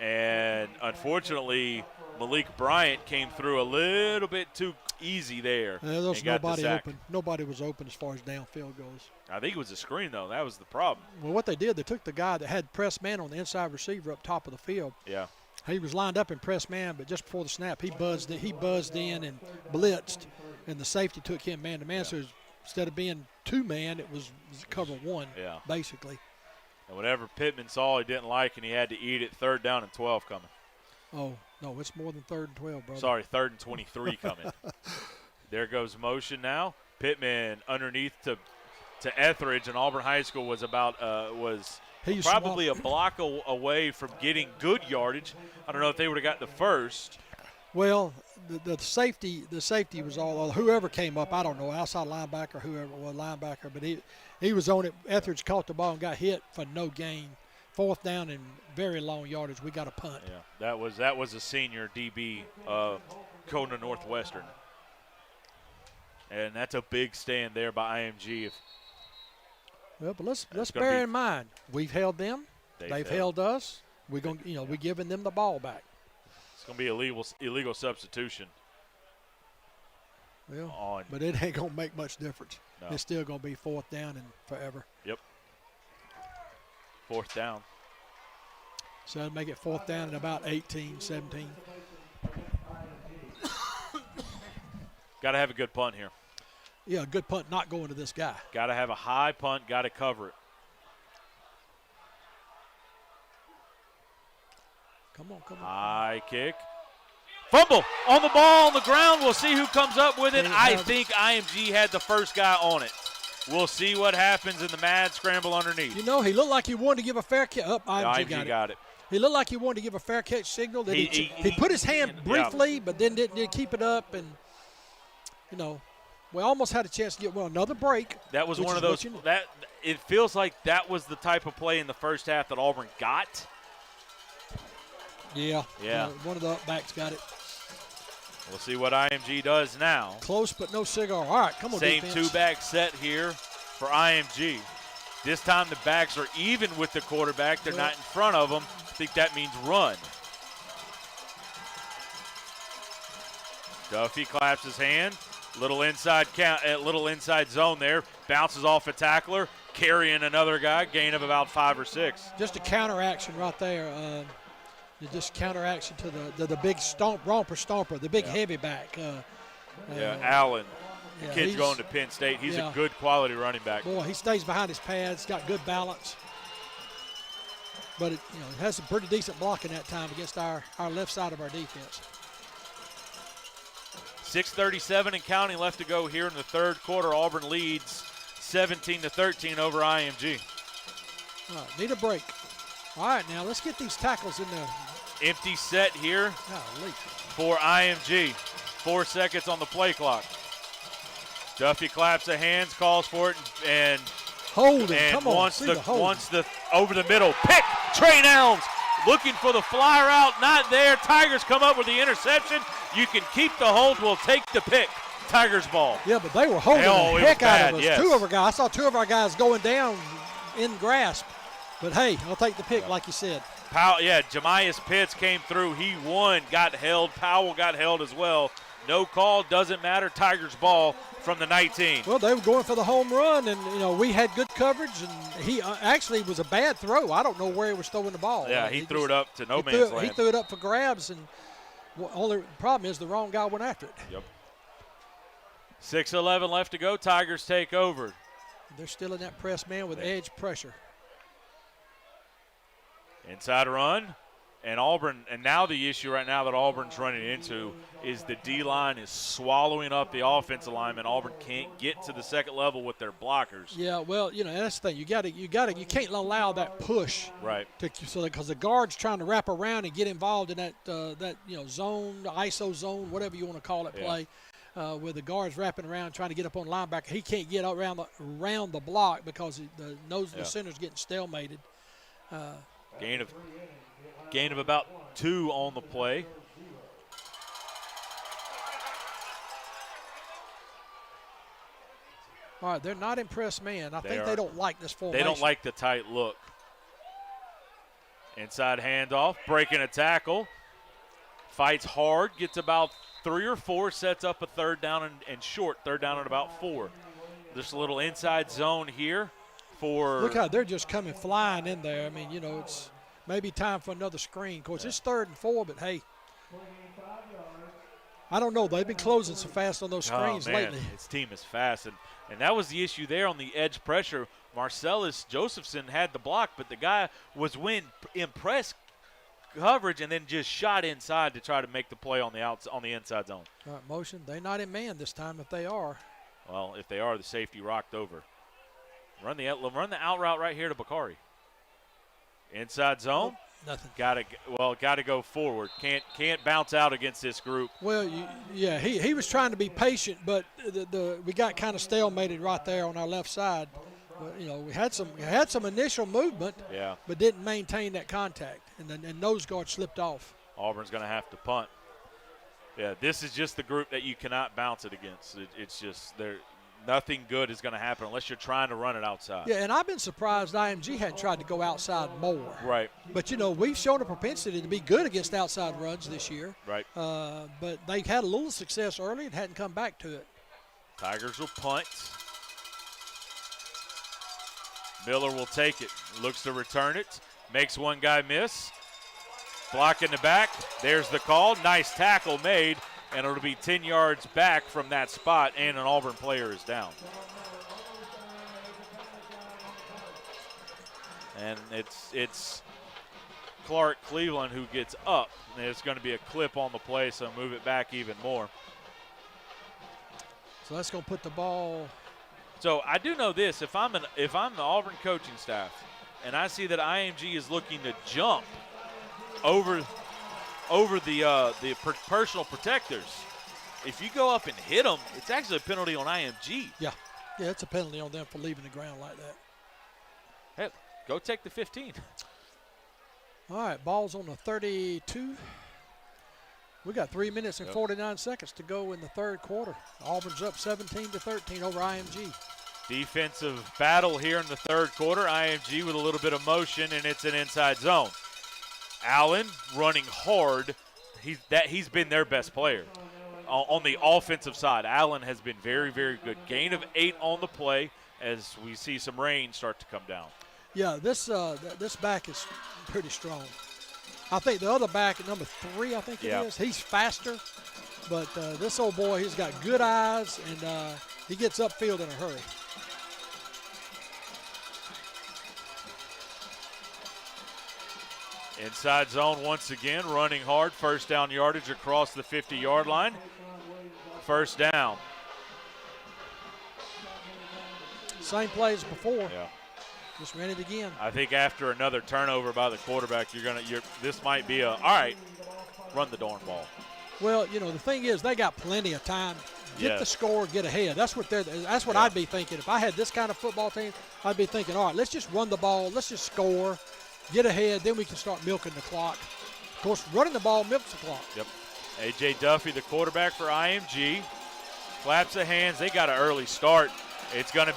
and unfortunately Malik Bryant came through a little bit too easy there. There was nobody open. Nobody was open as far as downfield goes. I think it was a screen, though. That was the problem. Well, what they did, they took the guy that had press man on the inside receiver up top of the field. Yeah. He was lined up in press man, but just before the snap, he buzzed in and blitzed, and the safety took him man-to-man. So instead of being 2-man, it was cover 1, basically. And whatever Pittman saw he didn't like, and he had to eat it, 3rd down and 12 coming. Oh, no, it's more than 3rd and 12, brother. Sorry, 3rd and 23 coming. There goes motion now. Pittman underneath to Etheridge, and Auburn High School was probably a block away from getting good yardage. I don't know if they would have got the first. Well, the safety was all whoever came up. I don't know, outside linebacker, whoever was linebacker, but he was on it. Etheridge caught the ball and got hit for no gain. 4th down and very long yardage. We got a punt. Yeah, that was a senior DB, Kona Northwestern, and that's a big stand there by IMG. Well, but let's bear in mind, we've held them. They've held us. We're we're giving them the ball back. It's going to be illegal substitution. Well, but it ain't going to make much difference. No. It's still going to be 4th down and forever. Yep. 4th down. So that'll make it 4th down and about 18, 17. Got to have a good punt here. Yeah, a good punt not going to this guy. Got to have a high punt, got to cover it. Come on. High kick. Fumble on the ball, on the ground. We'll see who comes up with it. I think IMG had the first guy on it. We'll see what happens in the mad scramble underneath. You know, he looked like he wanted to give a fair catch. IMG got it. He looked like he wanted to give a fair catch signal. That he put his hand briefly, but then didn't keep it up. And, you know, we almost had a chance to get another break. That was one of those. It feels like that was the type of play in the first half that Auburn got. Yeah. Yeah. One of the backs got it. We'll see what IMG does now. Close but no cigar. All right, come on, Same defense. two-back set here for IMG. This time the backs are even with the quarterback. They're not in front of him. I think that means run. Duffy claps his hand. Little inside zone there. Bounces off a tackler, carrying another guy. Gain of about 5 or 6. Just a counter action right there. Just counter action to the big romper stomper, the big heavy back. Allen. The Yeah, kid's going to Penn State. He's a good quality running back. Boy, he stays behind his pads, got good balance. But it has some pretty decent blocking that time against our left side of our defense. 6:37 and counting left to go here in the third quarter. Auburn leads 17-13 over IMG. All right, need a break. All right, now let's get these tackles in there. Empty set here for IMG. 4 seconds on the play clock. Duffy claps the hands, calls for it, and hold it. And Come on, wants the over the middle pick. Trey Nelms looking for the fly route, not there. Tigers come up with the interception. You can keep the hold. We'll take the pick. Tigers ball. Yeah, but they were holding the heck out of us. Yes. 2 of our guys. I saw 2 of our guys going down in grasp. But hey, I'll take the pick, like you said. Powell, Jemias Pitts came through. He won, got held. Powell got held as well. No call, doesn't matter. Tigers ball from the 19. Well, they were going for the home run, and we had good coverage, and he actually was a bad throw. I don't know where he was throwing the ball. Yeah, he threw it up to no man's land. He threw it up for grabs, and only problem is the wrong guy went after it. Yep. 6:11 left to go. Tigers take over. They're still in that press man with edge pressure. Inside run, and Auburn, and now the issue right now that Auburn's running into is the D-line is swallowing up the offensive lineman. Auburn can't get to the second level with their blockers. Yeah, well, that's the thing. You can't allow that push. Right. Because the guard's trying to wrap around and get involved in that zone, ISO zone, whatever you want to call it, play. Where the guard's wrapping around trying to get up on linebacker. He can't get around the block because the center's getting stalemated. Gain of about 2 on the play. All right, they're not impressed, man. I think they don't like this formation. They don't like the tight look. Inside handoff, breaking a tackle. Fights hard, gets about 3 or 4, sets up a third down and short. Third down at about 4. There's a little inside zone here for. Look how they're just coming flying in there. I mean, it's maybe time for another screen. Of course, it's 3rd and 4, but hey, I don't know. They've been closing so fast on those screens lately. His team is fast, and that was the issue there on the edge pressure. Marcellus Josephson had the block, but the guy was in press coverage and then just shot inside to try to make the play on the inside zone. All right, motion. They're not in man this time. If they are, well, if they are, the safety rocked over. Run the out route right here to Bakari. Inside zone. Nothing. Got to go forward. Can't bounce out against this group. Well, he was trying to be patient, but we got kind of stalemated right there on our left side. But, we had some initial movement, but didn't maintain that contact, and nose guard slipped off. Auburn's going to have to punt. Yeah, this is just the group that you cannot bounce it against. It's just nothing good is going to happen unless you're trying to run it outside. Yeah, and I've been surprised IMG hadn't tried to go outside more. Right. But, we've shown a propensity to be good against outside runs this year. Right. But they've had a little success early and hadn't come back to it. Tigers will punt. Miller will take it. Looks to return it. Makes one guy miss. Block in the back. There's the call. Nice tackle made. And it'll be 10 yards back from that spot, and an Auburn player is down. And it's Clark Cleveland who gets up. And there's going to be a clip on the play, so move it back even more. So that's going to put the ball So I do know this: if I'm the Auburn coaching staff, and I see that IMG is looking to jump over the personal protectors, if you go up and hit them, it's actually a penalty on IMG. Yeah, it's a penalty on them for leaving the ground like that. Hey, go take the 15. All right, ball's on the 32. We got 3 minutes and 49 seconds to go in the third quarter. Auburn's up 17-13 over IMG. Defensive battle here in the third quarter. IMG with a little bit of motion, and it's an inside zone. Allen running hard. He's been their best player. On the offensive side, Allen has been very, very good. Gain of 8 on the play as we see some rain start to come down. Yeah, this back is pretty strong. I think the other back at number 3, I think it is, he's faster. But this old boy, he's got good eyes, and he gets upfield in a hurry. Inside zone once again, running hard. First down yardage across the 50-yard line. First down. Same play as before. Yeah. Just ran it again. I think after another turnover by the quarterback, this might be all right, run the darn ball. Well, the thing is, they got plenty of time. Get the score, get ahead. That's what I'd be thinking. If I had this kind of football team, I'd be thinking, all right, let's just run the ball, let's just score, get ahead, then we can start milking the clock. Of course, running the ball milks the clock. Yep. A.J. Duffy, the quarterback for IMG, claps the hands. They got an early start. It's going to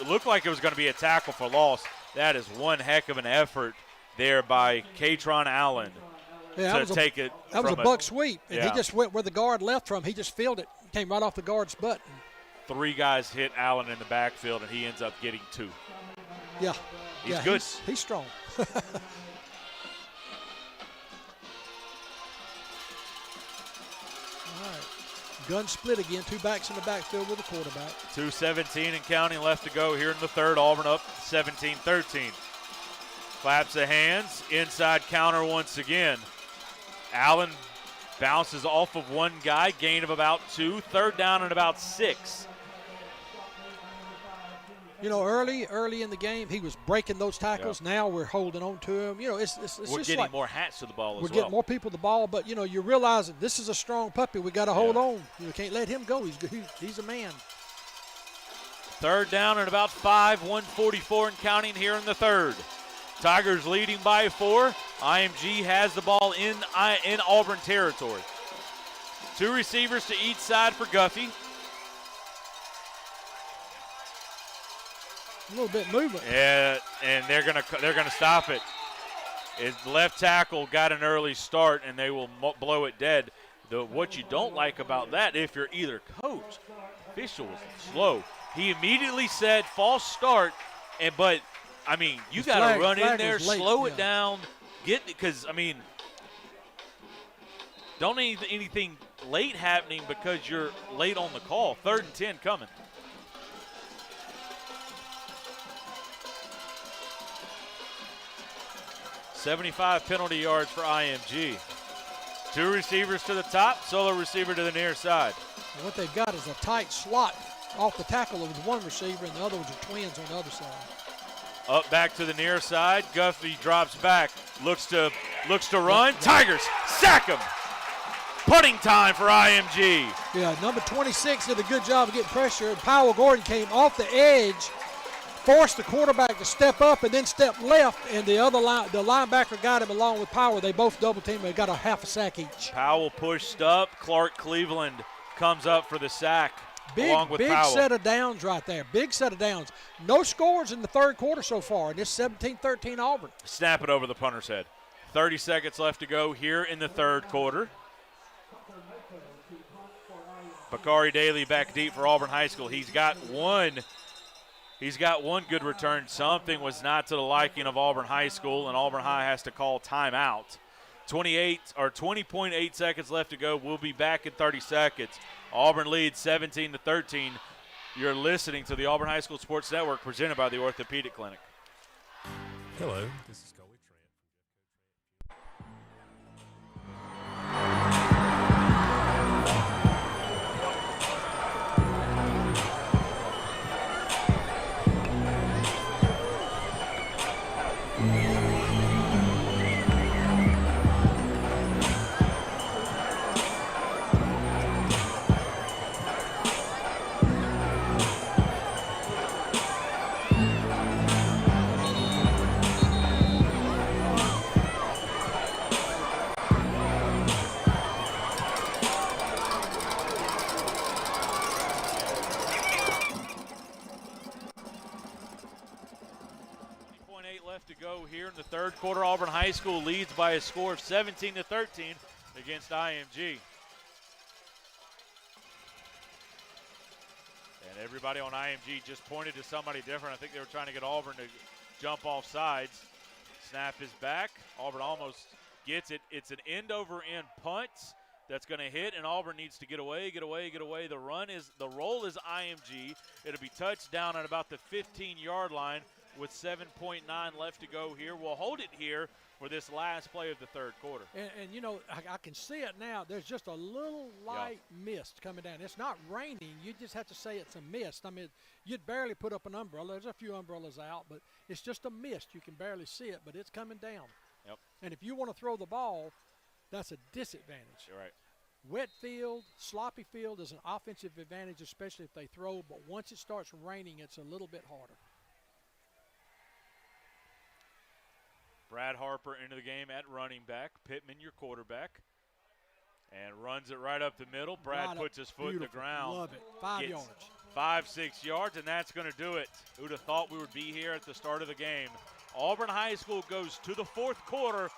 looked like it was going to be a tackle for loss. That is one heck of an effort there by Katron Allen to take it. That was a buck sweep, and he just went where the guard left from. He just fielded it, came right off the guard's butt. 3 guys hit Allen in the backfield, and he ends up getting 2. Yeah. He's good. He's strong. All right. Gun split again. 2 backs in the backfield with the quarterback. 2:17 and counting left to go here in the third. Auburn up 17-13. Claps of hands. Inside counter once again. Allen bounces off of one guy. Gain of about 2. Third down and about 6. Early in the game, he was breaking those tackles. Yeah. Now we're holding on to him. We're just getting more hats to the ball as well. We're getting more people to the ball, but, you realize that this is a strong puppy. We got to hold on. You can't let him go. He's a man. Third down and about 5, 1:44 and counting here in the third. Tigers leading by 4. IMG has the ball in Auburn territory. 2 receivers to each side for Guffey. A little bit movement. Yeah, and they're gonna stop it. Left tackle got an early start, and they will blow it dead. What you don't like about that, if you're either coach, official was slow. He immediately said false start, but you got to run in there, slow it down, don't need anything late happening because you're late on the call. 3rd and 10 coming. $75 penalty yards for IMG. 2 receivers to the top, solo receiver to the near side. And what they've got is a tight slot off the tackle with one receiver, and the other ones are twins on the other side. Up back to the near side. Guffey drops back, looks to run. Tigers sack him. Punting time for IMG. Yeah, number 26 did a good job of getting pressure, and Powell Gordon came off the edge, forced the quarterback to step up and then step left, and the linebacker got him along with Powell. They both double teamed. They got a half a sack each. Powell pushed up. Clark Cleveland comes up for the sack along with Powell. Big set of downs right there. Big set of downs. No scores in the third quarter so far, and it's 17-13 Auburn. Snap it over the punter's head. 30 seconds left to go here in the third quarter. Bakari Daly back deep for Auburn High School. He's got one good return. Something was not to the liking of Auburn High School, and Auburn High has to call timeout. 20.8 seconds left to go. We'll be back in 30 seconds. Auburn leads 17-13. You're listening to the Auburn High School Sports Network presented by the Orthopedic Clinic. Hello, this is Coley Trent. School leads by a score of 17-13 against IMG. And everybody on IMG just pointed to somebody different. I think they were trying to get Auburn to jump off sides. Snap is back. Auburn almost gets it. It's an end-over-end punt that's going to hit, and Auburn needs to get away, get away, get away. The roll is IMG. It'll be touchdown at about the 15-yard line with 7.9 left to go here. We'll hold it here for this last play of the third quarter. And you know, I can see it now. There's just a little light mist coming down. It's not raining. You just have to say it's a mist. I mean, you'd barely put up an umbrella. There's a few umbrellas out, but it's just a mist. You can barely see it, but it's coming down. Yep. And if you want to throw the ball, that's a disadvantage. You're right. Wet field, sloppy field is an offensive advantage, especially if they throw, but once it starts raining, it's a little bit harder. Brad Harper into the game at running back. Pittman, your quarterback. And runs it right up the middle. Brad puts his foot in the ground. Love it. 5 yards. 5-6 yards, and that's going to do it. Who'd have thought we would be here at the start of the game? Auburn High School goes to the fourth quarter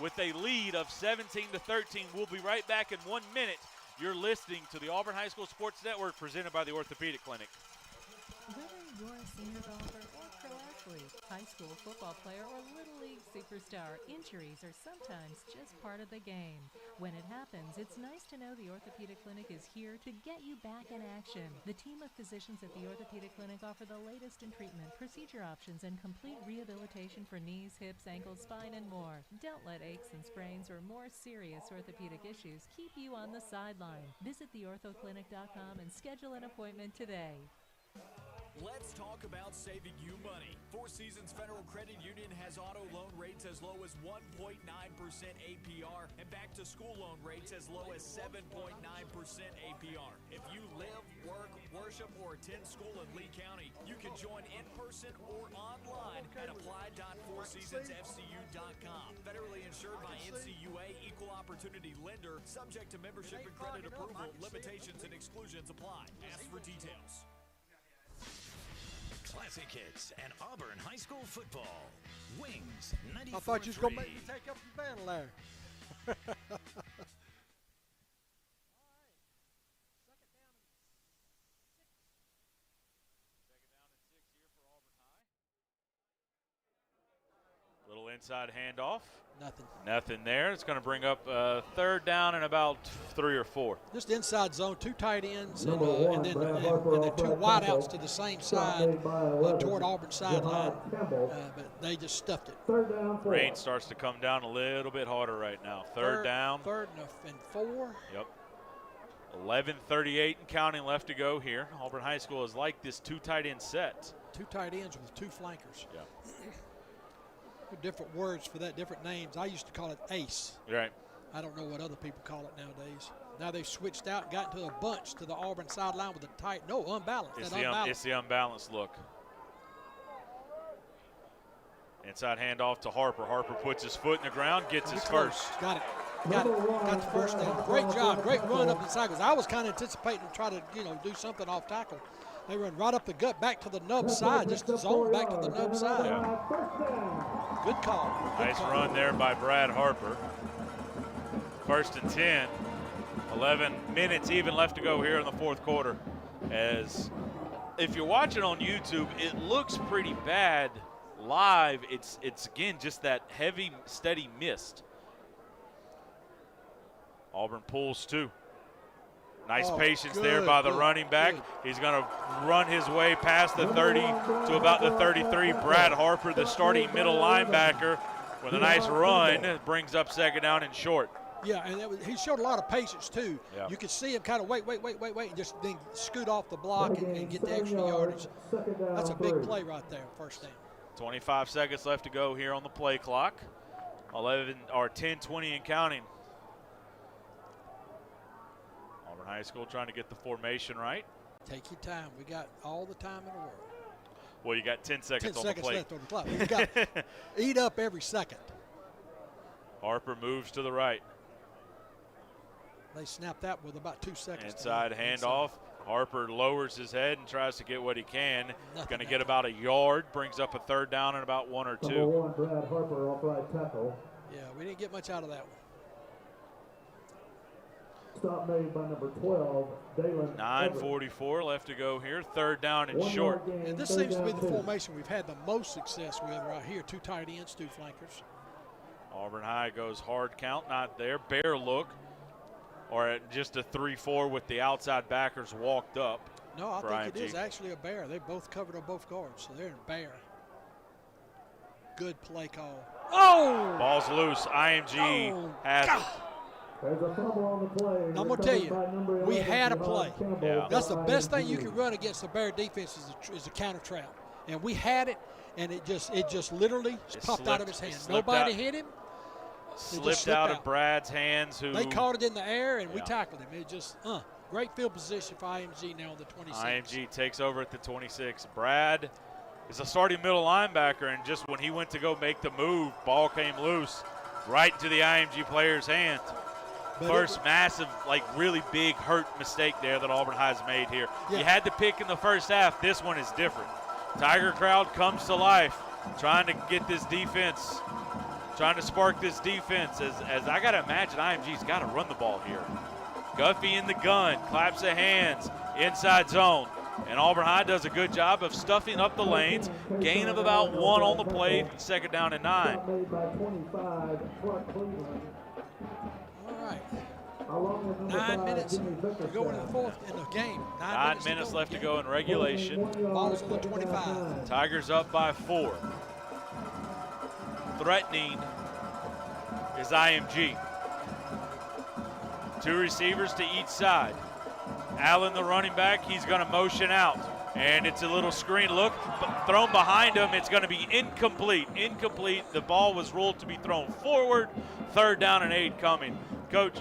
with a lead of 17-13. We'll be right back in 1 minute. You're listening to the Auburn High School Sports Network presented by the Orthopedic Clinic. Whether you're a senior golfer or pro athlete, high school football player or Little League superstar, injuries are sometimes just part of the game. When it happens, it's nice to know the Orthopedic Clinic is here to get you back in action. The team of physicians at the Orthopedic Clinic offer the latest in treatment, procedure options, and complete rehabilitation for knees, hips, ankles, spine, and more. Don't let aches and sprains or more serious orthopedic issues keep you on the sideline. Visit theorthoclinic.com and schedule an appointment today. Let's talk about saving you money. Four Seasons Federal Credit Union has auto loan rates as low as 1.9% APR and back-to-school loan rates as low as 7.9% APR. If you live, work, worship, or attend school in Lee County, you can join in person or online at apply.fourseasonsfcu.com. Federally insured by NCUA, equal opportunity lender, subject to membership and credit approval. Limitations and exclusions apply. Ask for details. Classic hits and Auburn High School football. Wings 94.3. I thought you was going to make me take up your banner there. Little inside handoff. Nothing there. It's going to bring up third down and about 3 or 4. Just inside zone, 2 tight ends, and then 2 wideouts to the same side toward Auburn sideline, but they just stuffed it. Rain starts to come down a little bit harder right now. Third down. 3rd and 4. Yep. 11:38 and counting left to go here. Auburn High School is like this 2 tight end set. 2 tight ends with 2 flankers. Yeah. Different words for that, different names. I used to call it ace. Right. I don't know what other people call it nowadays. Now they've switched out, got into a bunch to the Auburn sideline with a tight, unbalanced. It's the unbalanced look. Inside handoff to Harper. Harper puts his foot in the ground, gets his first. Got it. Got the first down. Great job. Great run up inside. Because I was kind of anticipating to try to, do something off tackle. They run right up the gut, back to the nub side, just zone back to the nub side. Yeah. Good call. Nice run there by Brad Harper. 1st and 10. 11 minutes even left to go here in the fourth quarter. As if you're watching on YouTube, it looks pretty bad live. It's again just that heavy, steady mist. Auburn pulls 2. Nice patience there by the running back. He's going to run his way past the 30 to about the 33. Brad Harper, the starting middle linebacker, with a nice run, brings up 2nd down and short. Yeah, and he showed a lot of patience, too. Yeah. You could see him kind of wait, and just then scoot off the block and get the extra yardage. That's a big play right there, 1st down. 25 seconds left to go here on the play clock. 10-20 and counting. Auburn High School trying to get the formation right. Take your time. We got all the time in the world. Well, you got 10 seconds on the plate. 10 seconds left on the clock. We got eat up every second. Harper moves to the right. They snapped that with about 2 seconds. Inside handoff. Harper lowers his head and tries to get what he can. Going to get about a yard. Brings up a 3rd down and about 1 or 2. Number 1, Brad Harper, off right tackle. Yeah, we didn't get much out of that one. Stop made by number 12, Dalen. 9:44 left to go here. 3rd down and short. And this seems to be the formation we've had the most success with right here. 2 tight ends, 2 flankers. Auburn High goes hard count, not there. Bear look, or at just a 3-4 with the outside backers walked up. No, I think IMG. it is actually a bear. They both covered on both guards, so they're in bear. Good play call. Oh! Ball's loose. IMG has it. There's a fumble on the play. I'm going to tell you, we had a play. Yeah. That's the best thing you can run against the Bear defense is a counter trap. And we had it, and it just literally popped out of his hand. Nobody hit him. Slipped out of Brad's hands. Who They caught it in the air, and we tackled him. It just, great field position for IMG now on the 26. IMG takes over at the 26. Brad is a starting middle linebacker, and just when he went to go make the move, ball came loose right into the IMG player's hand. First massive, really big hurt mistake there that Auburn High's made here. Yeah. You had the pick in the first half. This one is different. Tiger crowd comes to life, trying to get this defense, trying to spark this defense. As I got to imagine, IMG's got to run the ball here. Guffey in the gun, claps of hands, inside zone. And Auburn High does a good job of stuffing up the lanes. Gain of about 1 on the play, 2nd down and 9. All right. 9 minutes to go in the 4th in the game. 9 minutes left to go in regulation. Ball's on the 25. Tigers up by 4. Threatening is IMG. 2 receivers to each side. Allen, the running back, he's going to motion out. And it's a little screen look, but thrown behind him. It's going to be incomplete. Incomplete. The ball was ruled to be thrown forward. 3rd down and 8 coming. Coach,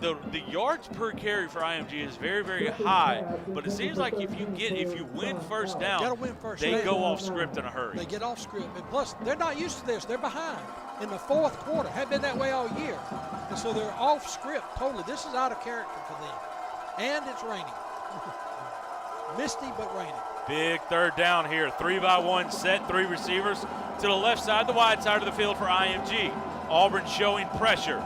the yards per carry for IMG is very, very high, but it seems like if you win first down, they go off script in a hurry. They get off script, and plus they're not used to this. They're behind in the 4th quarter. Have been that way all year, and so they're off script totally. This is out of character for them, and it's raining. Misty but raining. Big 3rd down here. 3-by-1 set, 3 receivers to the left side, the wide side of the field for IMG. Auburn showing pressure.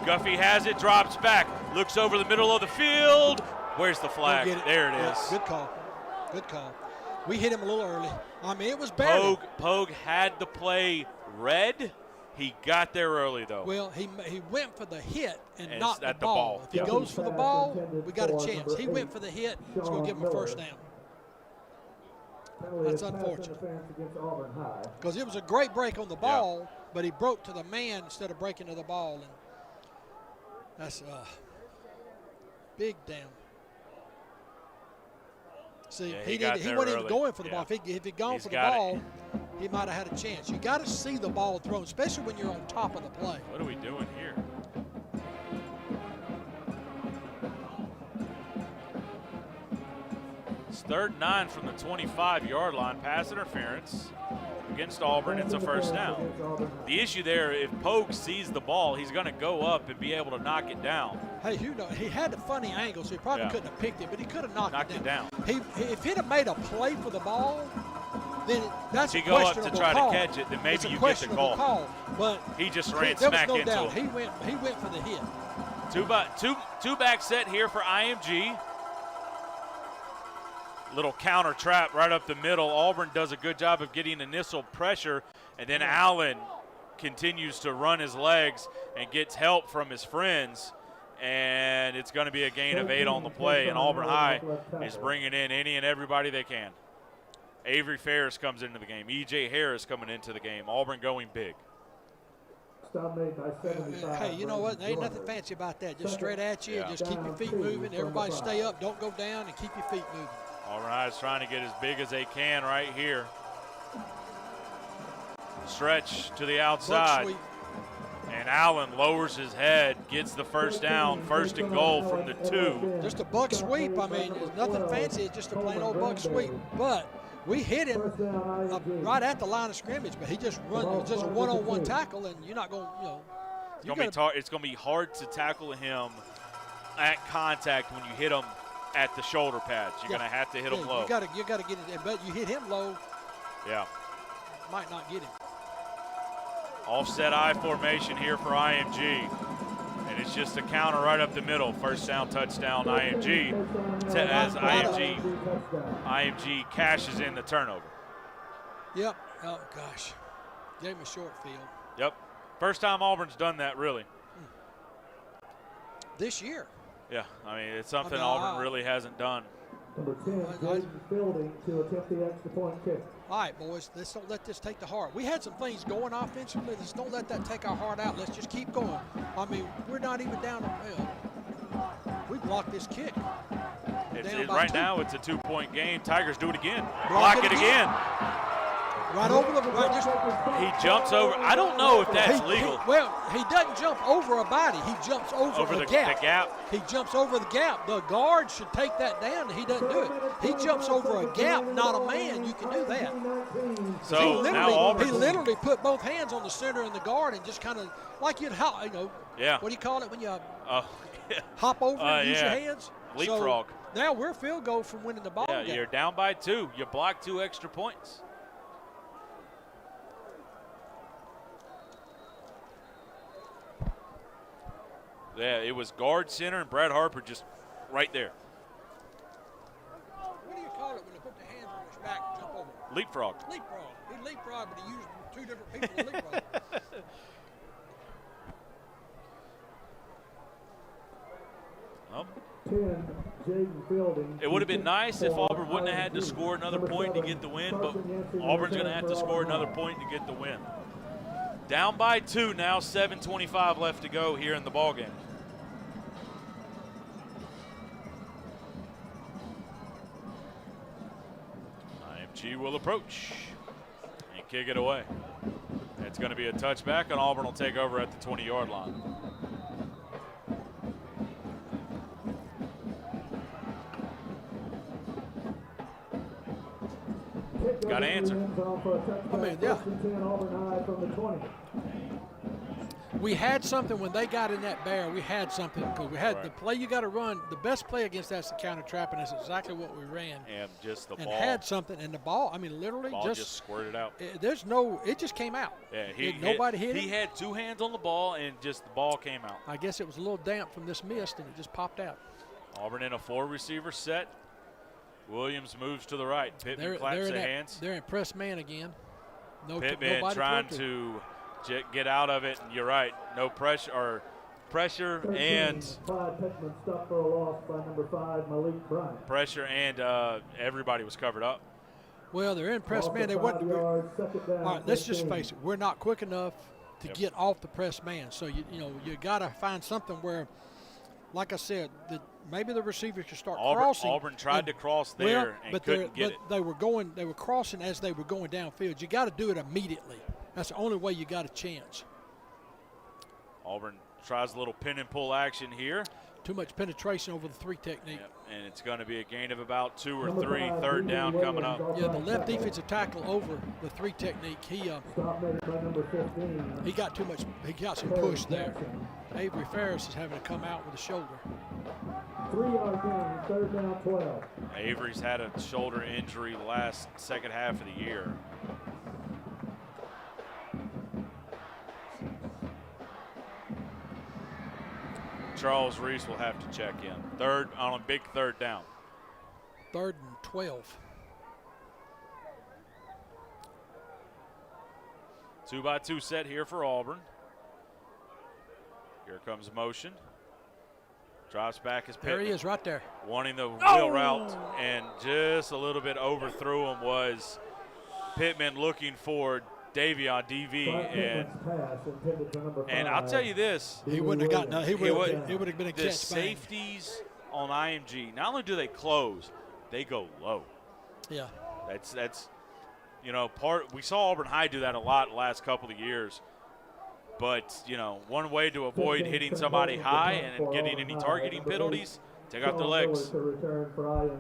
Guffey has it, drops back, looks over the middle of the field. Where's the flag? There it is. Good call. Good call. We hit him a little early. I mean, it was bad. Pogue had the play read. He got there early, though. Well, he went for the hit and not the ball. If he goes for the ball, we got a chance. He went for the hit. It's going to give him a 1st down. That's unfortunate. Because it was a great break on the ball, but he broke to the man instead of breaking to the ball. And that's big down. See, he wasn't even going for the ball. If he'd gone for the ball, he might have had a chance. You got to see the ball thrown, especially when you're on top of the play. What are we doing here? It's 3rd and 9 from the 25-yard line. Pass interference against Auburn. It's a 1st down. The issue there, if Pogue sees the ball, he's going to go up and be able to knock it down. Hey, he had a funny angle, so he probably couldn't have picked it, but he could have knocked it down. If he'd have made a play for the ball, then that's a questionable call. If you go up to try to catch it, then maybe you get the call. But he just ran smack into him. He went for the hit. Two back set here for IMG. Little counter trap right up the middle. Auburn does a good job of getting initial pressure, and then Allen continues to run his legs and gets help from his friends, and it's going to be a gain of 8 on the play, and Auburn High is bringing in any and everybody they can. Avery Ferris comes into the game. E.J. Harris coming into the game. Auburn going big. Hey, you know what? There ain't nothing fancy about that. Just straight at you and just keep your feet moving. Everybody stay up. Don't go down and keep your feet moving. Auburn High is trying to get as big as they can right here. Stretch to the outside. And Allen lowers his head, gets the 1st down, 1st and goal from the 2. Just a buck sweep. I mean, there's nothing fancy. It's just a plain old buck sweep. But we hit him right at the line of scrimmage, but he just run. It was just a one-on-one tackle, and you're not going, It's going to be hard to tackle him at contact when you hit him at the shoulder pads. You're going to have to hit him low. You got to get it, but you hit him low. Yeah. Might not get him. Offset I formation here for IMG. And it's just a counter right up the middle. First down, touchdown, IMG. As IMG cashes in the turnover. Yep. Oh, gosh. Gave him a short field. Yep. First time Auburn's done that, really. This year. Yeah, I mean, it's something Auburn really hasn't done. Number 10, Jaden Fielding to attempt the extra point kick. All right, boys, let's don't let this take the heart. We had some things going offensively. Let's don't let that take our heart out. Let's just keep going. I mean, we're not even down the field. We blocked this kick. Right now, it's a 2-point game. Tigers do it again. Block it again. Right over the he jumps over. I don't know if that's legal. He doesn't jump over a body. He jumps over the gap. He jumps over the gap. The guard should take that down, and he doesn't do it. He jumps over a gap, not a man. You can do that. So he literally put both hands on the center and the guard and just kind of like you'd Yeah. What do you call it when you hop over and use your hands? Leapfrog. So now we're field goal from winning the ball game. Yeah, you're down by 2. You block 2 extra points. Yeah, it was guard, center, and Brad Harper just right there. What do you call it when they put the hands on his back and jump over? Leapfrog. Leapfrog. He leapfrog, but he used 2 different people to leapfrog. Well, 10, Jaden Fielding. it would have been nice if Auburn wouldn't have had to score another point to get the win, but Auburn's going to have to score another point to get the win. Down by 2 now, 7:25 left to go here in the ballgame. IMG will approach and kick it away. It's going to be a touchback, and Auburn will take over at the 20-yard line. Got to answer. I mean, yeah. We had something when they got in that bear. We had something because we had the play you got to run. The best play against that's the counter trap, and that's exactly what we ran. And just the and ball. had something, and the ball. I mean, literally ball just squirted out. It just came out. Yeah, nobody hit it. He had 2 hands on the ball, and just the ball came out. I guess it was a little damp from this mist, and it just popped out. Auburn in a 4-receiver set. Williams moves to the right. Pittman claps the hands. They're in press man again. Pittman trying to get out of it. And you're right. No pressure or pressure and Pittman stuck for a loss by number 5, Malik Bryant. Pressure and everybody was covered up. Well, they're in press man. They wasn't. All right, let's just face it. We're not quick enough to get off the press man. So you got to find something where, like I said, maybe the receivers should start crossing. Auburn tried to cross there and couldn't get it. They were crossing as they were going downfield. You got to do it immediately. That's the only way you got a chance. Auburn tries a little pin and pull action here. Too much penetration over the 3 technique. Yep. And it's going to be a gain of about 2 or 3, 3rd down coming up. Yeah, the left defensive tackle over the 3 technique. He got too much. He got some push there. Avery Ferris is having to come out with a shoulder. 3-yard gain, 3rd down, 12. Avery's had a shoulder injury the second half of the year. Charles Reese will have to check in. On a big 3rd down. 3rd and 12. 2-by-2 set here for Auburn. Here comes motion. Drops back as Pittman. There he is right there. Wanting the wheel route, and just a little bit overthrew him was Pittman looking for Davion DV, and I'll tell you this. He wouldn't have gotten. It would have been a catch. The safeties on IMG, not only do they close, they go low. Yeah. That's we saw Auburn High do that a lot the last couple of years. But, one way to avoid hitting somebody high and getting any targeting penalties, take out their legs.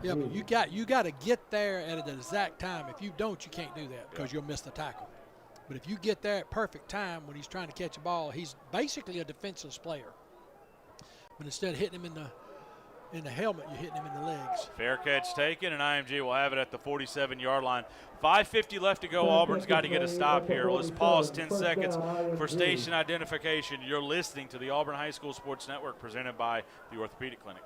Yeah, but you got to get there at the exact time. If you don't, you can't do that because you'll miss the tackle. But if you get there at perfect time when he's trying to catch a ball, he's basically a defenseless player. But instead of hitting him in the in the helmet, you're hitting him in the legs. Fair catch taken, and IMG will have it at the 47-yard line. 5:50 left to go. Auburn's got to get a stop here. Let's pause 10 seconds for station identification. You're listening to the Auburn High School Sports Network presented by the Orthopedic Clinic.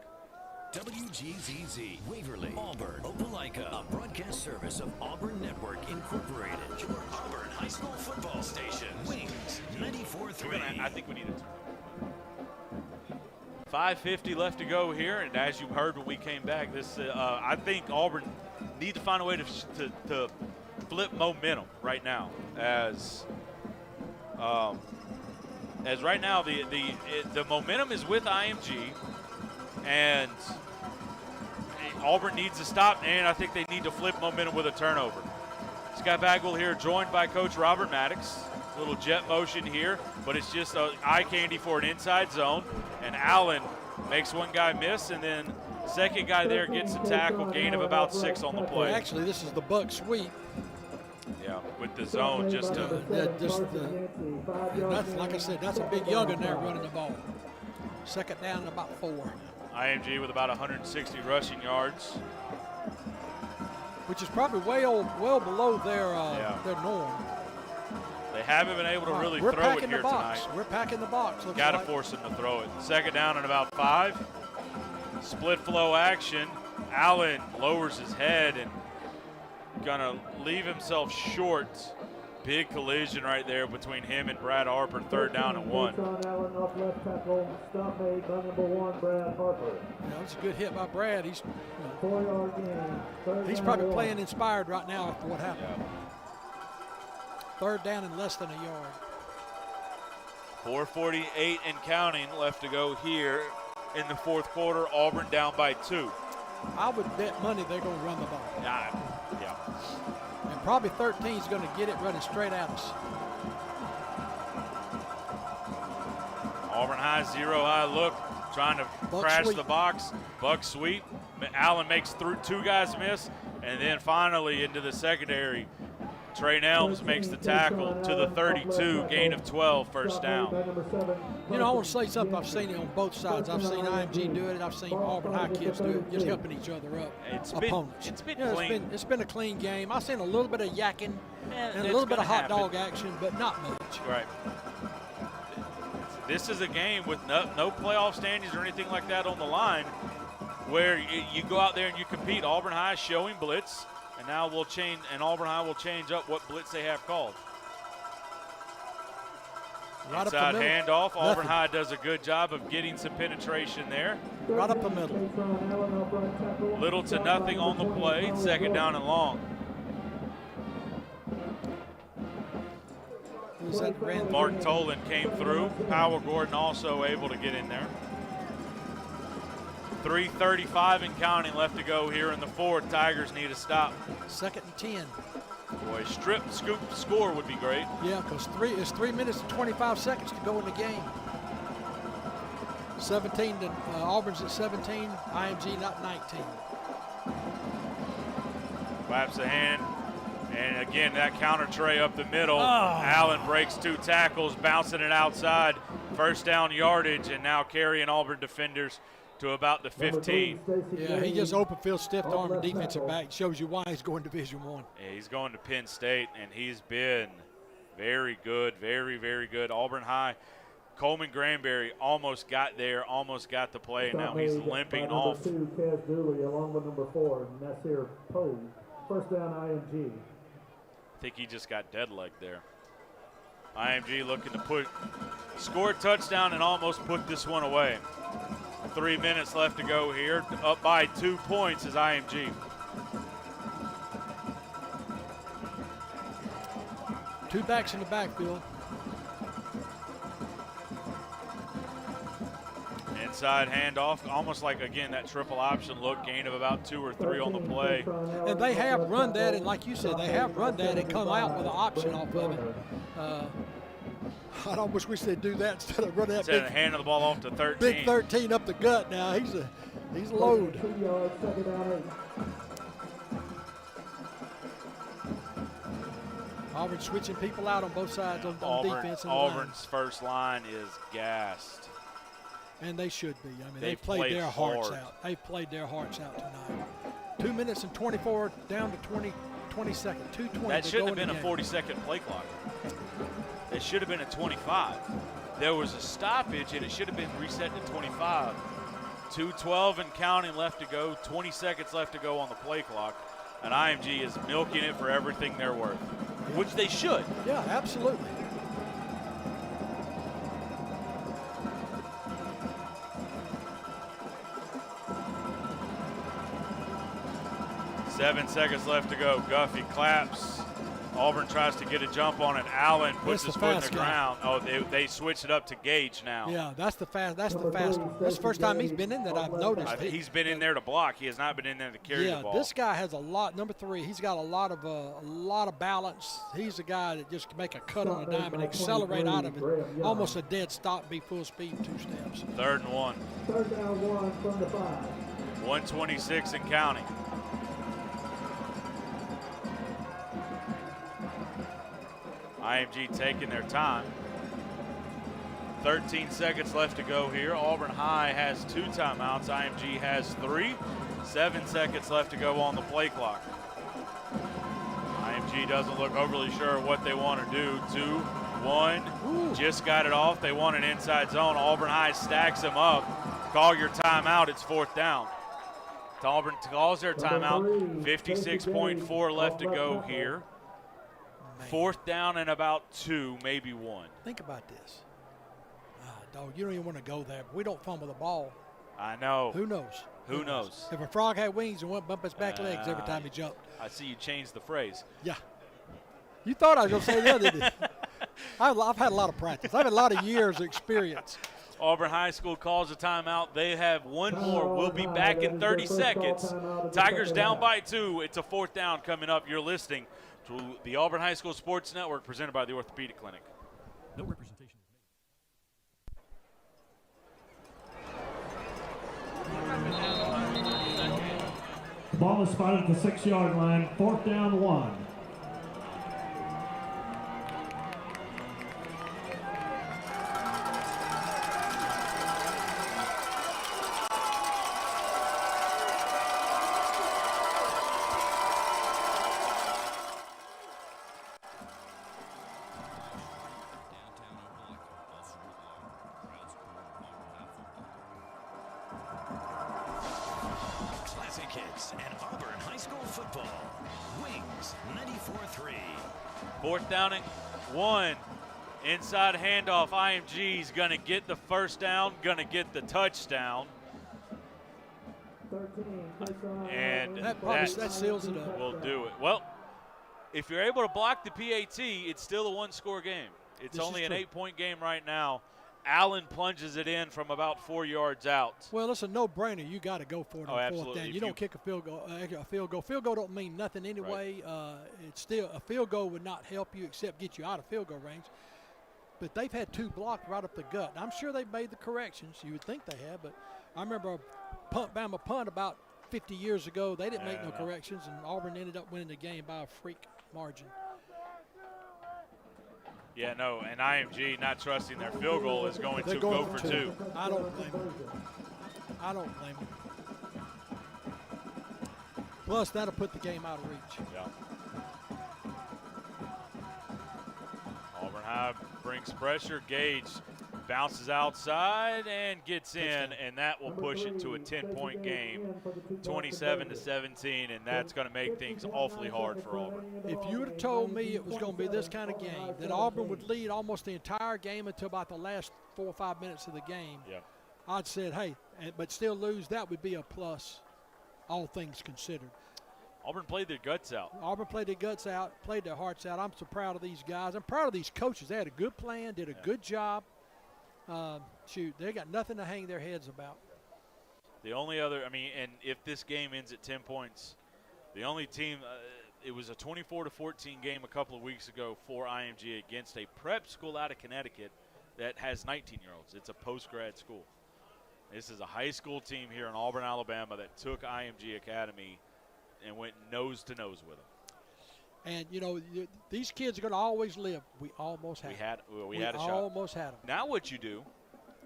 WGZZ, Waverly, Auburn, Opelika, a broadcast service of Auburn Network Incorporated. Your Auburn High School football station. Wings, 94.3. I think we need it. 5:50 left to go here, and as you heard when we came back, I think Auburn need to find a way to flip momentum right now. As right now the momentum is with IMG, and Auburn needs to stop, and I think they need to flip momentum with a turnover. Scott Bagwell here, joined by Coach Robert Maddox. Little jet motion here, but it's just eye candy for an inside zone. And Allen makes one guy miss, and then second guy there gets a tackle, gain of about 6 on the play. Actually, this is the buck sweep. Yeah, with the zone just to. That's, like I said, that's a big young'un there running the ball. Second down and about 4. IMG with about 160 rushing yards. Which is probably well below their norm. They haven't been able to really throw it here tonight. We're packing the box. Got to force them to throw it. Second down and about 5. Split flow action. Allen lowers his head and gonna leave himself short. Big collision right there between him and Brad Harper. Third down and 1. That's a good hit by Brad. He's probably playing inspired right now after what happened. Yeah. Third down and less than a yard. 4:48 and counting left to go here in the fourth quarter. Auburn down by 2. I would bet money they're going to run the ball. Yeah. And probably 13 is going to get it running straight at us. Auburn High, zero high look, trying to crash the box. Buck sweep. Allen makes through 2 guys miss, and then finally into the secondary. Trey Nelms makes the tackle to the 32, gain of 12, first down. You know, I want to say something. I've seen it on both sides. I've seen IMG do it. I've seen Auburn High kids do it, just helping each other up. It's been clean. It's been a clean game. I've seen a little bit of yakking and a little bit of hot dog action, but not much. Right. This is a game with no playoff standings or anything like that on the line, where you go out there and you compete. Auburn High showing blitz. And now Auburn High will change up what blitz they have called. Right Inside up the middle. handoff. Auburn High does a good job of getting some penetration there. Right up the middle. Little to nothing on the play. Second down and long. Mark Tolan came through. Powell Gordon also able to get in there. 3:35 and counting left to go here in the fourth. Tigers need a stop. Second and 10. Boy, strip, scoop, score would be great. Yeah, because it's 3 minutes and 25 seconds to go in the game. 17 to Auburn's at 17. IMG not 19. Claps a hand. And again, that counter tray up the middle. Allen breaks 2 tackles, bouncing it outside. First down yardage, and now carrying Auburn defenders to about the 15. Yeah, he just open field stiff arm and defensive back. Shows you why he's going to Division I. Yeah, he's going to Penn State, and he's been very good, very, very good. Auburn High, Coleman Granberry almost got there, almost got the play, and now he's limping off. Number 2, Kaz Dooley, along with number 4, Nasir Poe. First down, IMG. I think he just got dead leg there. IMG looking to score a touchdown and almost put this one away. 3 minutes left to go here. Up by 2 points is IMG. Two backs in the backfield. Inside handoff, almost like, again, that triple option look, gain of about 2 or 3 on the play. And they have run that, and like you said, they have run that and come out with an option off of it. I almost wish they'd do that instead of running that instead of handing the ball off to 13. Big 13 up the gut now. He's a load. Auburn switching people out on both sides on defense. And Auburn's first line is gassed. And they should be. I mean, They've they played their hearts hard. out. They played their hearts out tonight. 2 minutes and 24 down to 20 seconds. 2:20. That shouldn't have been a 40-second play clock. It should have been a 25. There was a stoppage, and it should have been reset to 25. 2:12 and counting left to go. 20 seconds left to go on the play clock. And IMG is milking it for everything they're worth, which they should. Yeah, absolutely. Seven seconds left to go. Guffey claps. Auburn tries to get a jump on it. Allen puts his foot in the ground. Oh, they switched it up to Gage now. Yeah, that's the fast one. That's the first time he's been in that I've noticed. He's been in there to block. He has not been in there to carry the ball. Yeah, this guy has a lot. Number 3, he's got a lot of balance. He's a guy that just can make a cut on a dime and accelerate out of it. Almost a dead stop, be full speed 2 steps. 3rd and 1. 3rd down 1 from the 5. 1:26 and counting. IMG taking their time. 13 seconds left to go here. Auburn High has 2 timeouts. IMG has 3. 7 seconds left to go on the play clock. IMG doesn't look overly sure what they want to do. 2, 1, just got it off. They want an inside zone. Auburn High stacks them up. Call your timeout. It's 4th down. Auburn calls their timeout. 56.4 left to go here. 4th down and about 2, maybe 1. Think about this. Dog, you don't even want to go there. But we don't fumble the ball. I know. Who knows? Who knows? If a frog had wings, it wouldn't bump his back legs every time he jumped. I see you changed the phrase. Yeah. You thought I was going to say the other, didn't you? I've had a lot of practice. I've had a lot of years of experience. Auburn High School calls a timeout. They have 1 more. We'll be back in 30 seconds. Tigers down by 2. It's a 4th down coming up. You're listening to the Auburn High School Sports Network presented by the Orthopedic Clinic. No representation is made. The ball is spotted at the 6-yard line. 4th down 1. Classic hits and Auburn High School football. Wings 94-3. 4th down and 1. Inside handoff. IMG's going to get the 1st down, going to get the touchdown. 13, and that seals it up. Will do it. Well, if you're able to block the PAT, it's still a 1-score game. It's only an 8-point game right now. Allen plunges it in from about 4 yards out. Well, it's a no-brainer. You got to go for it on 4th absolutely. down. You don't kick a field goal. Field goal don't mean nothing anyway. Right. It's still a field goal would not help you except get you out of field goal range. But they've had 2 blocked right up the gut. I'm sure they've made the corrections. You would think they have, but I remember a Bama punt about 50 years ago. They didn't make no corrections, and Auburn ended up winning the game by a freak margin. Yeah, no, and IMG not trusting their field goal is going to go for 2. I don't blame them. I don't blame them. Plus, that'll put the game out of reach. Yeah. Auburn High brings pressure. Gage bounces outside and gets in, and that will push it to a 10-point game, 27-17, and that's going to make things awfully hard for Auburn. If you would have told me it was going to be this kind of game, that Auburn would lead almost the entire game until about the last 4 or 5 minutes of the game, I'd said, hey, but still lose, that would be a plus, all things considered. Auburn played their guts out. Auburn played their guts out, played their hearts out. I'm so proud of these guys. I'm proud of these coaches. They had a good plan, did a good job. Shoot, they got nothing to hang their heads about. The only other, and if this game ends at 10 points, the only team, it was a 24-14 game a couple of weeks ago for IMG against a prep school out of Connecticut that has 19-year-olds. It's a post-grad school. This is a high school team here in Auburn, Alabama that took IMG Academy and went nose-to-nose with them. And, these kids are going to always live. We almost had them. We had a shot. almost had them. Now what you do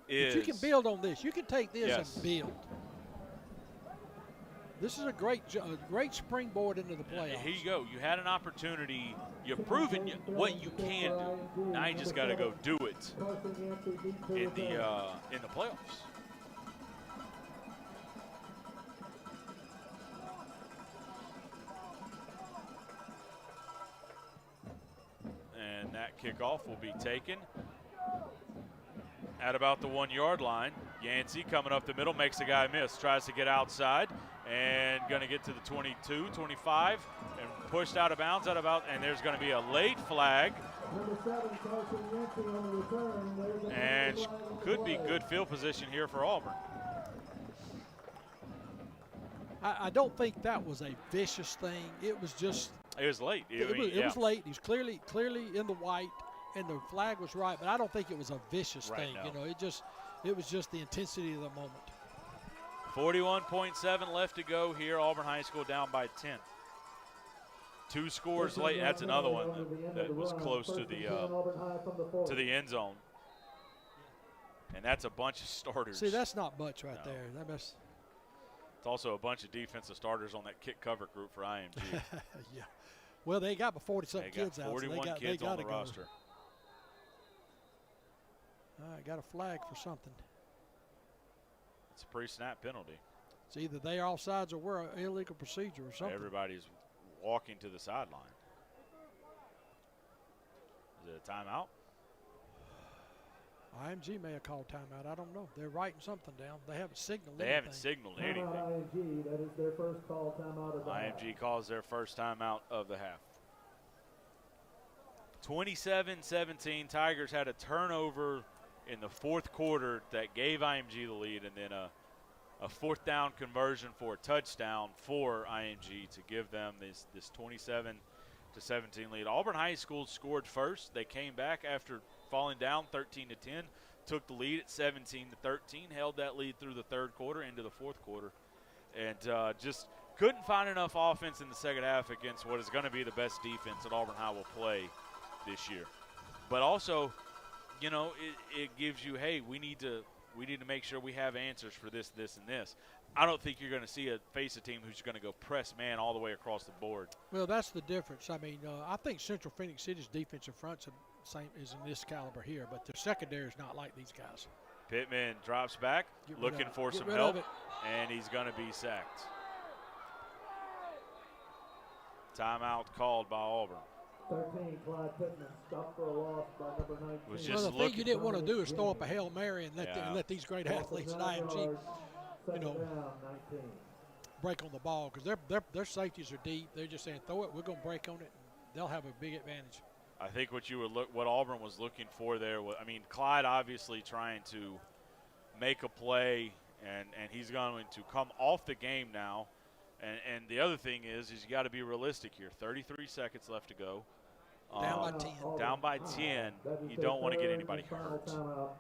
is. But you can build on this. You can take this Yes. and build. This is a great springboard into the playoffs. Here you go. You had an opportunity. You've proven what you can do. Now you just got to go do it in the playoffs. And that kickoff will be taken at about the 1 yard line. Yancey coming up the middle, makes the guy miss, tries to get outside and going to get to the 22, 25, and pushed out of bounds and there's going to be a late flag. And could be good field position here for Auburn. I don't think that was a vicious thing. It was just. It was late. It was late. He was clearly in the white, and the flag was right. But I don't think it was a vicious thing. No. You know, it was just the intensity of the moment. 41.7 left to go here. Auburn High School down by 10. 2 scores late. That's another one that was close to the end zone. And that's a bunch of starters. See, that's not much right there. It's also a bunch of defensive starters on that kick cover group for IMG. Yeah. Well, they got 40-something kids out. 41 kids on the roster. All right, got a flag for something. It's a pre-snap penalty. It's either they are offsides or we're an illegal procedure or something. Everybody's walking to the sideline. Is it a timeout? IMG may have called timeout. I don't know. They're writing something down. They haven't signaled anything. They haven't signaled anything. IMG, that is their first call timeout of the half. IMG calls their first timeout of the half. 27-17. Tigers had a turnover in the fourth quarter that gave IMG the lead, and then a fourth down conversion for a touchdown for IMG to give them this 27-17 lead. Auburn High School scored first. They came back after falling down 13-10, took the lead at 17-13, held that lead through the third quarter into the fourth quarter, and just couldn't find enough offense in the second half against what is going to be the best defense that Auburn High will play this year. But also, you know, it gives you, hey, we need to make sure we have answers for this, this, and this. I don't think you're going to face a team who's going to go press man all the way across the board. Well, that's the difference. I mean, I think Central Phoenix City's defensive front's same is in this caliber here, but their secondary is not like these guys. Pittman drops back, looking for some help, and he's going to be sacked. Timeout called by Auburn. 13, Clyde Pittman, stopped for a loss by number 19. Well, the thing you didn't want to do is throw up a Hail Mary and let these great athletes at IMG, break on the ball, because their safeties are deep. They're just saying, throw it, we're going to break on it, and they'll have a big advantage. I think what Auburn was looking for there was, I mean, Clyde obviously trying to make a play, and he's going to come off the game now. And the other thing is you got to be realistic here. 33 seconds left to go. Down by 10. Down by 10. You don't want to get anybody hurt. All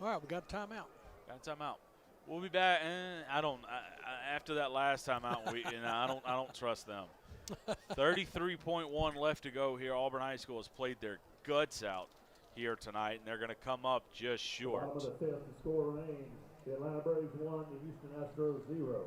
right, we got a timeout. Got a timeout. We'll be back. After that last timeout, I don't trust them. 33.1 left to go here. Auburn High School has played their guts out here tonight, and they're going to come up just short. Bottom of the fifth, the score remains the Atlanta Braves 1, the Houston Astros 0.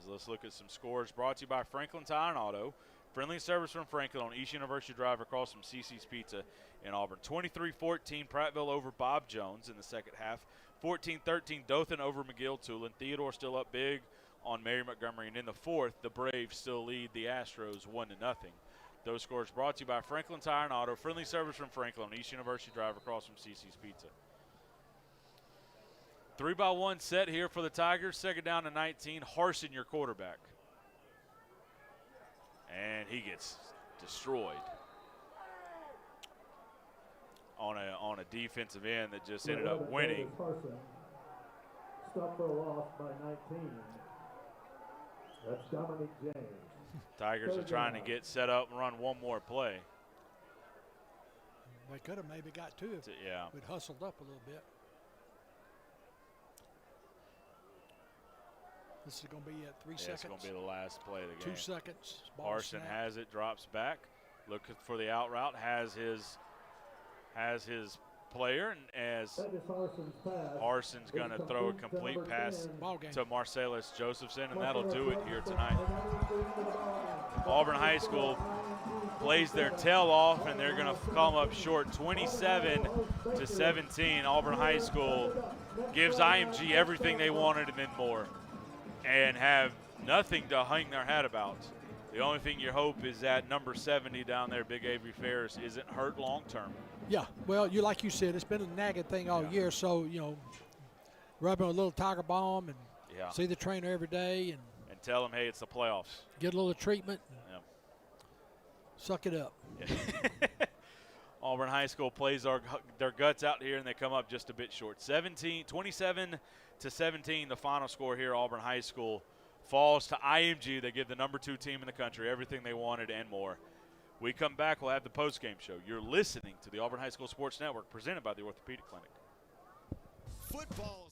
Let's look at some scores brought to you by Franklin Tire and Auto. Friendly service from Franklin on East University Drive across from CC's Pizza in Auburn. 23-14 Prattville over Bob Jones in the second half. 14-13 Dothan over McGill-Tulane. Theodore still up big on Mary Montgomery. And in the fourth, the Braves still lead the Astros 1-0. Those scores brought to you by Franklin Tire and Auto. Friendly service from Franklin on East University Drive across from CC's Pizza. 3-by-1 set here for the Tigers. Second down to 19. Harsin, your quarterback. And he gets destroyed on a defensive end that just ended up winning. Stuck for a loss by 19. That's Dominic James. Tigers are trying to get set up and run one more play. They could have maybe got two if we'd hustled up a little bit. This is going to be at 3 Yeah, seconds. it's going to be the last play of the game. 2 seconds. Arson has it, drops back, looking for the out route, has his player, and as Arson's going to throw a complete pass to Marcellus Josephson, and that'll do it here tonight. Auburn High School plays their tail off, and they're going to come up short 27-17. Auburn High School gives IMG everything they wanted and then more, and have nothing to hang their hat about. The only thing you hope is that number 70 down there, Big Avery Ferris, isn't hurt long term. Yeah, well, like you said, it's been a nagging thing all year, so, rub him a little Tiger Balm and see the trainer every day. And tell him, hey, it's the playoffs. Get a little treatment. Suck it up. Auburn High School plays their guts out here, and they come up just a bit short. 27-17, the final score here. Auburn High School falls to IMG. They give the number 2 team in the country everything they wanted and more. We come back, we'll have the post-game show. You're listening to the Auburn High School Sports Network, presented by the Orthopedic Clinic. Football's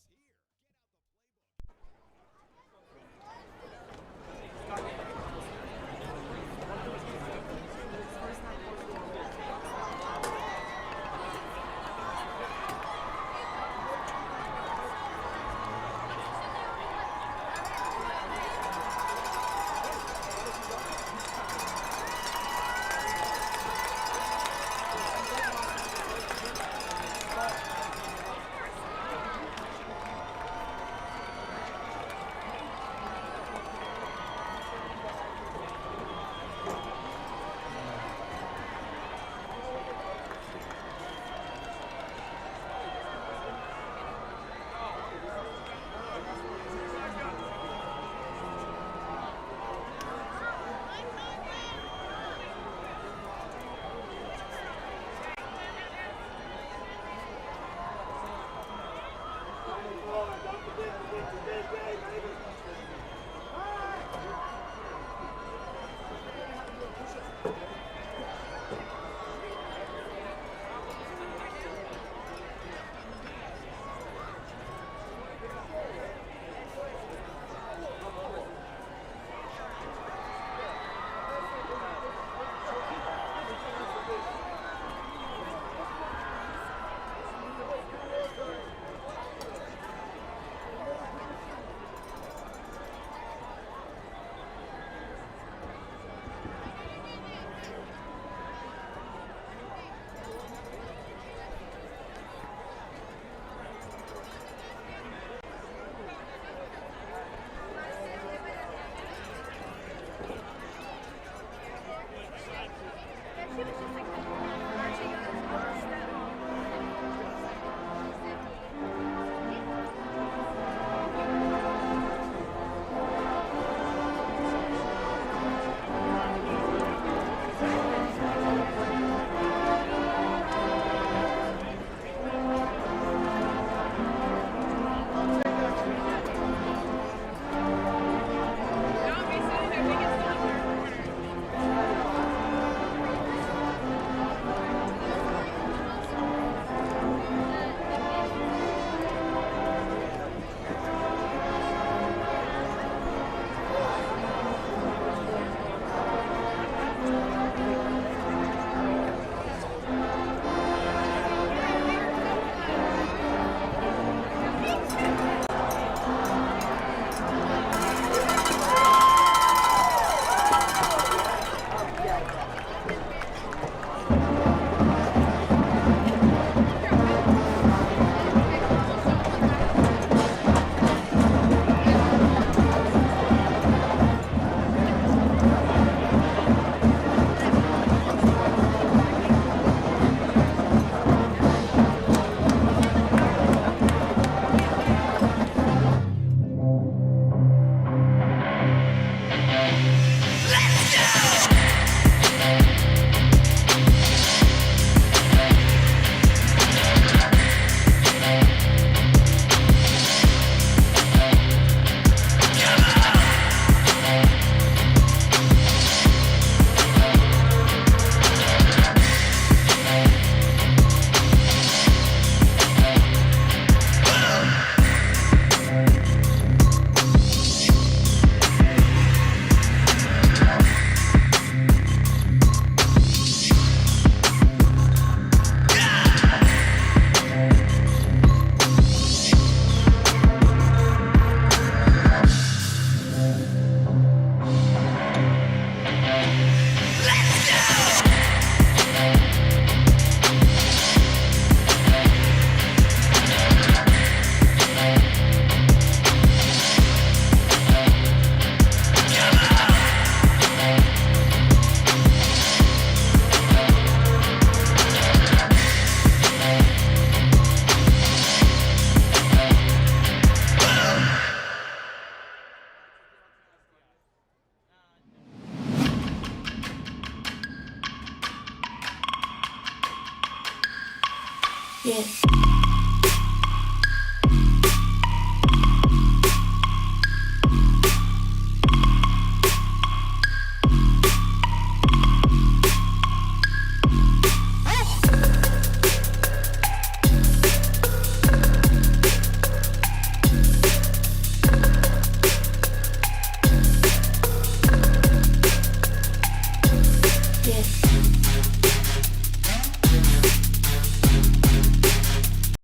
Yeah.